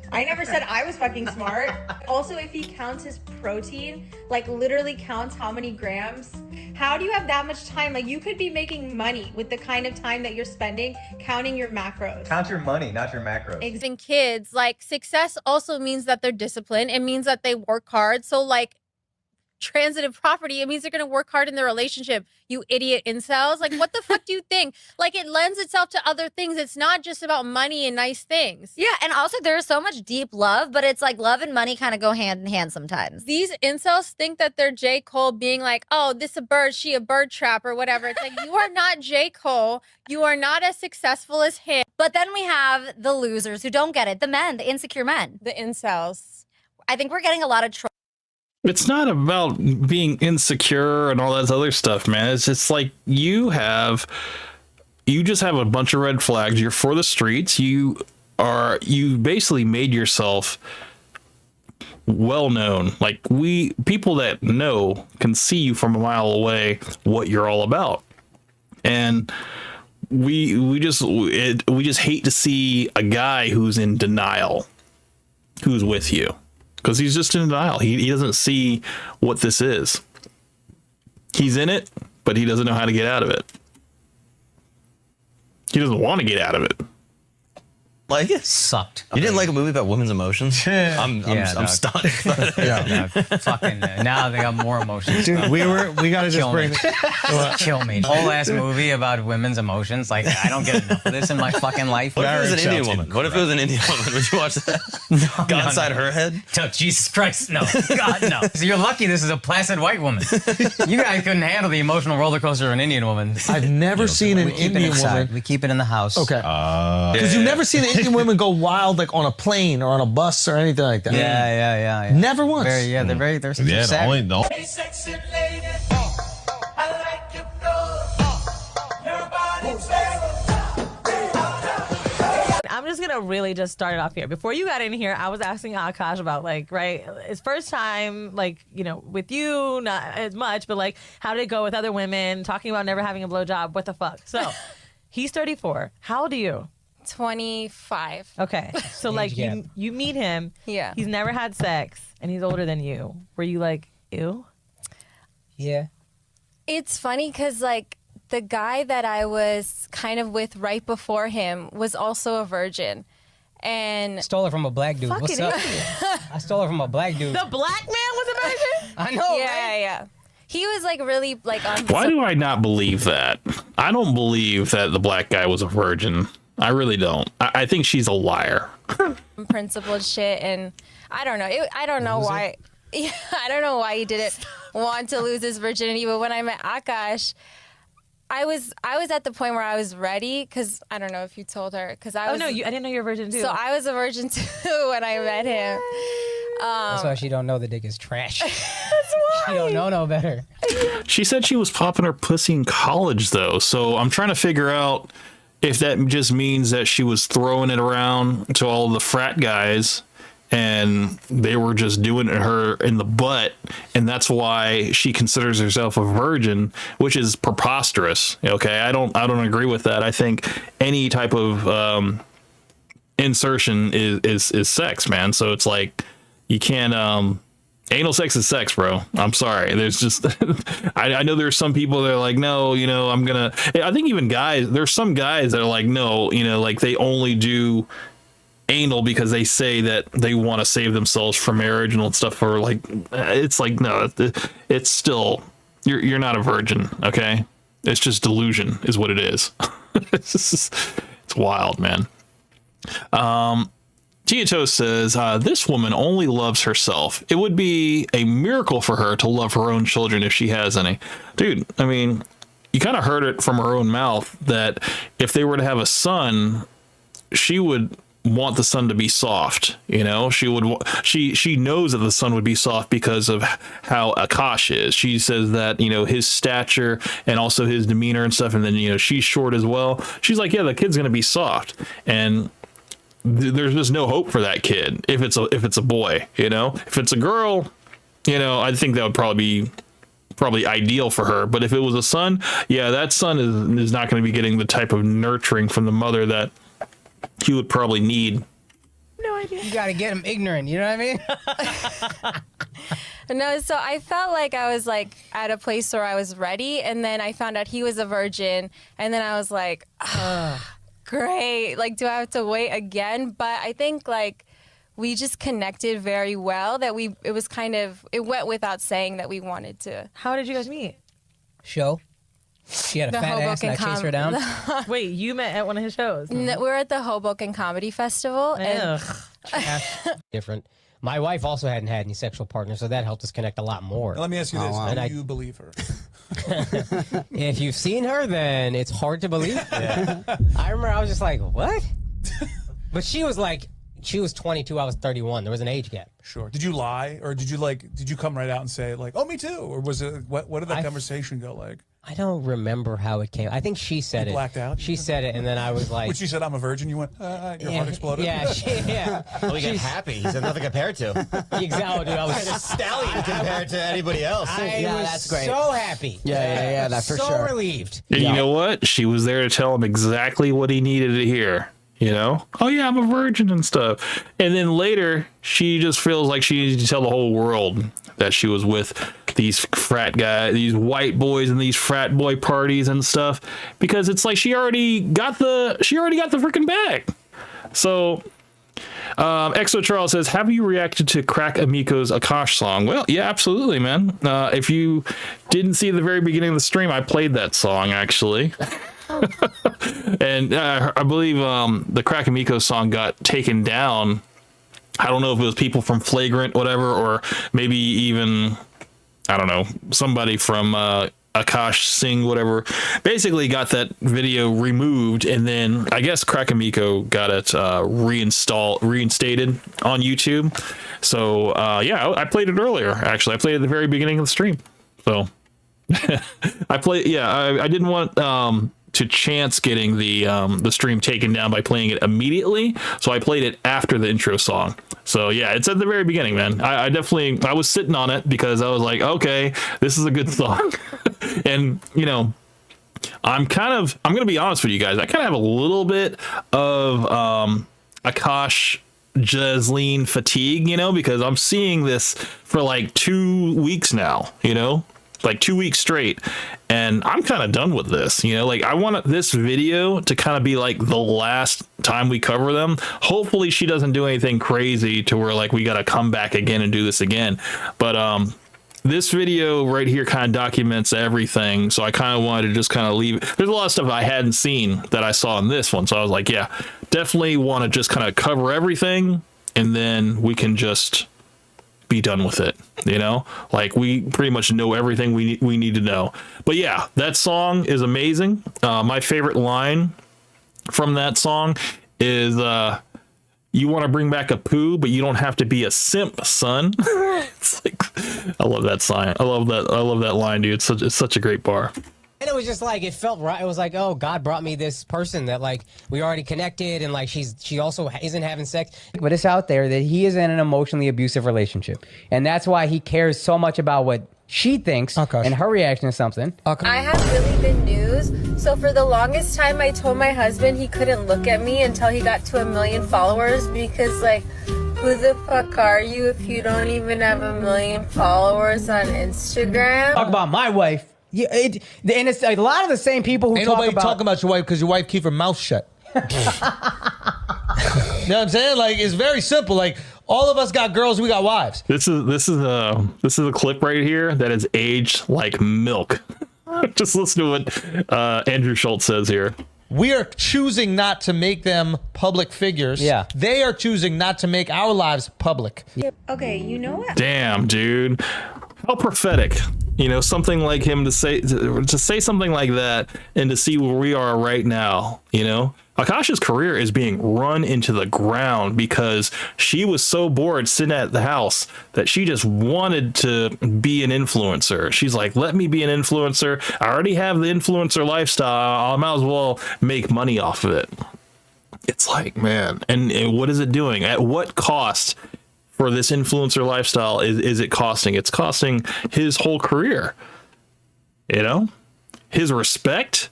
I never said I was fucking smart. Also, if he counts his protein, like literally counts how many grams, how do you have that much time? Like, you could be making money with the kind of time that you're spending counting your macros. Count your money, not your macros. And kids, like, success also means that they're disciplined. It means that they work hard. So, like, transitive property, it means they're going to work hard in their relationship. You idiot incels. Like, what the fuck do you think? Like, it lends itself to other things. It's not just about money and nice things. Yeah, and also there's so much deep love, but it's like love and money kind of go hand in hand sometimes. These incels think that they're J. Cole being like, oh, this a bird, she a bird trap or whatever. It's like, you are not J. Cole. You are not as successful as him. But then we have the losers who don't get it. The men, the insecure men. The incels. I think we're getting a lot of It's not about being insecure and all that other stuff, man. It's just like you just have a bunch of red flags. You're for the streets. You basically made yourself well known. Like, people that know can see you from a mile away what you're all about. And we just hate to see a guy who's in denial, who's with you. Because he's just in denial. He doesn't see what this is. He's in it, but he doesn't know how to get out of it. He doesn't want to get out of it. Like it sucked. You didn't like a movie about women's emotions? I'm stunned. Fucking now they got more emotions. Dude, we gotta just bring kill me. Whole ass movie about women's emotions. Like, I don't get enough of this in my fucking life. What if it was an Indian woman? What if it was an Indian woman? Would you watch that? Got inside her head? No, Jesus Christ, no. God, no. So you're lucky this is a placid white woman. You guys couldn't handle the emotional roller coaster of an Indian woman. I've never seen an Indian woman. We keep it in the house. Okay. Because you've never seen an Indian women go wild, like on a plane or on a bus or anything like that. Yeah. Never once. They're very sad. Hey, sexy lady, I like your flow. Your body's I'm just gonna really just start it off here. Before you got in here, I was asking Akaash about, like, right, his first time, like, you know, with you, not as much, but like, how did it go with other women? Talking about never having a blowjob. What the fuck? So, he's 34. How old are you? 25. Okay. So, like, you meet him. Yeah. He's never had sex, and he's older than you. Were you like, ew? Yeah. It's funny because, like, the guy that I was kind of with right before him was also a virgin. And stole her from a black dude. What's up? I stole her from a black dude. The black man was a virgin? I know, Yeah. He was, like, really, like, on... Why do I not believe that? I don't believe that the black guy was a virgin. I really don't. I think she's a liar. Principled shit, and I don't know. I don't know why. Yeah, I don't know why he didn't want to lose his virginity. But when I met Akaash, I was at the point where I was ready, because I don't know if you told her, because I was. Oh no, I didn't know you were a virgin too. So I was a virgin too when I met him. That's why she don't know the dick is trash. That's why. She don't know no better. She said she was popping her pussy in college, though. So I'm trying to figure out if that just means that she was throwing it around to all the frat guys and they were just doing it her in the butt, and that's why she considers herself a virgin, which is preposterous. Okay, I don't agree with that. I think any type of insertion is sex, man. So it's like you can't anal sex is sex, bro. I'm sorry. There's just I know there's some people that are like, no, you know, I think even guys, there's some guys that are like, no, you know, like they only do anal because they say that they want to save themselves from marriage and all that stuff. Or like, it's like, no, it's still, you're not a virgin. Okay. It's just delusion is what it is. It's wild, man. Giato says, this woman only loves herself. It would be a miracle for her to love her own children if she has any. Dude, I mean, you kind of heard it from her own mouth that if they were to have a son, she would want the son to be soft. You know, she knows that the son would be soft because of how Akaash is. She says that, you know, his stature and also his demeanor and stuff, and then, you know, she's short as well. She's like, yeah, the kid's gonna be soft, and there's just no hope for that kid if it's a boy. You know, if it's a girl, you know, I think that would probably ideal for her. But if it was a son, yeah, that son is not going to be getting the type of nurturing from the mother that he would probably need. No idea. You got to get him ignorant. You know what I mean? No, so I felt like I was like at a place where I was ready, and then I found out he was a virgin, and then I was like, great. Like, do I have to wait again? But I think like we just connected very well that it went without saying that we wanted to. How did you guys meet? Show. She had a The fat ass and I chased her down. Wait, you met at one of his shows? No, we were at the Hoboken Comedy Festival. And Different. My wife also hadn't had any sexual partners, so that helped us connect a lot more. Let me ask you this: And do you believe her? If you've seen her, then it's hard to believe. Yeah. I remember I was just like, what? But she was 22, I was 31. There was an age gap. Sure. Did you lie, or did you come right out and say like, oh, me too, or was it what did that conversation go like? I don't remember how it came. I think she said You it. blacked out? She said it, and then I was like, When she said I'm a virgin, you went, your heart exploded. Yeah, yeah. Oh, he got happy. He said nothing compared to. Exactly, dude. I was a stallion compared to anybody else. I was that's great. so happy. Yeah, that for so sure. relieved. And you know what? She was there to tell him exactly what he needed to hear. You know? Oh, yeah, I'm a virgin and stuff. And then later, she just feels like she needs to tell the whole world that she was with these frat guys, these white boys and these frat boy parties and stuff, because it's like she already got the freaking bag. So Exo Charles says, have you reacted to Crack Amico's Akaash song? Well, yeah, absolutely, man. If you didn't see the very beginning of the stream, I played that song actually. And I believe the Crack Amico song got taken down. I don't know if it was people from Flagrant, whatever, or maybe even, I don't know, somebody from Akaash Sing, whatever. Basically got that video removed, and then I guess Crack Amico got it reinstated on YouTube. So yeah, I played it earlier. Actually, I played it at the very beginning of the stream. So I didn't want to chance getting the stream taken down by playing it immediately, so I played it after the intro song. So yeah, it's at the very beginning, man. I was sitting on it because I was like, okay, this is a good song. And you know, I'm gonna be honest with you guys, I kind of have a little bit of Akaash Jasleen fatigue, you know, because I'm seeing this for like 2 weeks now, you know, like 2 weeks straight, and I'm kind of done with this, you know. Like, I want this video to kind of be like the last time we cover them. Hopefully she doesn't do anything crazy to where like we got to come back again and do this again, but this video right here kind of documents everything, so I kind of wanted to just kind of leave. There's a lot of stuff I hadn't seen that I saw in this one, so I was like, yeah, definitely want to just kind of cover everything, and then we can just be done with it, you know. Like, we pretty much know everything we need to know. But yeah, that song is amazing. My favorite line from that song is you want to bring back a poo, but you don't have to be a simp, son. It's like, I love that sign. I love that line, dude. It's such a great bar. And it was just like, it felt right. It was like, oh, God brought me this person that like we already connected, and like she also isn't having sex. But it's out there that he is in an emotionally abusive relationship, and that's why he cares so much about what she thinks and her reaction to something. I have really good news. So for the longest time, I told my husband he couldn't look at me until he got to 1 million followers, because like, who the fuck are you if you don't even have 1 million followers on Instagram? Talk about my wife. Yeah, and it's a lot of the same people who Ain't talk nobody about talking about your wife because your wife keep her mouth shut. You know what I'm saying? Like, it's very simple. Like, all of us got girls, we got wives. This is a clip right here that is aged like milk. Just listen to what Andrew Schultz says here. We are choosing not to make them public figures. Yeah. They are choosing not to make our lives public. Okay, you know what? Damn, dude. How prophetic. You know, something like him to say something like that, and to see where we are right now, you know? Akaash's career is being run into the ground because she was so bored sitting at the house that she just wanted to be an influencer. She's like, let me be an influencer. I already have the influencer lifestyle. I might as well make money off of it. It's like, man, and what is it doing? At what cost for this influencer lifestyle is it costing? It's costing his whole career, you know, his respect.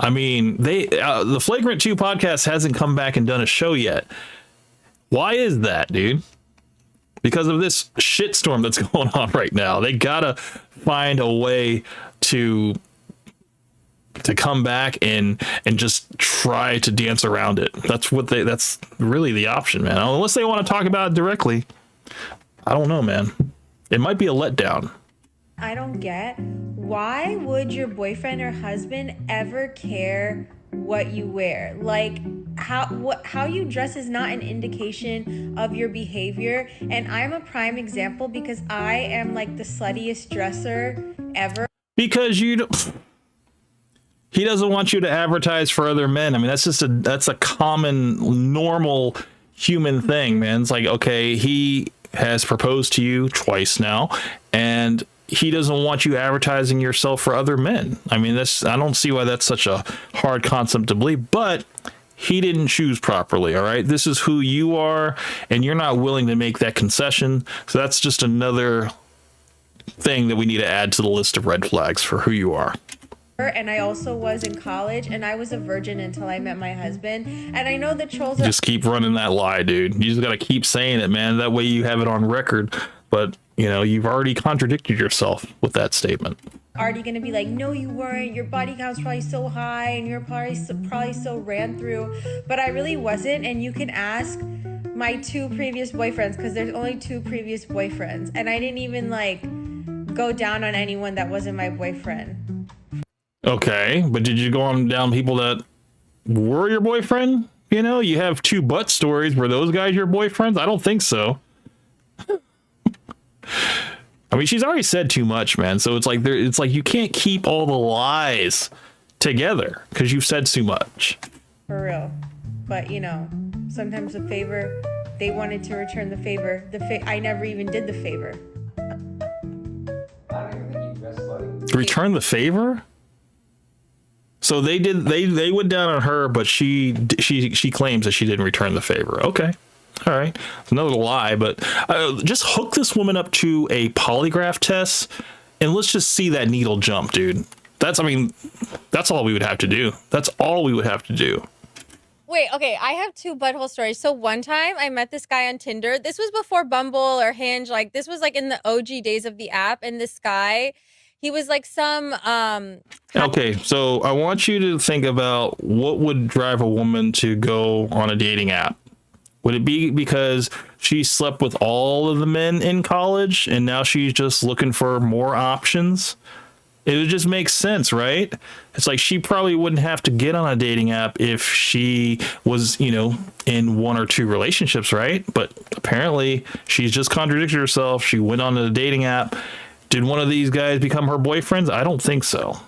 I mean, the Flagrant 2 podcast hasn't come back and done a show yet. Why is that, dude? Because of this shitstorm that's going on right now. They gotta find a way to come back and just try to dance around it. That's really the option, man. Unless they want to talk about it directly. I don't know, man. It might be a letdown. I don't get, why would your boyfriend or husband ever care what you wear? Like, how you dress is not an indication of your behavior. And I'm a prime example because I am like the sluttiest dresser ever. Because he doesn't want you to advertise for other men. I mean, that's a common, normal human thing, man. It's like, okay, he has proposed to you twice now, and he doesn't want you advertising yourself for other men. I mean, I don't see why that's such a hard concept to believe, but he didn't choose properly. All right. This is who you are, and you're not willing to make that concession. So that's just another thing that we need to add to the list of red flags for who you are. And I also was in college, and I was a virgin until I met my husband. And I know the trolls just keep running that lie, dude. You just got to keep saying it, man. That way you have it on record. But, you know, you've already contradicted yourself with that statement. Already going to be like, no, you weren't. Your body count's probably so high, and you're probably so ran through. But I really wasn't. And you can ask my 2 previous boyfriends, because there's only 2 previous boyfriends. And I didn't even, like, go down on anyone that wasn't my boyfriend. Okay, but did you go on down people that were your boyfriend? You know, you have 2 butt stories. Were those guys your boyfriends? I don't think so. I mean, she's already said too much, man. So it's like you can't keep all the lies together because you've said too much. For real. But, you know, sometimes the favor, they wanted to return the favor. I never even did the favor. I don't even think you dressed slutty. Return the favor? So they went down on her, but she claims that she didn't return the favor. Okay. All right. It's another lie, but just hook this woman up to a polygraph test and let's just see that needle jump, dude. That's all we would have to do. That's all we would have to do. Wait, okay, I have 2 butthole stories. So one time I met this guy on Tinder. This was before Bumble or Hinge. Like, this was like in the OG days of the app. And this guy, he was like some Okay, so I want you to think about what would drive a woman to go on a dating app. Would it be because she slept with all of the men in college and now she's just looking for more options? It would just make sense, right? It's like she probably wouldn't have to get on a dating app if she was, you know, in 1 or 2 relationships, right? But apparently she's just contradicted herself. She went on a dating app. Did one of these guys become her boyfriends? I don't think so.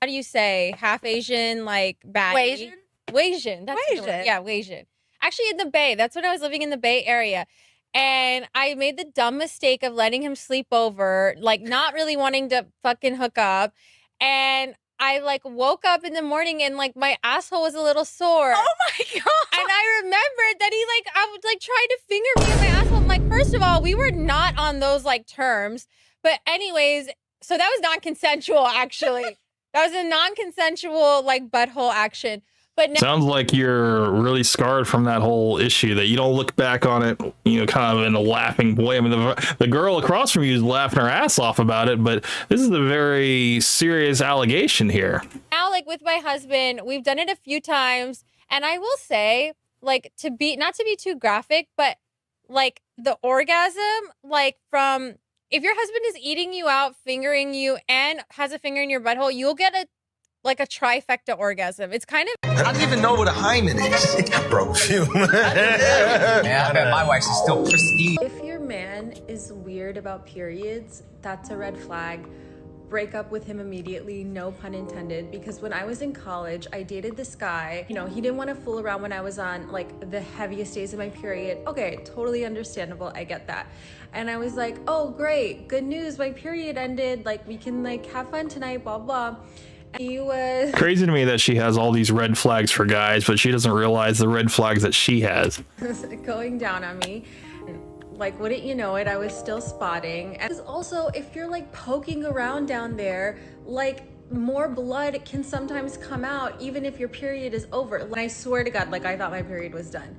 How do you say, half Asian, like baggy? Wasian. That's the word. Yeah, Wasian. Actually, in the Bay. That's when I was living in the Bay Area. And I made the dumb mistake of letting him sleep over, like not really wanting to fucking hook up. And I like woke up in the morning and like my asshole was a little sore. Oh my God. And I remembered that I would like try to finger me in my asshole. I'm like, first of all, we were not on those like terms. But anyways, so that was non-consensual, actually. That was a non-consensual like butthole action. But now, sounds like you're really scarred from that whole issue, that you don't look back on it, you know, kind of in a laughing way. I mean, the girl across from you is laughing her ass off about it, but this is a very serious allegation here. now, like with my husband, we've done it a few times, and I will say, like, not to be too graphic, but like the orgasm, like from if your husband is eating you out, fingering you, and has a finger in your butthole, you'll get a trifecta orgasm. It's kind of. I don't even know what a hymen is. Bro, phew. Yeah, I bet my wife's is still pristine. If your man is weird about periods, that's a red flag. break up with him immediately, no pun intended, because when I was in college, I dated this guy. You know, he didn't want to fool around when I was on like the heaviest days of my period. Okay, totally understandable. I get that. And I was like, oh, great, good news, my period ended. Like, we can like have fun tonight, blah, blah. And he was Crazy to me that she has all these red flags for guys, but she doesn't realize the red flags that she has. going down on me. Like, wouldn't you know it, I was still spotting. And also, if you're like poking around down there, like more blood can sometimes come out even if your period is over. And I swear to God, like I thought my period was done.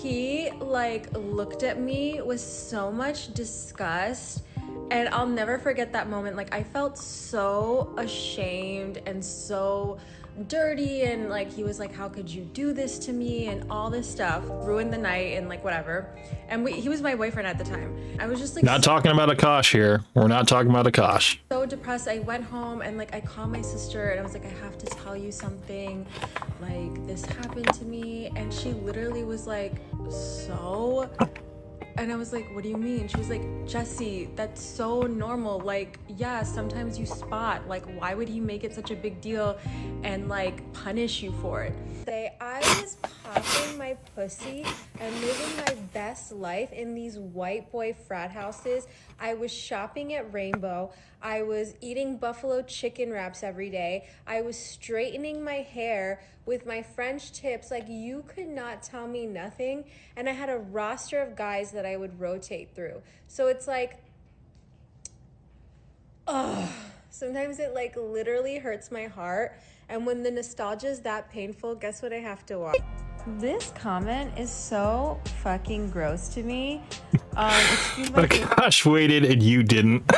He like looked at me with so much disgust, and I'll never forget that moment. Like I felt so ashamed and so dirty, and like he was like, how could you do this to me, and all this stuff. Ruined the night and like whatever. And he was my boyfriend at the time. I was just like Not talking about Akaash here. We're not talking about Akaash. so depressed. I went home and like I called my sister and I was like, I have to tell you something, like this happened to me. And she literally was like, so? And I was like, what do you mean? She was like, Jessie, that's so normal. Like, yeah, sometimes you spot. Like, why would he make it such a big deal and like punish you for it? I was popping my pussy and living my best life in these white boy frat houses. I was shopping at Rainbow. I was eating buffalo chicken wraps every day. I was straightening my hair with my French tips. Like, you could not tell me nothing. And I had a roster of guys that I would rotate through. So it's like, oh, sometimes it like literally hurts my heart. And when the nostalgia is that painful, guess what I have to watch? This comment is so fucking gross to me. Excuse my Akash waited and you didn't.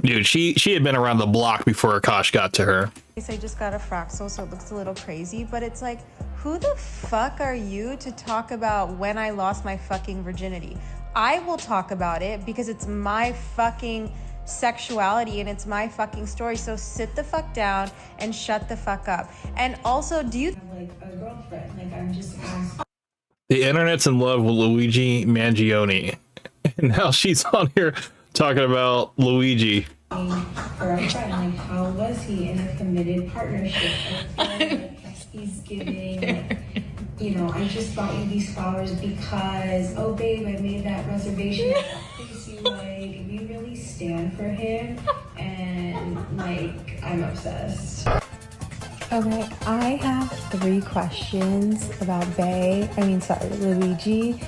Dude, she had been around the block before Akash got to her. I just got a Fraxel, so it looks a little crazy, but it's like, who the fuck are you to talk about when I lost my fucking virginity? I will talk about it because it's my fucking sexuality and it's my fucking story. So sit the fuck down and shut the fuck up. And also, do you like a girlfriend? Like, I'm just asking. The internet's in love with Luigi Mangione. And now she's on here talking about Luigi. For a friend, like, how was he in a committed partnership? I feel like he's giving, you know, I just bought you these flowers because, oh babe, I made that reservation. You like, we really stand for him, and like, I'm obsessed. Okay, I have 3 questions about Luigi.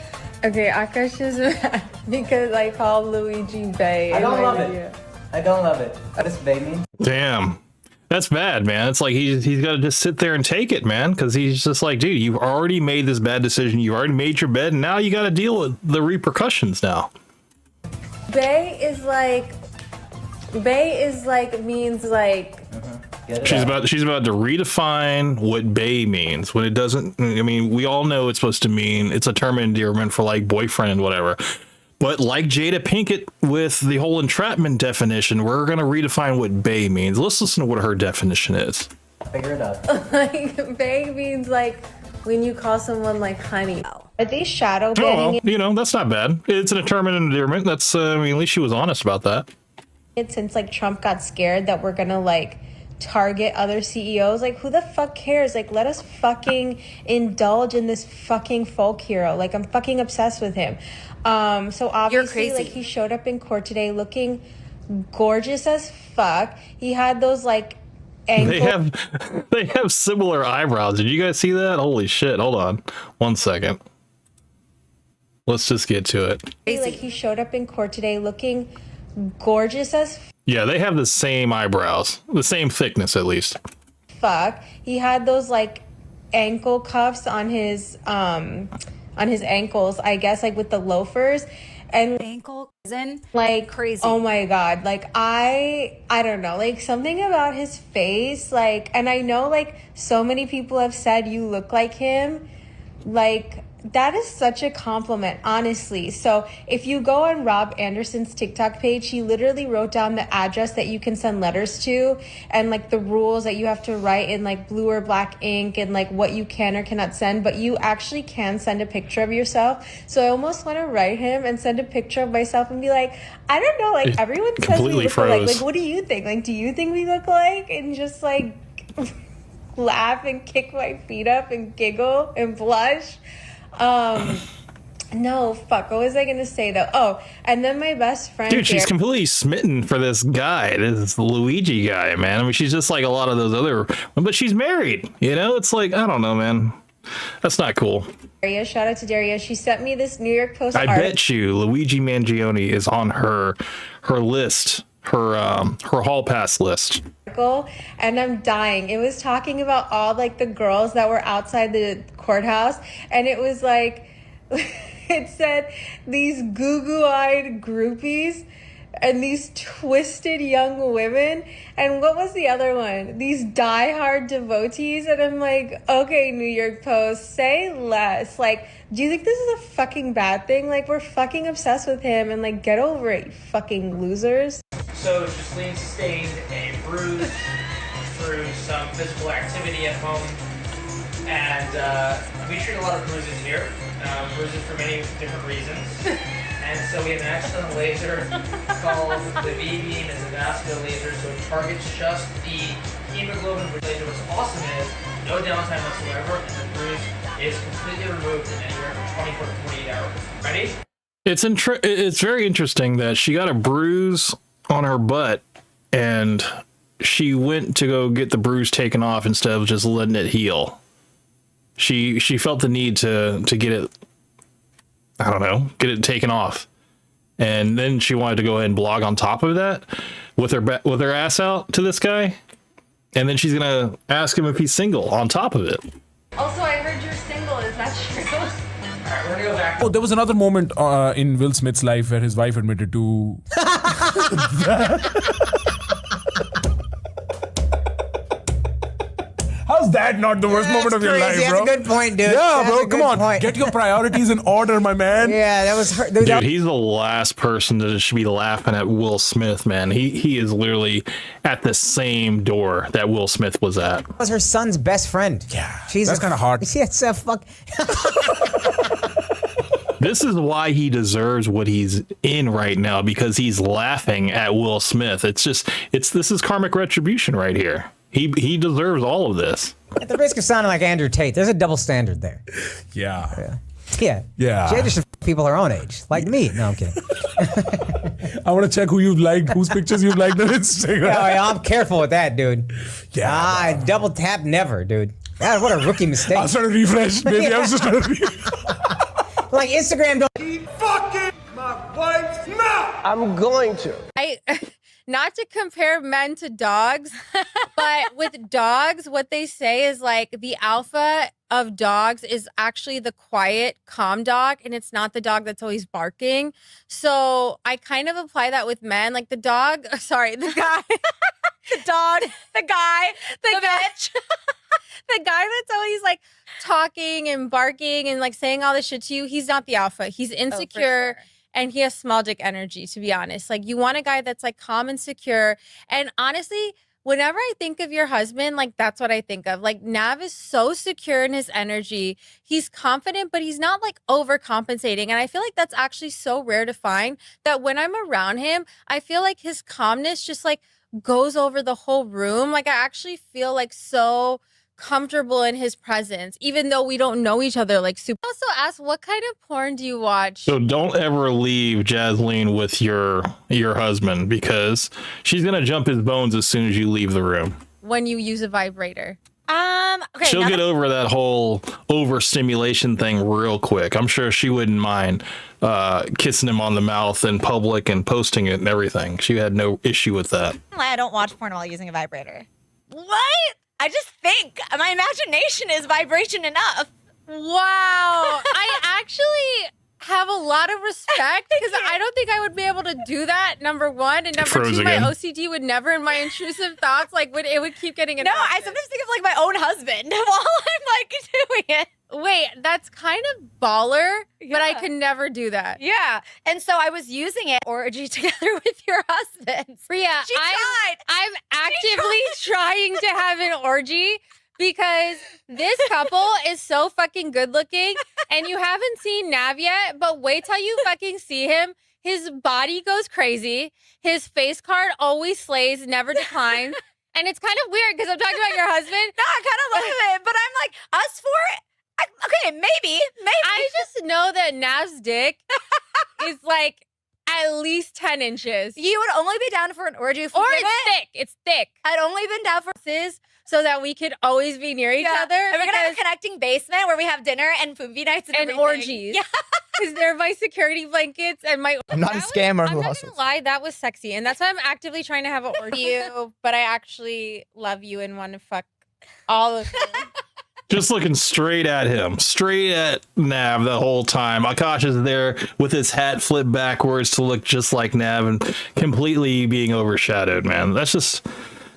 Okay, Akash is mad because I call Luigi Bae. I don't love it. I don't love it. What does Bae mean? Damn. That's bad, man. It's like he's got to just sit there and take it, man, because he's just like, dude, you've already made this bad decision. You've already made your bed, and now you got to deal with the repercussions now. Bae is like means like She's about to redefine what bae means when it doesn't. I mean, we all know it's supposed to mean, it's a term of endearment for like boyfriend and whatever. But like Jada Pinkett with the whole entrapment definition, we're gonna redefine what bae means. Let's listen to what her definition is. Figure it out. like bae means like when you call someone like honey. Are they shadow banning? Oh, well, you know, that's not bad. It's an term of endearment. That's I mean, at least she was honest about that. Since like Trump got scared that we're gonna like target other CEOs, like who the fuck cares? Like, let us fucking indulge in this fucking folk hero. Like, I'm fucking obsessed with him. So obviously, like, he showed up in court today looking gorgeous as fuck. He had those like ankle. They have similar eyebrows. Did you guys see that? Holy shit! Hold on, 1 second. Let's just get to it. Like, he showed up in court today looking gorgeous as Yeah, they have the same eyebrows, the same thickness at least. fuck. He had those like ankle cuffs on his ankles, I guess, like with the loafers, and ankle like crazy. Oh my god, like I don't know, like something about his face, like, and I know like so many people have said you look like him, like That is such a compliment, honestly. So if you go on Rob Anderson's TikTok page, he literally wrote down the address that you can send letters to and like the rules that you have to write in like blue or black ink and like what you can or cannot send, but you actually can send a picture of yourself. So I almost want to write him and send a picture of myself and be like, I don't know, like everyone says we look alike. Like, what do you think? Like, do you think we look alike? And just like laugh and kick my feet up and giggle and blush. No, fuck. What was I gonna say though? Oh, and then my best friend. Dude, she's completely smitten for this guy, this Luigi guy, man. I mean, she's just like a lot of those other, but she's married. You know, it's like I don't know, man. That's not cool. Daria, shout out to Daria. She sent me this New York Post. I bet you Luigi Mangione is on her list, her hall pass list. And I'm dying. It was talking about all like the girls that were outside the courthouse, and it was like it said these goo-goo-eyed groupies and these twisted young women, and what was the other one? These diehard devotees. And I'm like, okay, New York Post, say less. Like, do you think this is a fucking bad thing? Like, we're fucking obsessed with him, and like, get over it, you fucking losers. So Jocelyn sustained a bruise through some physical activity at home, and we treat a lot of bruises here, bruises for many different reasons. And so we have an excellent laser called the V-beam. It's a vascular laser, so it targets just the hemoglobin laser. What's awesome is no downtime whatsoever, and the bruise is completely removed in anywhere from 24 to 48 hours. Ready? It's very interesting that she got a bruise on her butt and she went to go get the bruise taken off instead of just letting it heal. She felt the need to get it, I don't know, get it taken off. And then she wanted to go ahead and blog on top of that with her ass out to this guy. And then she's going to ask him if he's single on top of it. Also, I heard you're single. Is that true? Alright, we're gonna go back. Oh, there was another moment in Will Smith's life where his wife admitted to. How's that not the worst moment of your life, bro? That's a good point, dude. Yeah, That's bro, a good come on. point. Get your priorities in order, my man. Yeah, that was her. Dude, he's the last person that should be laughing at Will Smith, man. He is literally at the same door that Will Smith was at. That was her son's best friend. Yeah, she's that's kind of hard. Yeah, it's a fuck. This is why he deserves what he's in right now, because he's laughing at Will Smith. This is karmic retribution right here. He deserves all of this. At the risk of sounding like Andrew Tate, there's a double standard there. Yeah. Yeah. Jada should f- people her own age, like me. No, I'm kidding. I want to check who you've liked, whose pictures you've liked on Instagram. Yeah, I'm careful with that, dude. Yeah. I double tap never, dude. God, what a rookie mistake. I was trying to refresh, baby. I was just trying to like Instagram don't. Keep fucking my wife's mouth. I'm going to. Not to compare men to dogs, but with dogs, what they say is like the alpha of dogs is actually the quiet, calm dog, and it's not the dog that's always barking. So I kind of apply that with men. Like the guy, the bitch. The guy that's always like talking and barking and like saying all this shit to you, he's not the alpha. He's insecure. And he has small dick energy, to be honest. Like, you want a guy that's, like, calm and secure. And honestly, whenever I think of your husband, like, that's what I think of. Like, Nav is so secure in his energy. He's confident, but he's not, like, overcompensating. And I feel like that's actually so rare to find that when I'm around him, I feel like his calmness just, like, goes over the whole room. Like, I actually feel, like, so comfortable in his presence, even though we don't know each other like super. Also ask, what kind of porn do you watch? So don't ever leave Jasleen with your husband, because she's gonna jump his bones as soon as you leave the room. When you use a vibrator. Okay. She'll get over that whole overstimulation thing real quick. I'm sure she wouldn't mind kissing him on the mouth in public and posting it and everything. She had no issue with that. I don't watch porn while using a vibrator. What? I just think my imagination is vibration enough. Wow. I actually have a lot of respect because I don't think I would be able to do that, number one. And number two, my OCD would never, in my intrusive thoughts, like it would keep getting No, I sometimes think of like my own husband while I'm like doing it. Wait, that's kind of baller, but I could never do that. Yeah. And so I was using it orgy together with your husband. Priya, She tried. I'm actively trying to have an orgy because this couple is so fucking good looking, and you haven't seen Nav yet, but wait till you fucking see him. His body goes crazy. His face card always slays, never declines. And it's kind of weird because I'm talking about your husband. No, I kind of love it, but I'm like, us four? Okay, maybe. I just know that Nav's dick is like at least 10 inches. You would only be down for an orgy if Or we did it's it. thick. It's thick. I'd only been down for So that we could always be near each other. And we're gonna have a connecting basement where we have dinner and movie nights and everything. orgies. Yeah. Because they're my security blankets and my. I'm not a scammer who I'm not hustles. gonna lie, that was sexy, and that's why I'm actively trying to have an orgy. You, but I actually love you and want to fuck all of you. Just looking straight at him, straight at Nav the whole time. Akaash is there with his hat flipped backwards to look just like Nav and completely being overshadowed, man. That's just,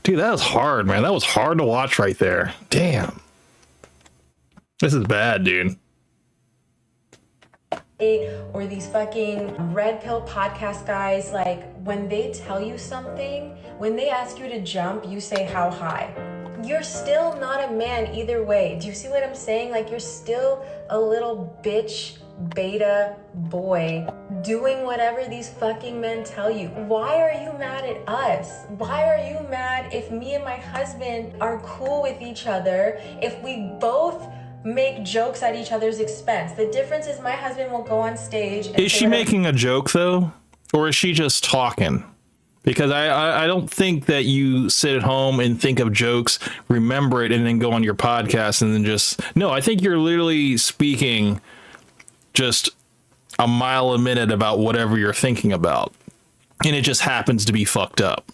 dude, that was hard, man. That was hard to watch right there. Damn. This is bad, dude. Or these fucking red pill podcast guys, like when they tell you something, when they ask you to jump, you say how high. You're still not a man either way. Do you see what I'm saying? Like you're still a little bitch beta boy doing whatever these fucking men tell you. Why are you mad at us? Why are you mad if me and my husband are cool with each other, if we both make jokes at each other's expense? The difference is my husband will go on stage and Is she making a joke though? Or is she just talking? Because I don't think that you sit at home and think of jokes, remember it, and then go on your podcast and then just... No, I think you're literally speaking just a mile a minute about whatever you're thinking about. And it just happens to be fucked up.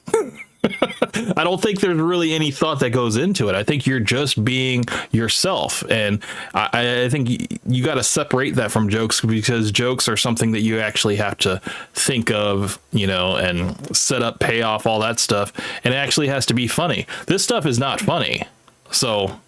I don't think there's really any thought that goes into it. I think you're just being yourself. And I think you got to separate that from jokes, because jokes are something that you actually have to think of, you know, and set up, pay off, all that stuff. And it actually has to be funny. This stuff is not funny. So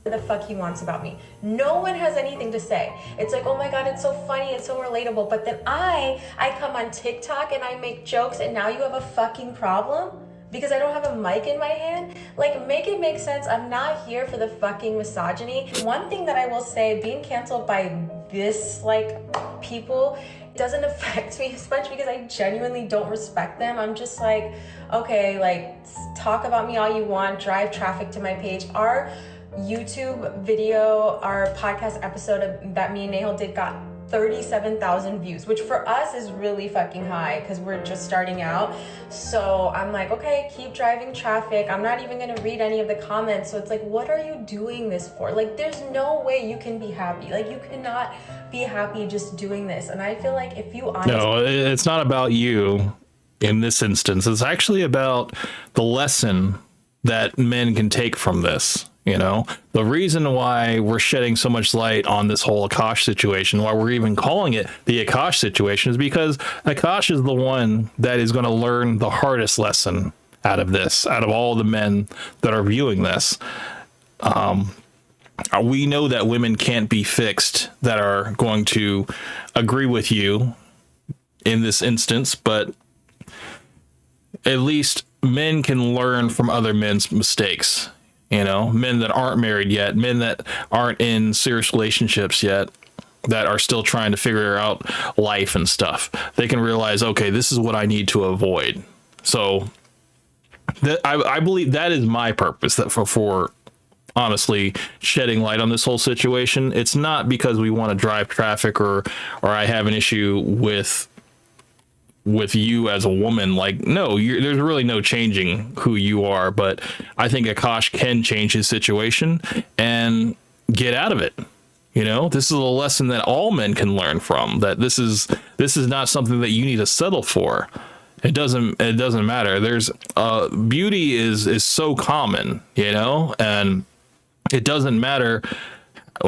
the fuck he wants about me. No one has anything to say. It's like, oh my god, it's so funny, it's so relatable. But then I come on TikTok and I make jokes, and now you have a fucking problem because I don't have a mic in my hand. Like, make it make sense. I'm not here for the fucking misogyny. One thing that I will say, being canceled by this like people doesn't affect me as much because I genuinely don't respect them. I'm just like, okay, like talk about me all you want, drive traffic to my page. Our YouTube video, our podcast episode that me and Nahal did got 37,000 views, which for us is really fucking high because we're just starting out. So I'm like, okay, keep driving traffic. I'm not even gonna read any of the comments. So it's like, what are you doing this for? Like, there's no way you can be happy. Like, you cannot be happy just doing this. And I feel like if you honestly... no, it's not about you in this instance. It's actually about the lesson that men can take from this. You know, the reason why we're shedding so much light on this whole Akaash situation, why we're even calling it the Akaash situation, is because Akaash is the one that is going to learn the hardest lesson out of this, out of all the men that are viewing this. We know that women can't be fixed that are going to agree with you in this instance, but at least men can learn from other men's mistakes. You know, men that aren't married yet, men that aren't in serious relationships yet, that are still trying to figure out life and stuff. They can realize, okay, this is what I need to avoid. So I believe that is my purpose, that for honestly shedding light on this whole situation. It's not because we want to drive traffic or I have an issue with you as a woman. Like, no, there's really no changing who you are, but I think Akaash can change his situation and get out of it. You know, this is a lesson that all men can learn from, that this is not something that you need to settle for. It doesn't matter. There's beauty is so common, you know, and it doesn't matter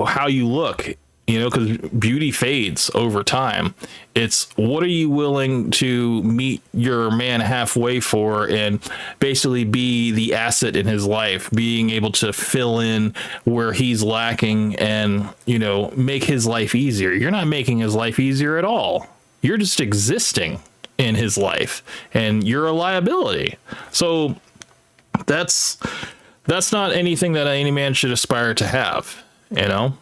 how you look. you know, because beauty fades over time. It's what are you willing to meet your man halfway for and basically be the asset in his life, being able to fill in where he's lacking and, you know, make his life easier. You're not making his life easier at all. You're just existing in his life and you're a liability. So that's not anything that any man should aspire to have, you know?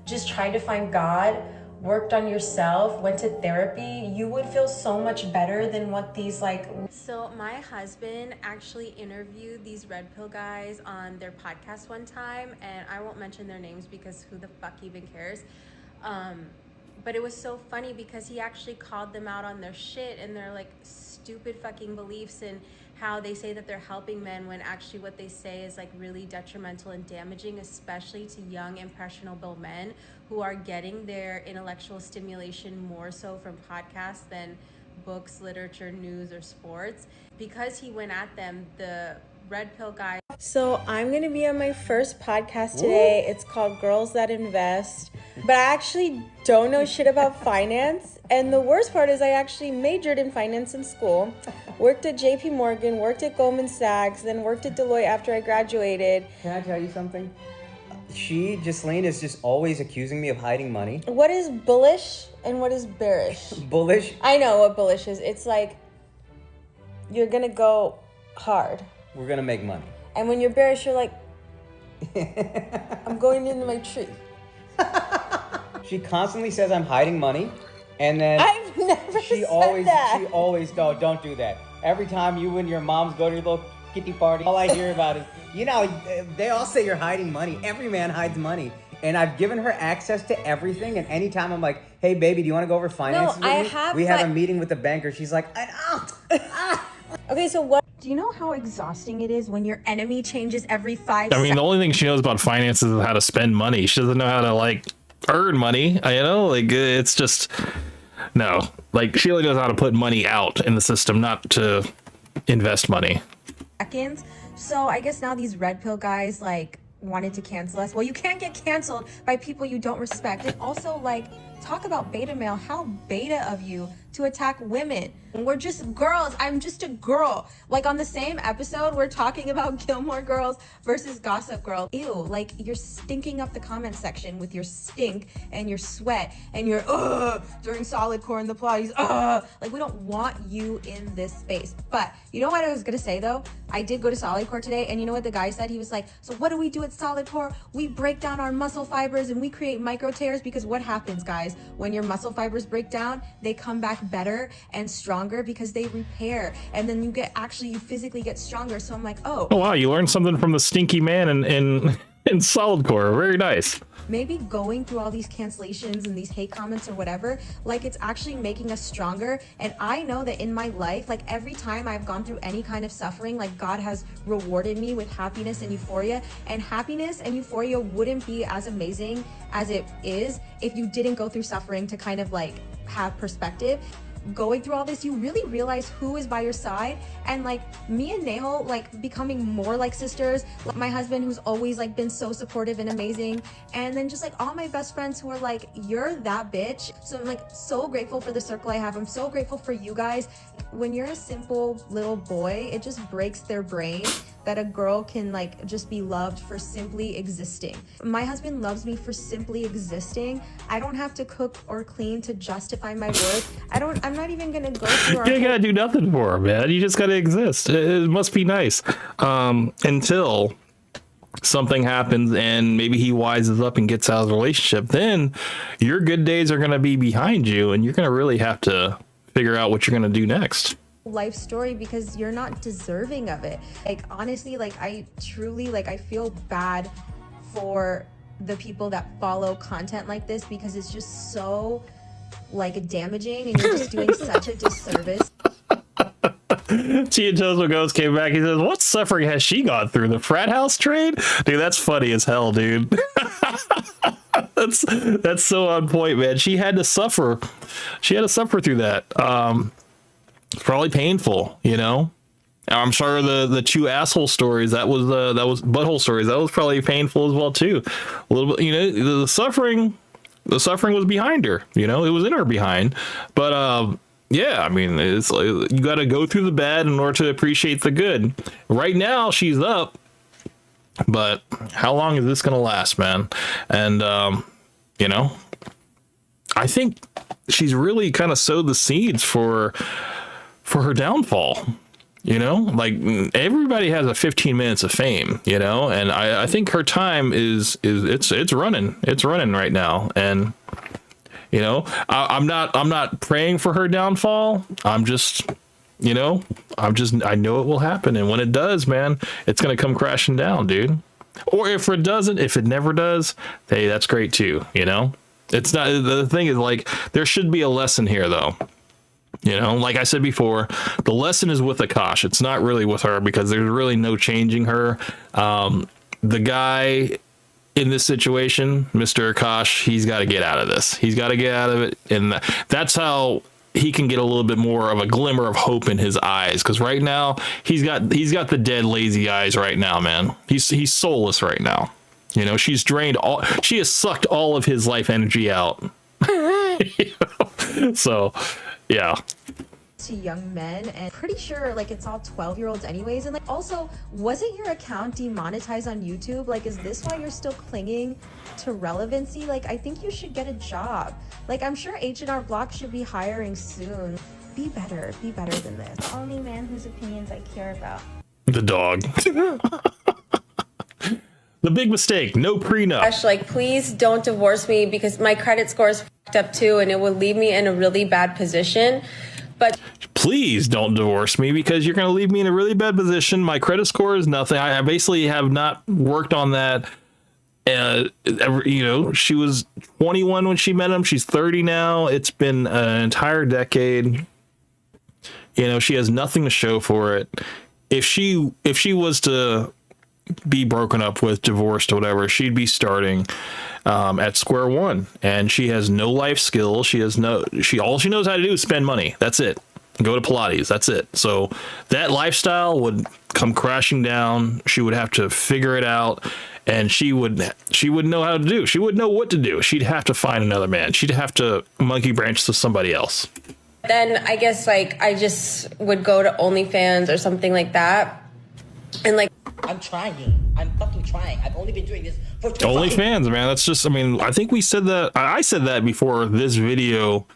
Just tried to find God, worked on yourself, went to therapy, you would feel so much better than what these like. So my husband actually interviewed these red pill guys on their podcast one time, and I won't mention their names because who the fuck even cares. But it was so funny because he actually called them out on their shit and their like stupid fucking beliefs and how they say that they're helping men when actually what they say is like really detrimental and damaging, especially to young impressionable men who are getting their intellectual stimulation more so from podcasts than books, literature, news, or sports. Because he went at them, the red pill guy. So I'm gonna be on my first podcast today. It's called Girls That Invest. But I actually don't know shit about finance. And the worst part is I actually majored in finance in school, worked at JP Morgan, worked at Goldman Sachs, then worked at Deloitte after I graduated. Can I tell you something? Ghislaine is just always accusing me of hiding money. What is bullish and what is bearish? Bullish? I know what bullish is. It's like you're gonna go hard. We're gonna make money. And when you're bearish, you're like, I'm going into my tree. She constantly says I'm hiding money, and then I've never she said always that. she always don't do that. Every time you and your moms go to your little kitty party, all I hear about is, you know, they all say you're hiding money. Every man hides money. And I've given her access to everything, and anytime I'm like, hey baby, do you want to go over finances with me? We have a meeting with the banker. She's like, Okay, so what? Do you know how exhausting it is when your enemy changes every 5 I mean, the only thing she knows about finances is how to spend money. She doesn't know how to like earn money. You know, like it's just no. Like she only knows how to put money out in the system, not to invest money. seconds. So I guess now these red pill guys like wanted to cancel us. Well, you can't get canceled by people you don't respect. And also like talk about beta male. How beta of you to attack women. We're just girls. I'm just a girl. Like on the same episode, we're talking about Gilmore Girls versus Gossip Girl. Ew, like you're stinking up the comment section with your stink and your sweat and your during solid core and the Pilates. Like we don't want you in this space. But you know what I was gonna say though? I did go to solid core today, and you know what the guy said? He was like, so what do we do at solid core? We break down our muscle fibers and we create micro tears, because what happens, guys, when your muscle fibers break down, they come back better and stronger because they repair, and then you physically get stronger. So I'm like, oh wow, you learned something from the stinky man in solid core. Very nice. Maybe going through all these cancellations and these hate comments or whatever, like it's actually making us stronger. And I know that in my life, like every time I've gone through any kind of suffering, like God has rewarded me with happiness and euphoria. And happiness and euphoria wouldn't be as amazing as it is if you didn't go through suffering to kind of like have perspective. Going through all this, you really realize who is by your side. And like me and Nehal like becoming more like sisters, like my husband who's always like been so supportive and amazing, and then just like all my best friends who are like, you're that bitch. So I'm like so grateful for the circle I have. I'm so grateful for you guys. When you're a simple little boy, it just breaks their brain that a girl can like just be loved for simply existing. My husband loves me for simply existing. I don't have to cook or clean to justify my worth. I'm not even gonna go through You ain't gotta do nothing for her, man. You just gotta exist. It must be nice until something happens and maybe he wises up and gets out of the relationship. Then your good days are gonna be behind you, and you're gonna really have to figure out what you're gonna do next. Life story, because you're not deserving of it. Like honestly, like I truly like I feel bad for the people that follow content like this, because it's just so like damaging and you're just doing such a disservice. Tia Tozo Ghost came back. He says, what suffering has she gone through? The frat house trade? Dude, that's funny as hell, dude. That's so on point, man. She had to suffer. She had to suffer through that. It's probably painful, you know? I'm sure the two asshole stories, that was butthole stories, that was probably painful as well too. A little bit, the suffering was behind her. It was in her behind. But yeah, I mean, it's like you got to go through the bad in order to appreciate the good. Right now, she's up, but how long is this gonna last, man? And I think she's really kind of sowed the seeds for her downfall. Like everybody has a 15 minutes of fame, and I think her time is it's running right now. And I'm not praying for her downfall. I know it will happen, and when it does, man, it's gonna come crashing down, dude. Or if it never does, hey, that's great too. It's not, the thing is, like, there should be a lesson here though. Like I said before, the lesson is with Akaash. It's not really with her, because there's really no changing her. The guy in this situation, Mr. Akaash, he's got to get out of this. He's got to get out of it. And that's how he can get a little bit more of a glimmer of hope in his eyes. Because right now he's got the dead, lazy eyes right now, man. He's soulless right now. She has sucked all of his life energy out. So, yeah. To young men, and pretty sure like it's all 12-year-olds anyways. And like, also, wasn't your account demonetized on YouTube? Like, is this why you're still clinging to relevancy? Like, I think you should get a job. Like, I'm sure H&R Block should be hiring soon. Be better than this. The only man whose opinions I care about. The dog. The big mistake, no prenup. Gosh, like, please don't divorce me, because my credit score is fucked up too, and it would leave me in a really bad position. But please don't divorce me, because you're going to leave me in a really bad position. My credit score is nothing. I basically have not worked on that. She was 21 when she met him. She's 30 now. It's been an entire decade. She has nothing to show for it. If she was to be broken up with, divorced, or whatever, she'd be starting at square one, and she has no life skills. All she knows how to do is spend money. That's it. Go to Pilates. That's it. So that lifestyle would come crashing down. She would have to figure it out, and she wouldn't know how to do. She wouldn't know what to do. She'd have to find another man. She'd have to monkey branch to somebody else. then I guess like I just would go to OnlyFans or something like that, and like I'm trying. I'm fucking trying. I've only been doing this for 2 OnlyFans, man. That's just, I mean, I think we said that. I said that before this video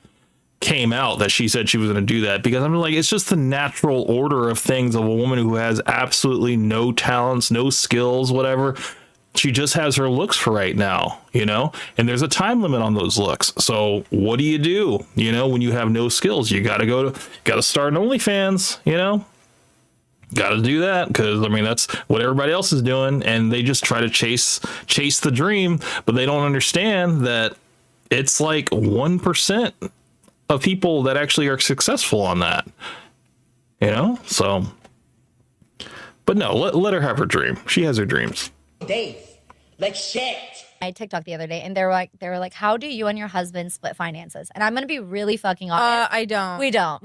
came out, that she said she was going to do that, because I'm like, it's just the natural order of things of a woman who has absolutely no talents, no skills, whatever. She just has her looks for right now, you know, and there's a time limit on those looks. So what do? You know, when you have no skills, you got to start an OnlyFans, you know, got to do that. Cause I mean, that's what everybody else is doing. And they just try to chase the dream, but they don't understand that it's like 1% of people that actually are successful on that, you know? So, but no, let her have her dream. She has her dreams. days. Like shit. I TikTok the other day, and they were like, how do you and your husband split finances? And I'm gonna be really fucking honest. I don't. We don't.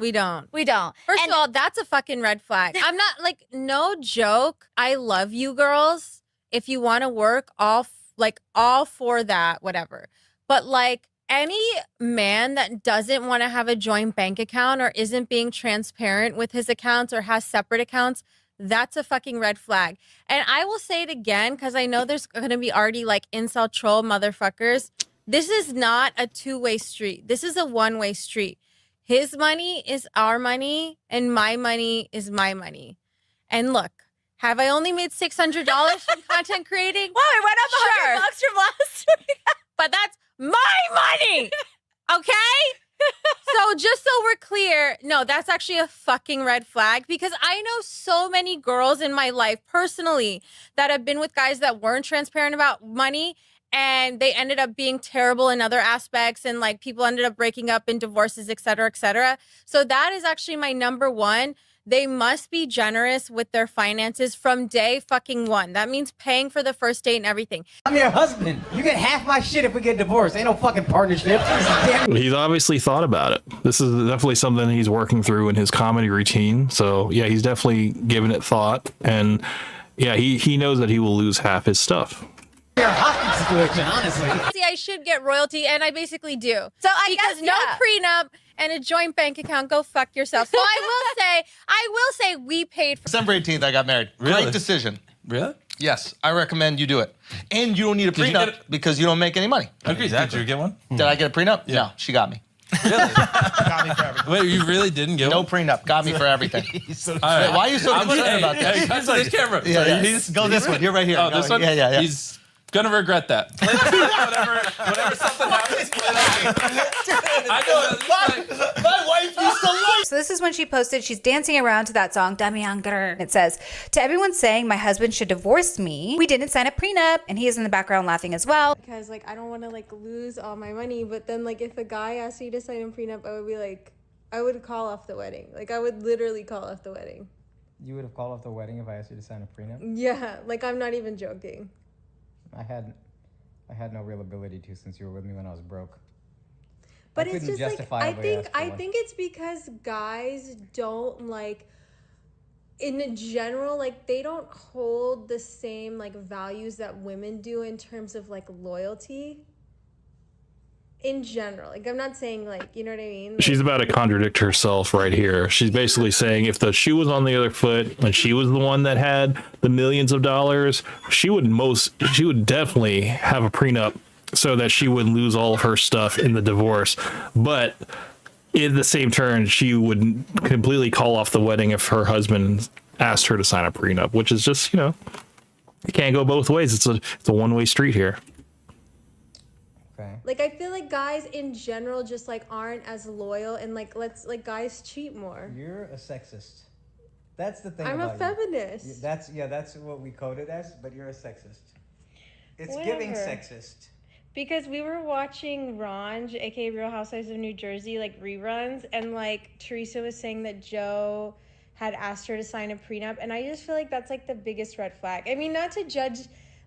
First of all, that's a fucking red flag. I'm not like, no joke. I love you girls. If you want to work, all for that, whatever. But like any man that doesn't want to have a joint bank account or isn't being transparent with his accounts or has separate accounts, that's a fucking red flag. And I will say it again, because I know there's going to be already like incel troll motherfuckers. This is not a two-way street. This is a one-way street. His money is our money and my money is my money. And look, have I only made $600 from content creating? Wow, I went up $100 from last week. But that's my money, okay? So just so we're clear, no, that's actually a fucking red flag, because I know so many girls in my life personally that have been with guys that weren't transparent about money, and they ended up being terrible in other aspects, and like people ended up breaking up in divorces, et cetera, et cetera. So that is actually my number one. they must be generous with their finances from day fucking one. That means paying for the first date and everything. I'm your husband. You get half my shit if we get divorced. Ain't no fucking partnership. He's obviously thought about it. This is definitely something he's working through in his comedy routine. So yeah, he's definitely given it thought. And yeah, he knows that he will lose half his stuff. Hostage situation, honestly. See, I should get royalty, and I basically do. So I because guess, no yeah. prenup and a joint bank account. Go fuck yourself. So I will say we paid for December 18th, I got married. Really? Great decision. Really? Yes, I recommend you do it. And you don't need a Did you prenup get it? because you don't make any money. Okay, exactly. Did you get one? Did I get a prenup? Yeah. No, she got me. Got me for everything. Wait, you really didn't get No one? prenup. Got me for everything. So Wait, why are you so concerned about that? Hey, cut to this camera. Yeah, So yeah. he's- Go this one. You're right here. Oh, Go this right- one? Yeah. He's gonna regret that. whatever something happens, play that. I know. My wife used to like. So this is when she posted, she's dancing around to that song, Dami Anger. It says, to everyone saying my husband should divorce me, we didn't sign a prenup. And he is in the background laughing as well. Because like I don't want to like lose all my money, but then like if a guy asked me to sign a prenup, I would be like, I would call off the wedding. Like I would literally call off the wedding. You would have called off the wedding if I asked you to sign a prenup? Yeah, like I'm not even joking. I had no real ability to since you were with me when I was broke. But I it's couldn't just like justifiably ask for I one. think it's because guys don't like in general like they don't hold the same like values that women do in terms of like loyalty. In general, like I'm not saying like you know what I mean. Like, She's about to contradict herself right here. She's basically saying if the shoe was on the other foot and she was the one that had the millions of dollars, she would definitely have a prenup so that she would lose all of her stuff in the divorce. But in the same turn, she would completely call off the wedding if her husband asked her to sign a prenup, which is just, you can't go both ways. It's a one-way street here. Like I feel like guys in general just like aren't as loyal and like guys cheat more. You're a sexist. That's the thing. I'm a about you. feminist. That's what we code it as, but you're a sexist. It's giving Whatever. sexist. Because we were watching Ranj, aka Real Housewives of New Jersey, like reruns, and like Teresa was saying that Joe had asked her to sign a prenup, and I just feel like that's like the biggest red flag. I mean, not to judge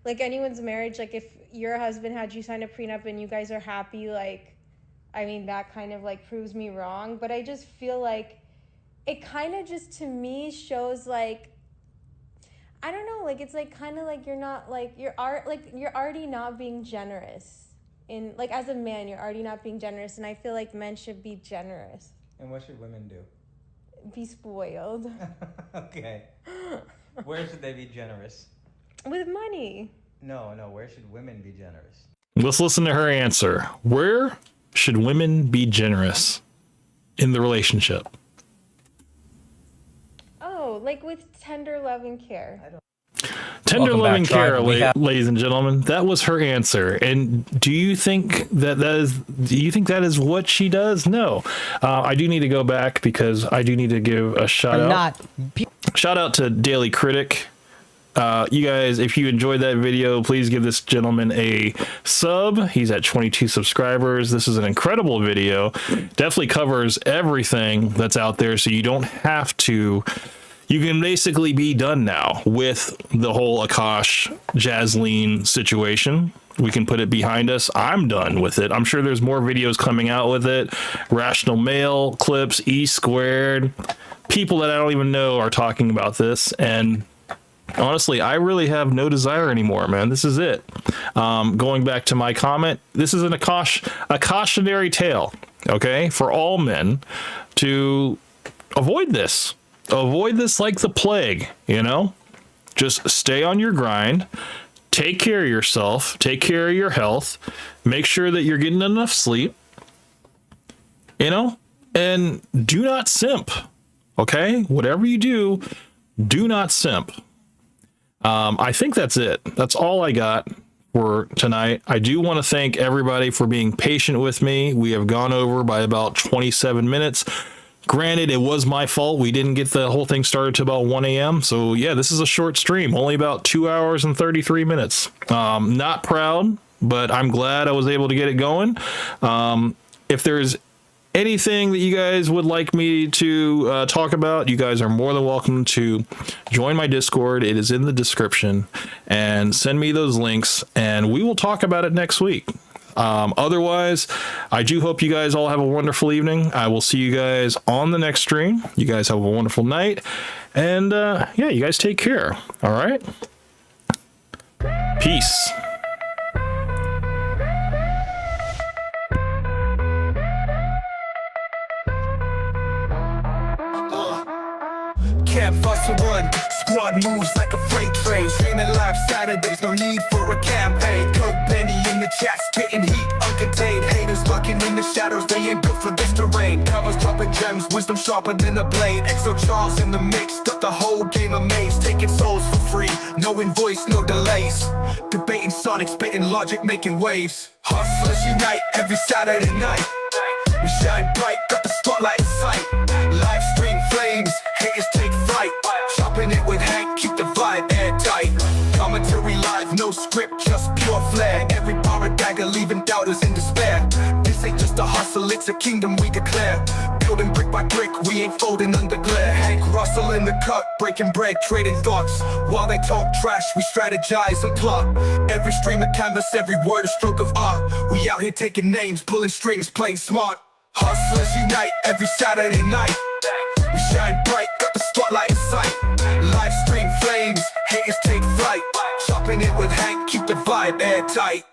like anyone's marriage, like if your husband had you sign a prenup and you guys are happy, like, I mean, that kind of like proves me wrong, but I just feel like it kind of just to me shows like, I don't know, like it's like kind of like you're not like you're already not being generous in like as a man you're already not being generous, and I feel like men should be generous. And what should women do? Be spoiled. Okay. Where should they be generous? With money. No. Where should women be generous? Let's listen to her answer. Where should women be generous in the relationship? Oh, like with tender love and care. Tender Welcome loving back, tribe. care, We have- ladies and gentlemen. That was her answer. And do you think that is what she does? No. I do need to go back because I do need to give a shout out. Shout out to Daily Critic. You guys, if you enjoyed that video, please give this gentleman a sub. He's at 22 subscribers. This is an incredible video. Definitely covers everything that's out there, so you don't have to. You can basically be done now with the whole Akaash Jasleen situation. We can put it behind us. I'm done with it. I'm sure there's more videos coming out with it. Rational Mail clips, E Squared. People that I don't even know are talking about this, and honestly, I really have no desire anymore, man. This is it. Going back to my comment, this is a cautionary tale, okay, for all men to avoid this. Avoid this like the plague, Just stay on your grind. Take care of yourself. Take care of your health. Make sure that you're getting enough sleep, and do not simp, okay? Whatever you do not simp. I think that's it. That's all I got for tonight. I do want to thank everybody for being patient with me. We have gone over by about 27 minutes. Granted, it was my fault. We didn't get the whole thing started to about 1 a.m. So yeah, this is a short stream, only about 2 hours and 33 minutes. Not proud, but I'm glad I was able to get it going. If there's anything that you guys would like me to talk about, you guys are more than welcome to join my Discord. It is in the description, and send me those links, and we will talk about it next week. Otherwise, I do hope you guys all have a wonderful evening. I will see you guys on the next stream. You guys have a wonderful night, and yeah, you guys take care. All right, peace. Camp Hustle One, squad moves like a freight train. Streaming live Saturdays, no need for a campaign. Coke Benny in the chat, spitting heat, uncontained. Haters lurking in the shadows, they ain't good for this terrain. Covers dropping gems, wisdom sharper than a blade. XO Charles in the mix, got the whole game amazed. Taking souls for free, no invoice, no delays. Debating Sonic, spitting logic, making waves. Hustlers unite every Saturday night. We shine bright, got the spotlight in sight. Live stream flames, haters take flight. Chopping it with Hank, keep the vibe airtight. Commentary live, no script, just pure flair. Every bar a dagger, leaving doubters in despair. This ain't just a hustle, it's a kingdom we declare. Building brick by brick, we ain't folding under glare. Hank Russell in the cut, breaking bread, trading thoughts. While they talk trash, we strategize and plot. Every stream a canvas, every word a stroke of art. We out here taking names, pulling strings, playing smart. Hustlers unite every Saturday night. We shine bright, got the spotlight in sight. Live stream flames, haters take flight. Chopping it with Hank, keep the vibe airtight.